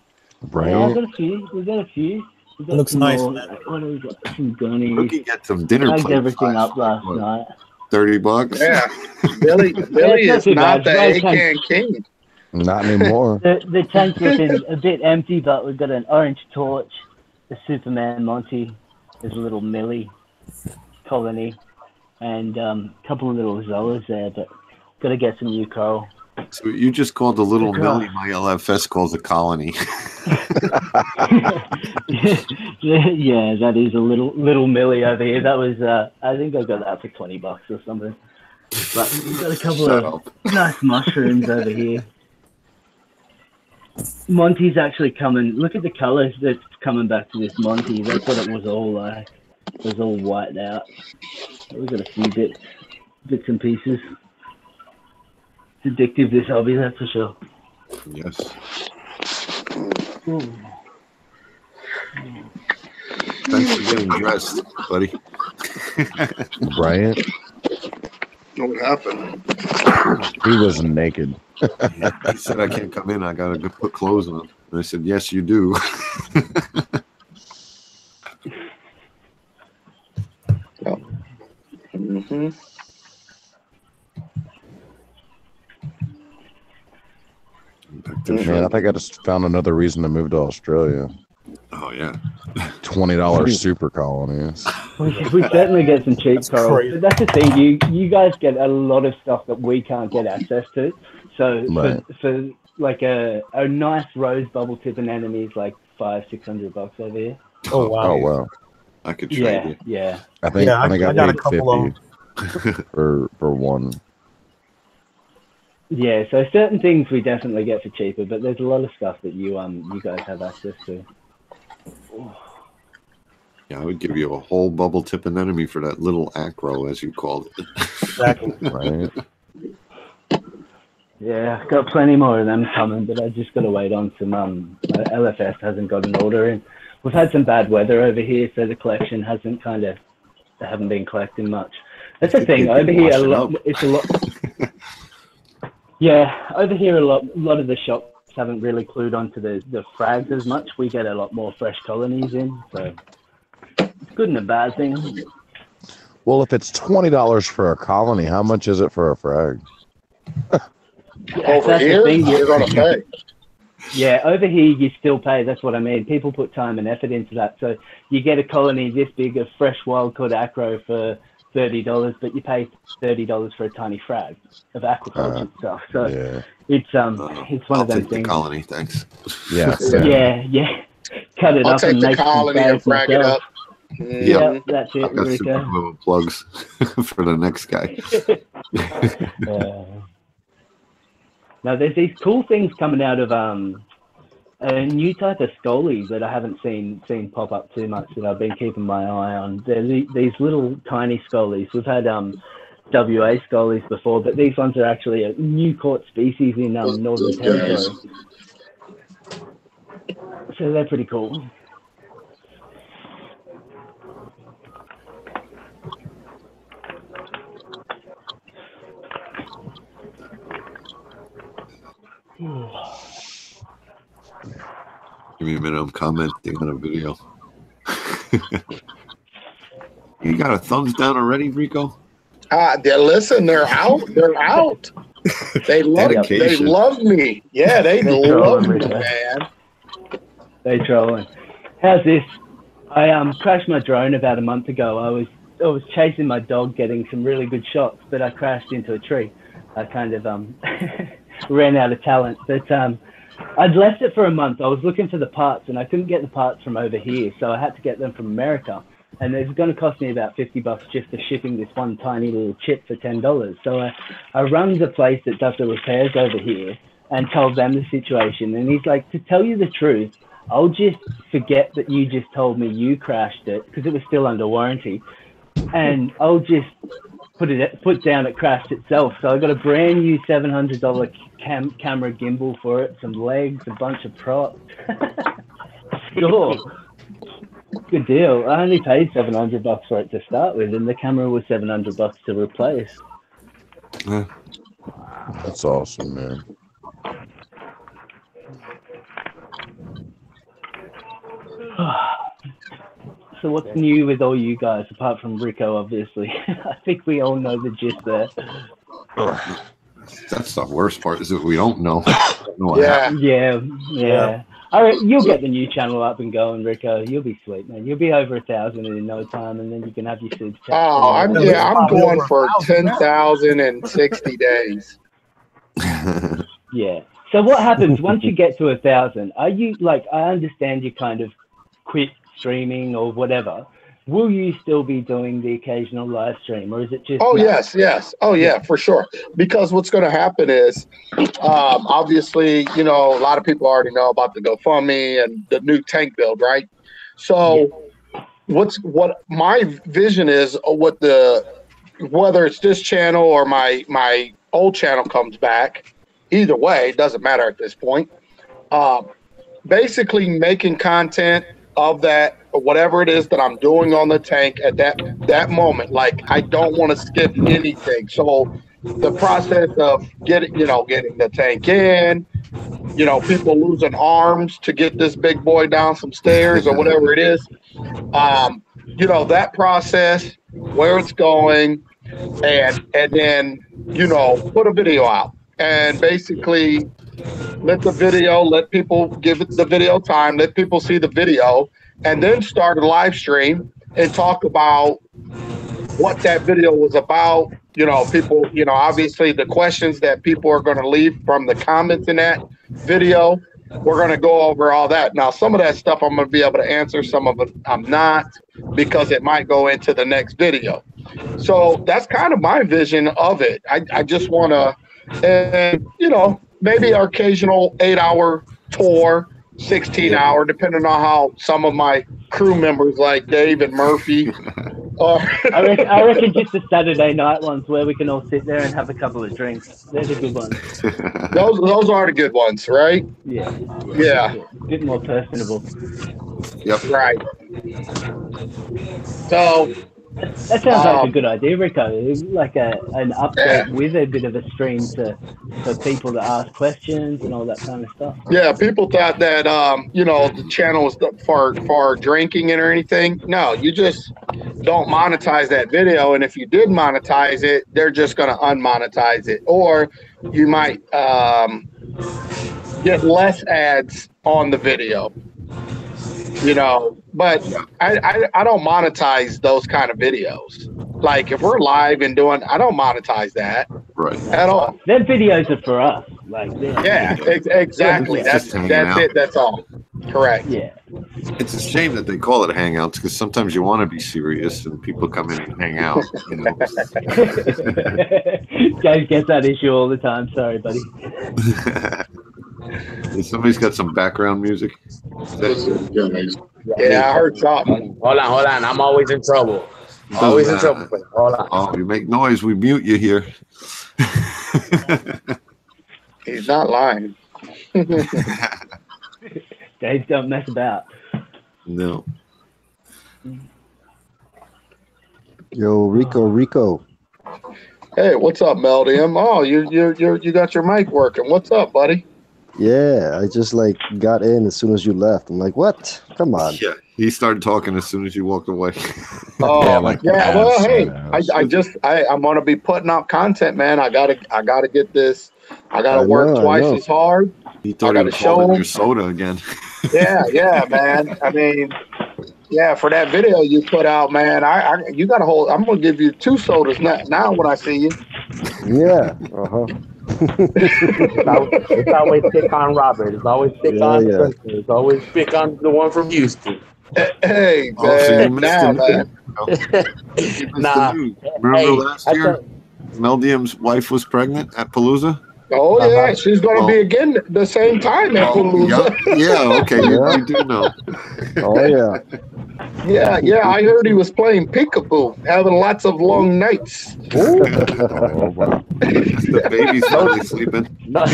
Right. Yeah, I've got a few. We've got a few. It looks nice. What do we got? Some gunnies. Rookie get some dinner I plates. everything up last night. $30. Yeah, Billy is not the acan king. Not anymore. The tank's looking a bit empty, but we've got an orange torch, the Superman Monty, there's a little Millie colony, and a couple of little Zoas there, but got to get some new coral. So you just called the little Millie, my LFS calls the colony. Yeah, that is a little Millie over here. That was I think I got that for $20 or something. But we've got a couple of nice mushrooms over here. Monty's actually coming. Look at the colors that's coming back to this Monty. That's what it was all like. It was all white out. We've got a few bits and pieces. It's addictive, this hobby, that's for sure. Yes. Ooh. Thanks for getting dressed, buddy. Brian? What happened? He was naked. He said, I can't come in. I got to put clothes on. And I said, yes, you do. Mm-hmm. Man, I think I just found another reason to move to Australia. Oh, yeah. $20 super colonies. We certainly get some cheap corals. But that's the thing, you guys get a lot of stuff that we can't get access to. So right. for like a nice rose bubble tip anemone is like $500-600 over here. Oh wow! Oh wow! I could trade you. Yeah. I think I got a paid couple 50 for one. Yeah, so certain things we definitely get for cheaper, but there's a lot of stuff that you guys have access to. Yeah, I would give you a whole bubble tip anemone for that little acro, as you called it. Exactly. Right. Yeah, I've got plenty more of them coming, but I just got to wait on some. LFS hasn't got an order in. We've had some bad weather over here, so the collection hasn't they haven't been collecting much. That's the thing over here. It's a lot. Yeah, over here a lot of the shops haven't really clued onto the frags as much. We get a lot more fresh colonies in, so it's good and a bad thing. Well, if it's $20 for a colony, how much is it for a frag? Over here, you're going to pay. Yeah, over here you still pay. That's what I mean. People put time and effort into that. So you get a colony this big of fresh wild caught acro for $30, but you pay $30 for a tiny frag of aquaculture stuff. So it's one of them things. The colony, thanks. Yeah. Yeah. Cut it up and make the colony and frag it up. Yeah, that's it. I've got super plugs for the next guy. Now there's these cool things coming out of a new type of scully that I haven't seen pop up too much that I've been keeping my eye on. They're these little tiny scullies. We've had WA scullies before, but these ones are actually a new caught species in Northern Territory. So they're pretty cool. Give me a minute. I'm commenting on a video. You got a thumbs down already, Rico? Listen, they're out. They're out. They love me. Yeah, they love me, man. They trolling. How's this? I crashed my drone about a month ago. I was chasing my dog, getting some really good shots, but I crashed into a tree. I kind of ran out of talent, but I'd left it for a month. I was looking for the parts, and I couldn't get the parts from over here, so I had to get them from America. And it's going to cost me about $50 just for shipping this one tiny little chip for $10. So I rang the place that does the repairs over here and told them the situation. And he's like, to tell you the truth, I'll just forget that you just told me you crashed it because it was still under warranty. And I'll just put down it crashed itself. So I got a brand new $700 camera gimbal for it, some legs, a bunch of props. Sure. Good deal. I only paid $700 for it to start with, and the camera was $700 to replace. Yeah. That's awesome, man. So what's new with all you guys, apart from Rico, obviously? I think we all know the gist there. That's the worst part, is that we don't know. Yeah. All right, you'll get the new channel up and going, Rico. You'll be sweet, man. You'll be over 1,000 in no time, and then you can have your super chat. Oh, I'm going for 10,000 in 60 days. Yeah. So what happens once you get to 1,000? Are you like? I understand you kind of quit streaming or whatever. Will you still be doing the occasional live stream, or is it just? Oh, yes. Oh, yeah, for sure. Because what's going to happen is, obviously, a lot of people already know about the GoFundMe and the new tank build, right? So, what my vision is, whether it's this channel or my old channel comes back, either way, it doesn't matter at this point. Basically, making content of that, whatever it is that I'm doing on the tank at that moment. Like, I don't want to skip anything. So the process of getting the tank in, people losing arms to get this big boy down some stairs or whatever it is, that process, where it's going, and then, put a video out and basically let people give it the video time, let people see the video, and then start a live stream and talk about what that video was about. People, obviously the questions that people are going to leave from the comments in that video, we're going to go over all that. Now, some of that stuff I'm going to be able to answer, some of it I'm not, because it might go into the next video. So that's kind of my vision of it. I just want to, and maybe our occasional 8-hour tour, 16-hour, depending on how some of my crew members like Dave and Murphy, I reckon just the Saturday night ones where we can all sit there and have a couple of drinks. They're the good ones. Those are the good ones, right? Yeah. Yeah. A bit more personable. Yep. Right. So that sounds like a good idea, Rico. Like an update with a bit of a stream for people to ask questions and all that kind of stuff. Yeah, people thought that the channel was for drinking it or anything. No, you just don't monetize that video, and if you did monetize it, they're just going to unmonetize it, or you might get less ads on the video. But I don't monetize those kind of videos. Like if we're live and doing, I don't monetize that at all. Them videos are for us. Like exactly. That's it. That's all. Correct. Yeah. It's a shame that they call it hangouts because sometimes you want to be serious and people come in and hang out. Guys get that issue all the time. Sorry, buddy. Somebody's got some background music. Yeah, I heard something. Hold on. I'm always in trouble. Always in trouble. Hold on. Oh, you make noise. We mute you here. He's not lying. Guys don't mess about. No. Yo, Rico. Hey, what's up, Meldium? Oh, you got your mic working. What's up, buddy? Yeah, I just got in as soon as you left. I'm like, what? Come on. Yeah, he started talking as soon as you walked away. Oh, yeah. Well, hey, I'm gonna be putting out content, man. I gotta get this. I gotta work twice as hard. He thought he was holding your soda again. Yeah, man. I mean, yeah, for that video you put out, man, you gotta hold. I'm gonna give you 2 sodas now when I see you. Yeah. It's always pick on Robert. It's always pick on the person. It's always pick on the one from Houston. Hey, man. Nah. Remember last year, Meldium's wife was pregnant at Palooza? Oh, yeah. She's going to be again the same time at Palooza. Yeah, okay. You do know. Oh, yeah. Yeah. I heard he was playing peekaboo, having lots of long nights. The baby's finally sleeping. No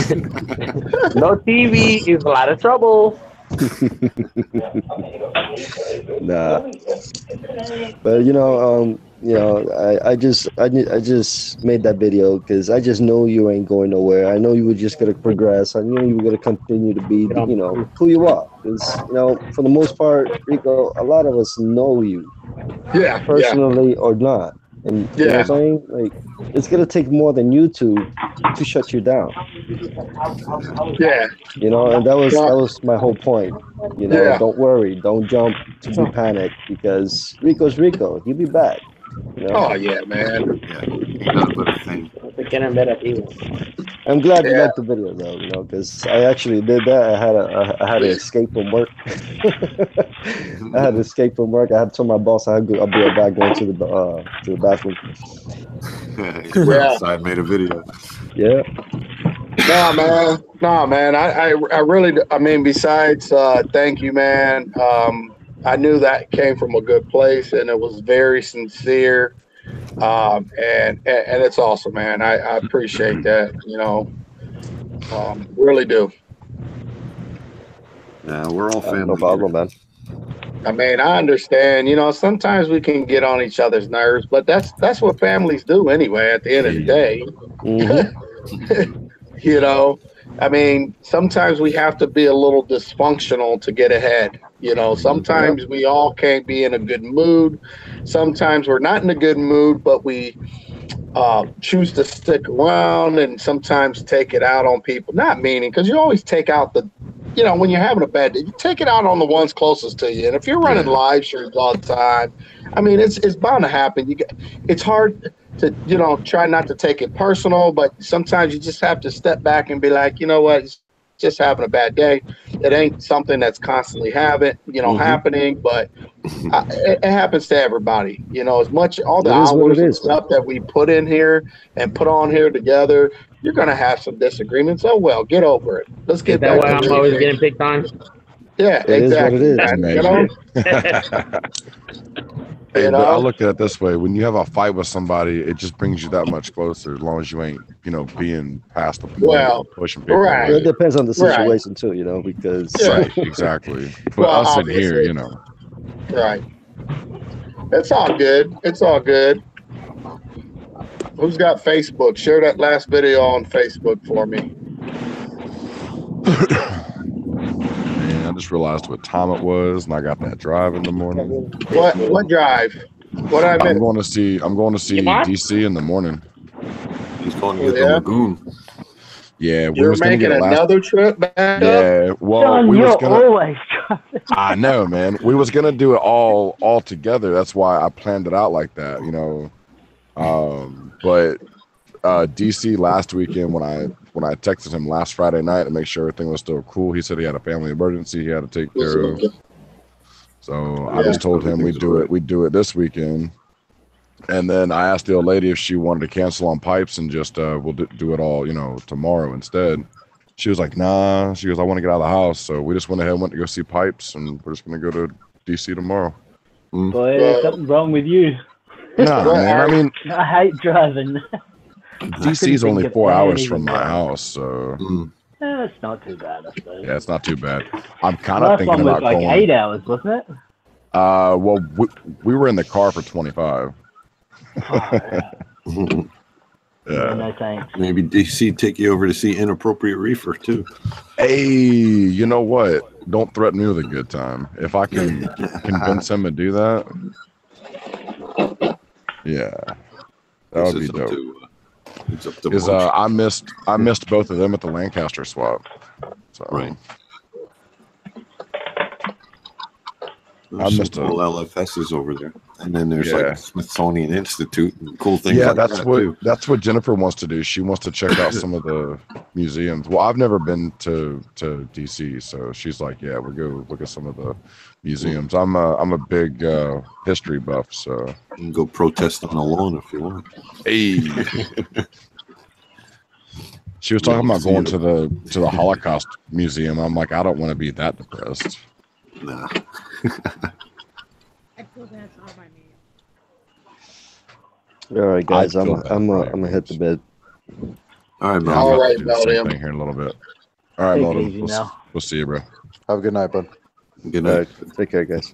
TV is a lot of trouble. Nah, but I just made that video because I just know you ain't going nowhere. I know you were just gonna progress. I knew you were gonna continue to be, who you are. Because for the most part, Rico, a lot of us know you, personally or not. And you know what I'm saying? Like, it's gonna take more than YouTube to shut you down. Yeah. And that was my whole point. Don't worry, don't jump to panic because Rico's Rico. He'll be back. Oh yeah, man. I'm glad you liked the video though, because I actually did that. I had to escape from work. I had to escape from work. I had to tell my boss I'll be right back going to the bathroom. Outside, made a video. Yeah. Nah, man. I really, besides thank you, man. I knew that came from a good place, and it was very sincere, and it's awesome, man. I appreciate that, really do. Yeah, we're all family. No problem, man. I understand. Sometimes we can get on each other's nerves, but that's what families do anyway. At the end of the day, sometimes we have to be a little dysfunctional to get ahead. Sometimes we all can't be in a good mood. Sometimes we're not in a good mood, but we choose to stick around and sometimes take it out on people. Not meaning, because you always take out when you're having a bad day, you take it out on the ones closest to you. And if you're running live streams all the time, it's bound to happen. It's hard to, try not to take it personal, but sometimes you just have to step back and be like, you know what, it's just having a bad day. It ain't something that's constantly happening, but it happens to everybody. As much all the hours and stuff that we put in here and put on here together, you're gonna have some disagreements. Oh well, get over it. Let's get back. Is that why I'm always getting picked on? Yeah, it exactly. Is what it is. Hey, You but I know? look at it this way: when you have a fight with somebody, it just brings you that much closer. As long as you ain't, being past the point Well, of pushing people right. Well, away. it depends on the Right. situation too, because Right, exactly. But Well, us in here, obviously. Right. It's all good. It's all good. Who's got Facebook? Share that last video on Facebook for me. Man, I just realized what time it was, and I got that drive in the morning. What drive? What I I'm missed? going to see DC in the morning. He's going to get the lagoon. Yeah, we You're was gonna get making it last. another trip back up? Yeah, well, John, we was you're gonna. always I know, man. We was gonna do it all together. That's why I planned it out like that, But DC last weekend when I texted him last Friday night to make sure everything was still cool, he said he had a family emergency he had to take care of. So I just told him we'd do it this weekend. And then I asked the old lady if she wanted to cancel on pipes and just we'll do it all, tomorrow instead. She was like, nah. She goes, I want to get out of the house. So we just went to go see pipes, and we're just going to go to DC tomorrow. Boy, there's something wrong with you. Nah, man. I mean, I hate driving. DC's only 4 hours from my house, so. It's not too bad, I suppose. Yeah, it's not too bad. I'm kind of Last thinking one was about like going. 8 hours, wasn't it? Well, we were in the car for 25. Yeah, no thanks. Maybe DC take you over to see Inappropriate Reefer too. Hey, you know what? Don't threaten me with a good time. If I can convince him to do that, yeah, that would be dope. It's up to Because I missed both of them at the Lancaster swap. So. Right. I missed all LFSs over there, and then there's Yeah. like Smithsonian Institute and cool things. Yeah, like that's that what too. that's what Jennifer wants to do. She wants to check out some of the museums. Well, I've never been to DC, so she's like, yeah, we'll go look at some of the museums. I'm a big history buff, so You can go protest on the lawn if you want. hey. She was talking about going to the Holocaust Museum. I'm like, I don't want to be that depressed. Nah. I feel that's all by me. All right, guys, I'm gonna hit the bed. All right, man. All right, do the same Melody. thing here in a little bit. All right, Take it Melody. easy now. We'll see you, bro. Have a good night, bud. Good All night. right, take care, guys.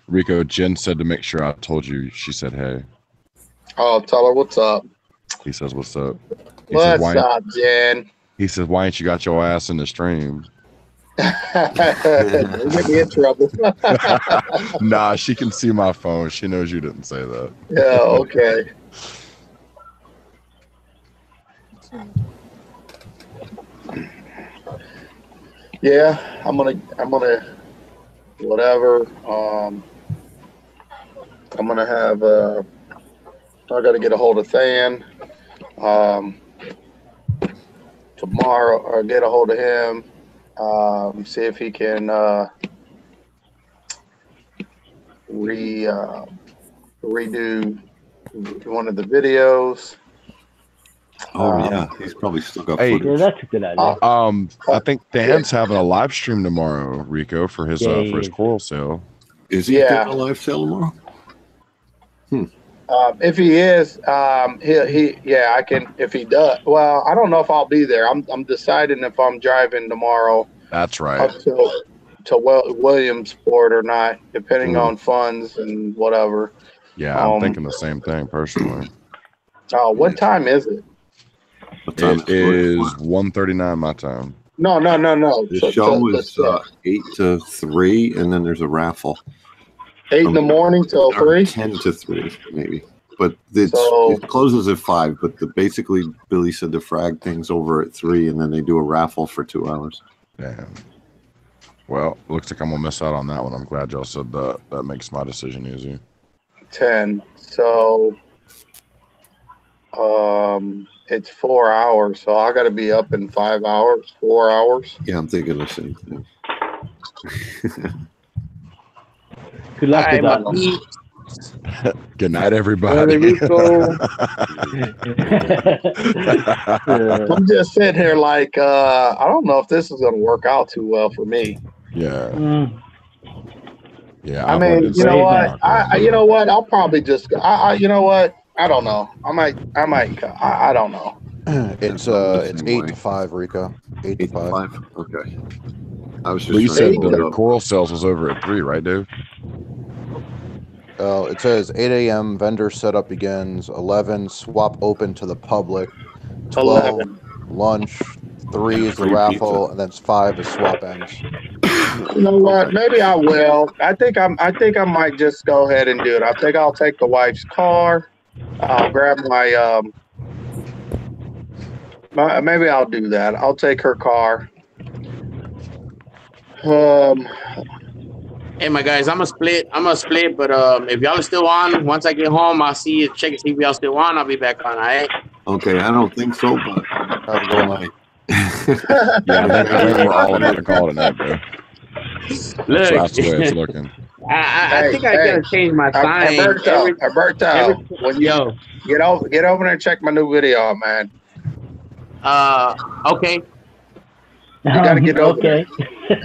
Rico, Jen said to make sure I told you. She said, hey. Oh, tell her what's up. He says, what's up? He says, What's up, Jen? He says, why ain't you got your ass in the stream? Don't get me in trouble. Nah, she can see my phone. She knows you didn't say that. Yeah, okay. Yeah, I'm gonna whatever. I'm gonna have I gotta get a hold of Than tomorrow, or get a hold of him. See if he can redo one of the videos. Oh yeah, he's probably still got Hey, footage. Yeah, that's a good idea. I think Dan's having a live stream tomorrow, Rico, for his coral sale. Is he Yeah. doing a live sale tomorrow? If he is, I can. If he does, well, I don't know if I'll be there. I'm deciding if I'm driving tomorrow That's right. up to Williamsport or not, depending on funds and whatever. Yeah, I'm thinking the same thing personally. What time is it? It is 1:39 my time. No. The show is 8 to 3, and then there's a raffle. 8 in the morning till 3? 10 to 3, maybe. But it closes at 5. But basically, Billy said the frag thing's over at 3, and then they do a raffle for 2 hours. Damn. Well, looks like I'm gonna miss out on that one. I'm glad y'all said that. That makes my decision easy. 10. So, it's 4 hours. So I got to be up in 5 hours, 4 hours. Yeah, I'm thinking the same thing. Good luck with that. Good night, everybody. I'm just sitting here like, I don't know if this is going to work out too well for me. Yeah. Yeah, I mean, you know what? You know what? I'll probably just. You know what? I don't know. I might. I don't know. It's 8 to 5, Rico. 8 to 5. Okay. I was just But you trying said to pull it the up. coral sales was over at 3, right, dude? It says 8 a.m. vendor setup begins. 11 swap open to the public. 12 11. lunch. 3 is the Free raffle, pizza. and then 5 is swap ends. You know what? Maybe I will. I think I might just go ahead and do it. I think I'll take the wife's car. I'll grab my maybe I'll do that. I'll take her car. Hey, my guys, I'm gonna split, but if y'all are still on, once I get home, I'll see you, check and see if y'all still on. I'll be back on, all right? Okay, I don't think so, but have a good one. Yeah, I think we're all about to call it tonight, bro. Look, That's the way it's looking. I think I gotta change my sign. Alberto, when you get over there and check my new video out, man. Okay. You gotta get over there.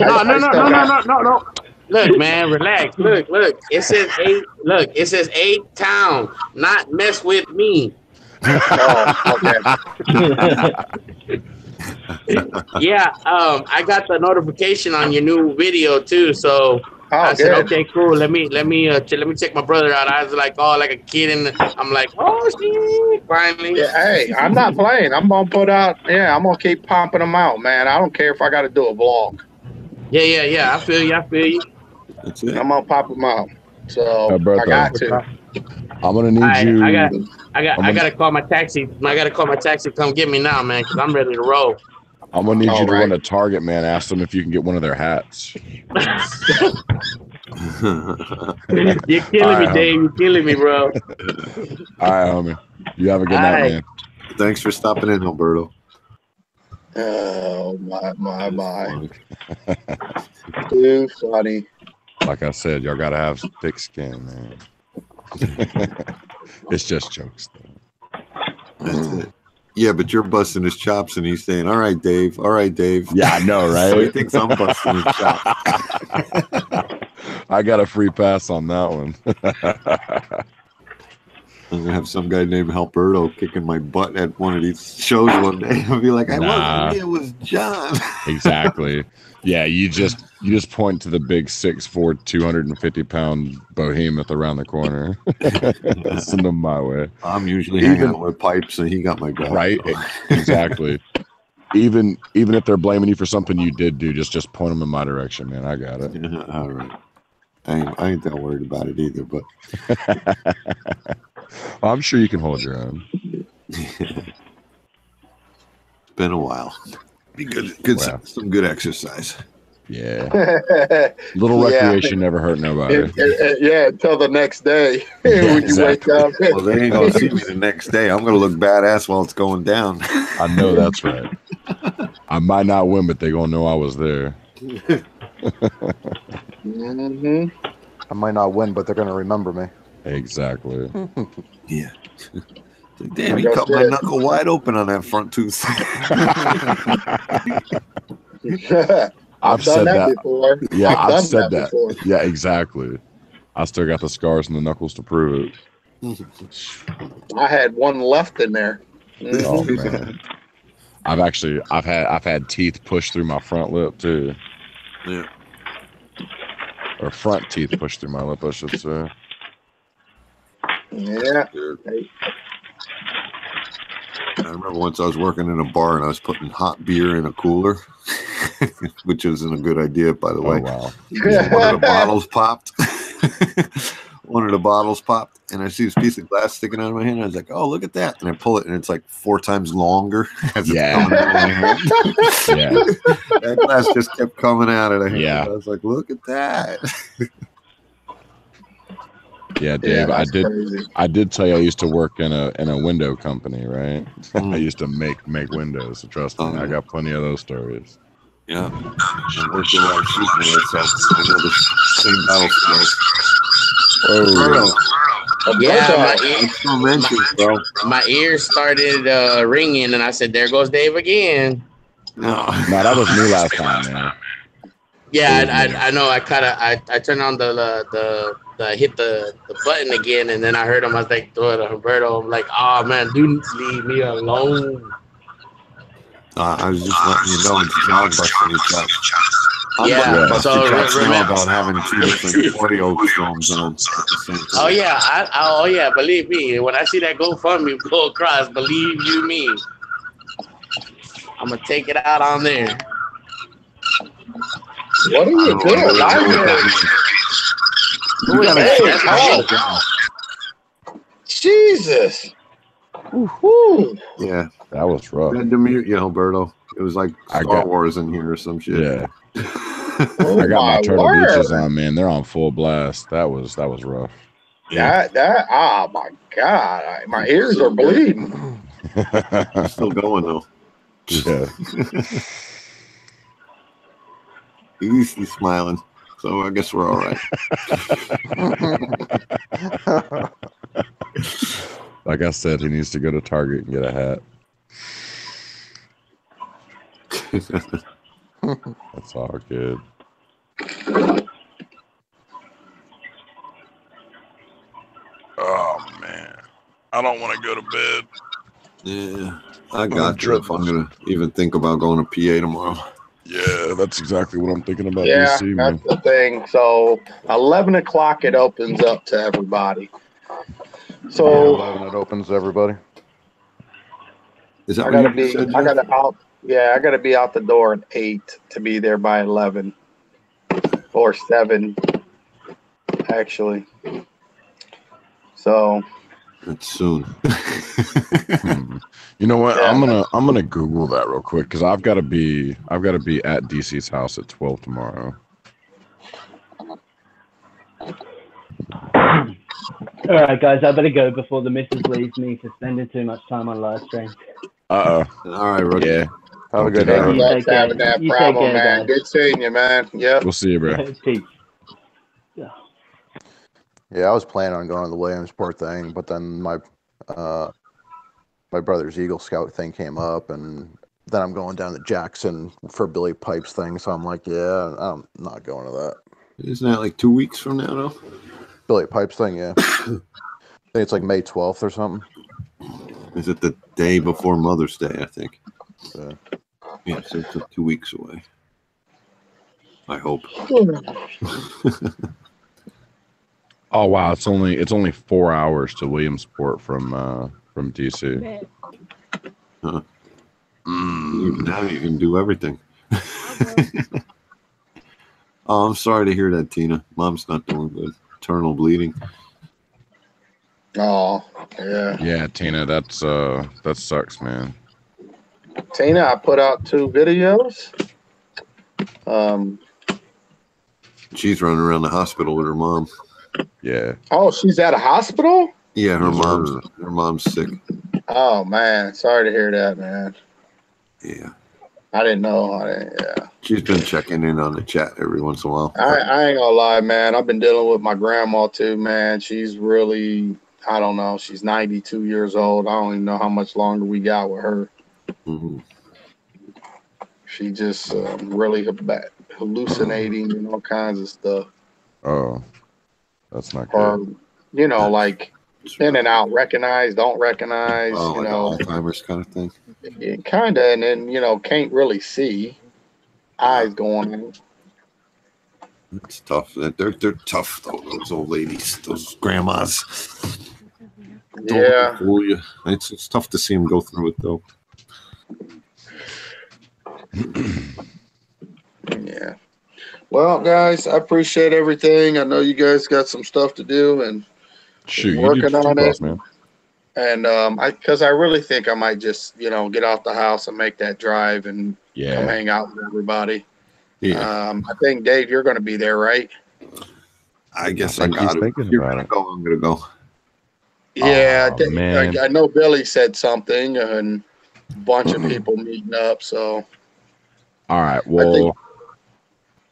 No. Look, man, relax. Look. It says 8. Look, it says 8 town. Not mess with me. Oh, okay. Yeah, I got the notification on your new video too, so I said, good. okay, cool. Let me check my brother out. I was like, oh, like a kid, and I'm like, oh shit, finally. Yeah, hey, I'm not playing. I'm gonna put out. Yeah, I'm gonna keep pumping them out, man. I don't care if I got to do a vlog. Yeah. I feel you. That's it. I'm gonna pop them out. So Alberto, I got to. I'm gonna need you. I gotta call my taxi. I gotta call my taxi to come get me now, man, because I'm ready to roll. I'm gonna need you to run to Target, man. Ask them if you can get one of their hats. You're killing me, Dave. You're killing me, bro. All right, homie. You have a good night, man. Thanks for stopping in, Alberto. Oh my. Too funny. Like I said, y'all gotta have thick skin, man. It's just jokes, though. That's it. Yeah, but you're busting his chops, and he's saying, "All right, Dave. All right, Dave." Yeah, I know, right? So he thinks I'm busting his chops. I got a free pass on that one. I'm gonna have some guy named Alberto kicking my butt at one of these shows one day. I'll be like, "I wasn't me, it was John." Exactly. Yeah, you just point to the big 6'4", 250-pound behemoth around the corner. Send them my way. I'm usually hanging out with pipes, and he got my back. Right? Exactly. Even if they're blaming you for something you did do, just point them in my direction, man. I got it. Yeah, all right. I ain't that worried about it either, but I'm sure you can hold your own. It's been a while. Be good. Wow. Some good exercise. Yeah. Little recreation never hurt nobody. Yeah, until the next day when you wake up. Well, they ain't gonna see me the next day. I'm gonna look badass while it's going down. I know that's right. I might not win, but they're gonna know I was there. I might not win, but they're gonna remember me. Exactly. Yeah. Damn, he cut my knuckle wide open on that front tooth. I've done that before. Yeah, I've said that before. Yeah, exactly. I still got the scars and the knuckles to prove it. I had one left in there. Oh man. I've had teeth pushed through my front lip too. Yeah. Or front teeth pushed through my lip, I should say. Yeah. I remember once I was working in a bar and I was putting hot beer in a cooler, which isn't a good idea, by the way. Wow. One of the bottles popped. One of the bottles popped, and I see this piece of glass sticking out of my hand. And I was like, "Oh, look at that!" And I pull it, and it's like 4 times longer. As it's coming out of my hand. Yeah. That glass just kept coming out of the hand. Yeah. I was like, "Look at that!" Yeah, Dave, I did tell you I used to work in a window company, right? I used to make windows, so trust me, I got plenty of those stories. Yeah. I worked in like sheet metal, so I know the same battle skills. Oh, Yeah, my ears started ringing, and I said, "There goes Dave again." No, that was me last time, man. Yeah, I know. I turned on the hit the button again, and then I heard him. I was like, throw it to Humberto. I'm like, oh man, dude, leave me alone. I was just letting you know it's John busting your chops. I'm Yeah, gonna bust your chops now remember about having 2 different audio streams on at the same time. Oh yeah, oh yeah. Believe me, when I see that GoFundMe go across, believe you me, I'm gonna take it out on there. What are you doing? Jesus. Woo-hoo. Yeah, that was rough. I had to mute you, Alberto. It was like Star Wars in here or some shit. Yeah. I got my Turtle Beaches on, man. They're on full blast. That was rough. That oh my God, my ears are bleeding. Still going though. Yeah. He's smiling, so I guess we're all right. Like I said, he needs to go to Target and get a hat. That's all good. Oh man, I don't want to go to bed. Yeah, I got you. If I'm gonna even think about going to PA tomorrow. Yeah, that's exactly what I'm thinking about. Yeah, DC, that's man. the thing. So 11 o'clock it opens up to everybody. So 11 it opens to everybody. Is that I gotta be? I gotta out. Yeah, I gotta be out the door at 8 to be there by 11 or 7, actually. So it's soon. You know what? Yeah. I'm gonna Google that real quick because I've got to be at DC's house at 12 tomorrow. All right, guys, I better go before the missus leaves me for spending too much time on live stream. All right, Rookie. Yeah. Have a good Good day. luck having that problem, man. Good seeing you, man. Yep. We'll see you, bro. Peace. Yeah, I was planning on going to the Williamsport thing, but then my brother's Eagle Scout thing came up, and then I'm going down to Jackson for Billy Pipes thing. So I'm like, yeah, I'm not going to that. Isn't that like 2 weeks from now, though? Billy Pipes thing, yeah. I think it's like May 12th or something. Is it the day before Mother's Day? I think. Yeah. Yeah, so it's like 2 weeks away. I hope. Oh wow, it's only 4 hours to Williamsport from DC. Huh. Even now you can do everything. Oh, I'm sorry to hear that, Tina. Mom's not doing good. Internal bleeding. Oh, yeah. Yeah, Tina, that sucks, man. Tina, I put out 2 videos. She's running around the hospital with her mom. Yeah. Oh, she's at a hospital? Yeah, her mom's sick. Oh man, sorry to hear that, man. Yeah. I didn't know. Yeah. She's been checking in on the chat every once in a while. I ain't gonna lie, man. I've been dealing with my grandma too, man. She's really, I don't know. She's 92 years old. I don't even know how much longer we got with her. Mm-hmm. She just really hallucinating and all kinds of stuff. Oh, that's not Or, good. you know, like in and out, recognize, don't recognize, Oh, you like know. Alzheimer's kind of thing. Kind of, and then, you know, can't really see. Eyes going on. It's tough. They're tough, though, those old ladies, those grandmas. Yeah. Don't fool you. It's tough to see them go through it, though. Yeah. Well, guys, I appreciate everything. I know you guys got some stuff to do and working on it, man. And because I really think I might just, you know, get out the house and make that drive and come hang out with everybody. Yeah. I think Dave, you're going to be there, right? I guess I got it. If you're gonna go, I'm gonna go. Yeah, Oh, man. I know Billy said something and a bunch of people meeting up. So All right. Well,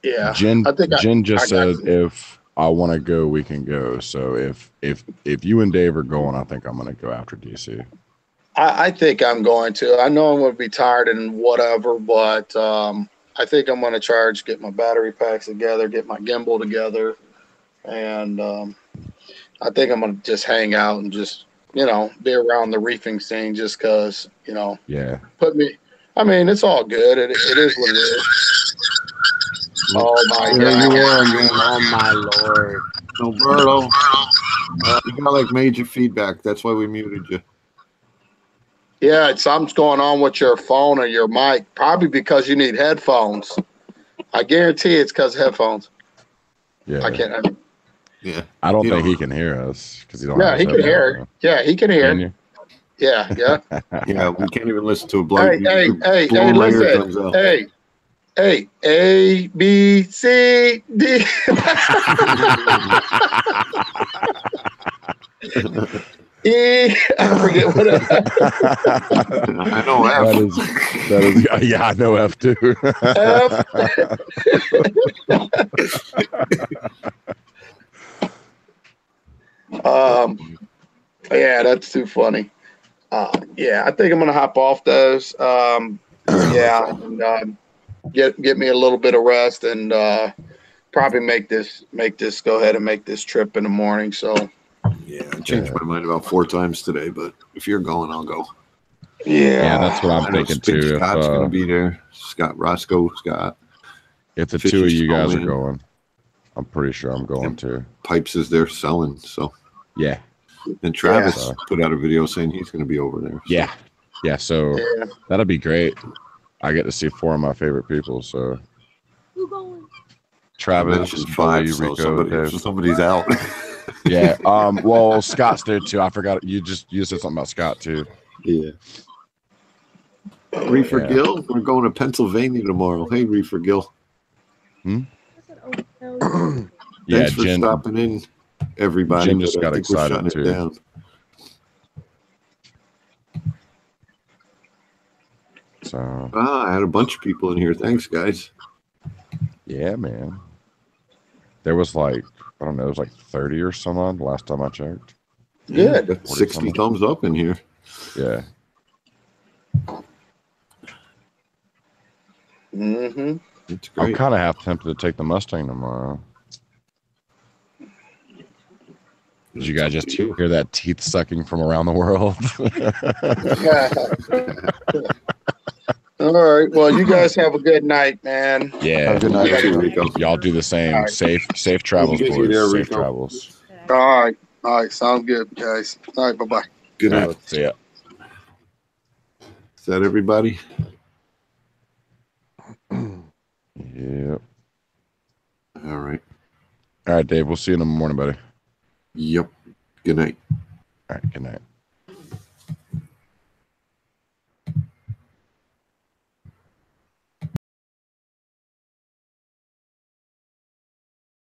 yeah, Jen just I said got you. if I want to go, we can go. So if you and Dave are going, I think I'm going to go after DC. I think I'm going to. I know I'm going to be tired and whatever, but I I think I'm gonna charge, get my battery packs together, get my gimbal together, and I think I'm gonna just hang out and just be around the reefing scene just because Yeah. I mean, it's all good. It is what it is. Oh my There god! you are again. Oh my lord! Alberto, you got like major feedback. That's why we muted you. Yeah, something's going on with your phone or your mic. Probably because you need headphones. I guarantee it's because of headphones. Yeah. I can't. Yeah. I don't think he can hear us because he don't. Yeah, have he his can hear. headphones Yeah, he can hear. on. Can you? Yeah, yeah. Yeah, we can't even listen to a blind. Hey, blowing my listen. eardrums out. Hey, A, B, C, D. E, I forget what it I know F. That is, yeah, I know F too. Yeah, that's too funny. Yeah, I think I'm gonna hop off those. Yeah, and, get me a little bit of rest and probably make this go ahead and make this trip in the morning. So yeah, I changed my mind about 4 times today, but if you're going, I'll go. Yeah, that's what I'm thinking too. Scott's gonna be there. Roscoe, Scott. If the Fishy two of you guys are Snowman. going, I'm pretty sure I'm going too. Pipes is there selling, so yeah. And Travis put out a video saying he's going to be over there. So. Yeah, yeah. So that'll be great. I get to see 4 of my favorite people. So Travis, Philly, Rico, Dave. Somebody's out. Yeah. Well, Scott's there too. I forgot. You said something about Scott too. Yeah. Reefer Gill, we're going to Pennsylvania tomorrow. Hey, Reefer Gill. Yeah, Thanks for stopping in, everybody. Jen just got excited too. Down. So I had a bunch of people in here. Thanks, guys. Yeah, man. There was like, I don't know, it was like 30 or some on the last time I checked. Yeah, got 60 thumbs up in here. Yeah. Mm-hmm. It's great. I'm kind of half tempted to take the Mustang tomorrow. Did you guys just hear that teeth sucking from around the world? All right. Well, you guys have a good night, man. Yeah. Good night, Rico. Y'all do the same. Right. Safe travels, boys. There, safe travels. All right. All right. Sounds good, guys. All right. Bye-bye. Good night. See ya. Is that everybody? Yep. All right. All right, Dave. We'll see you in the morning, buddy. Yep. Good night. All right. Good night.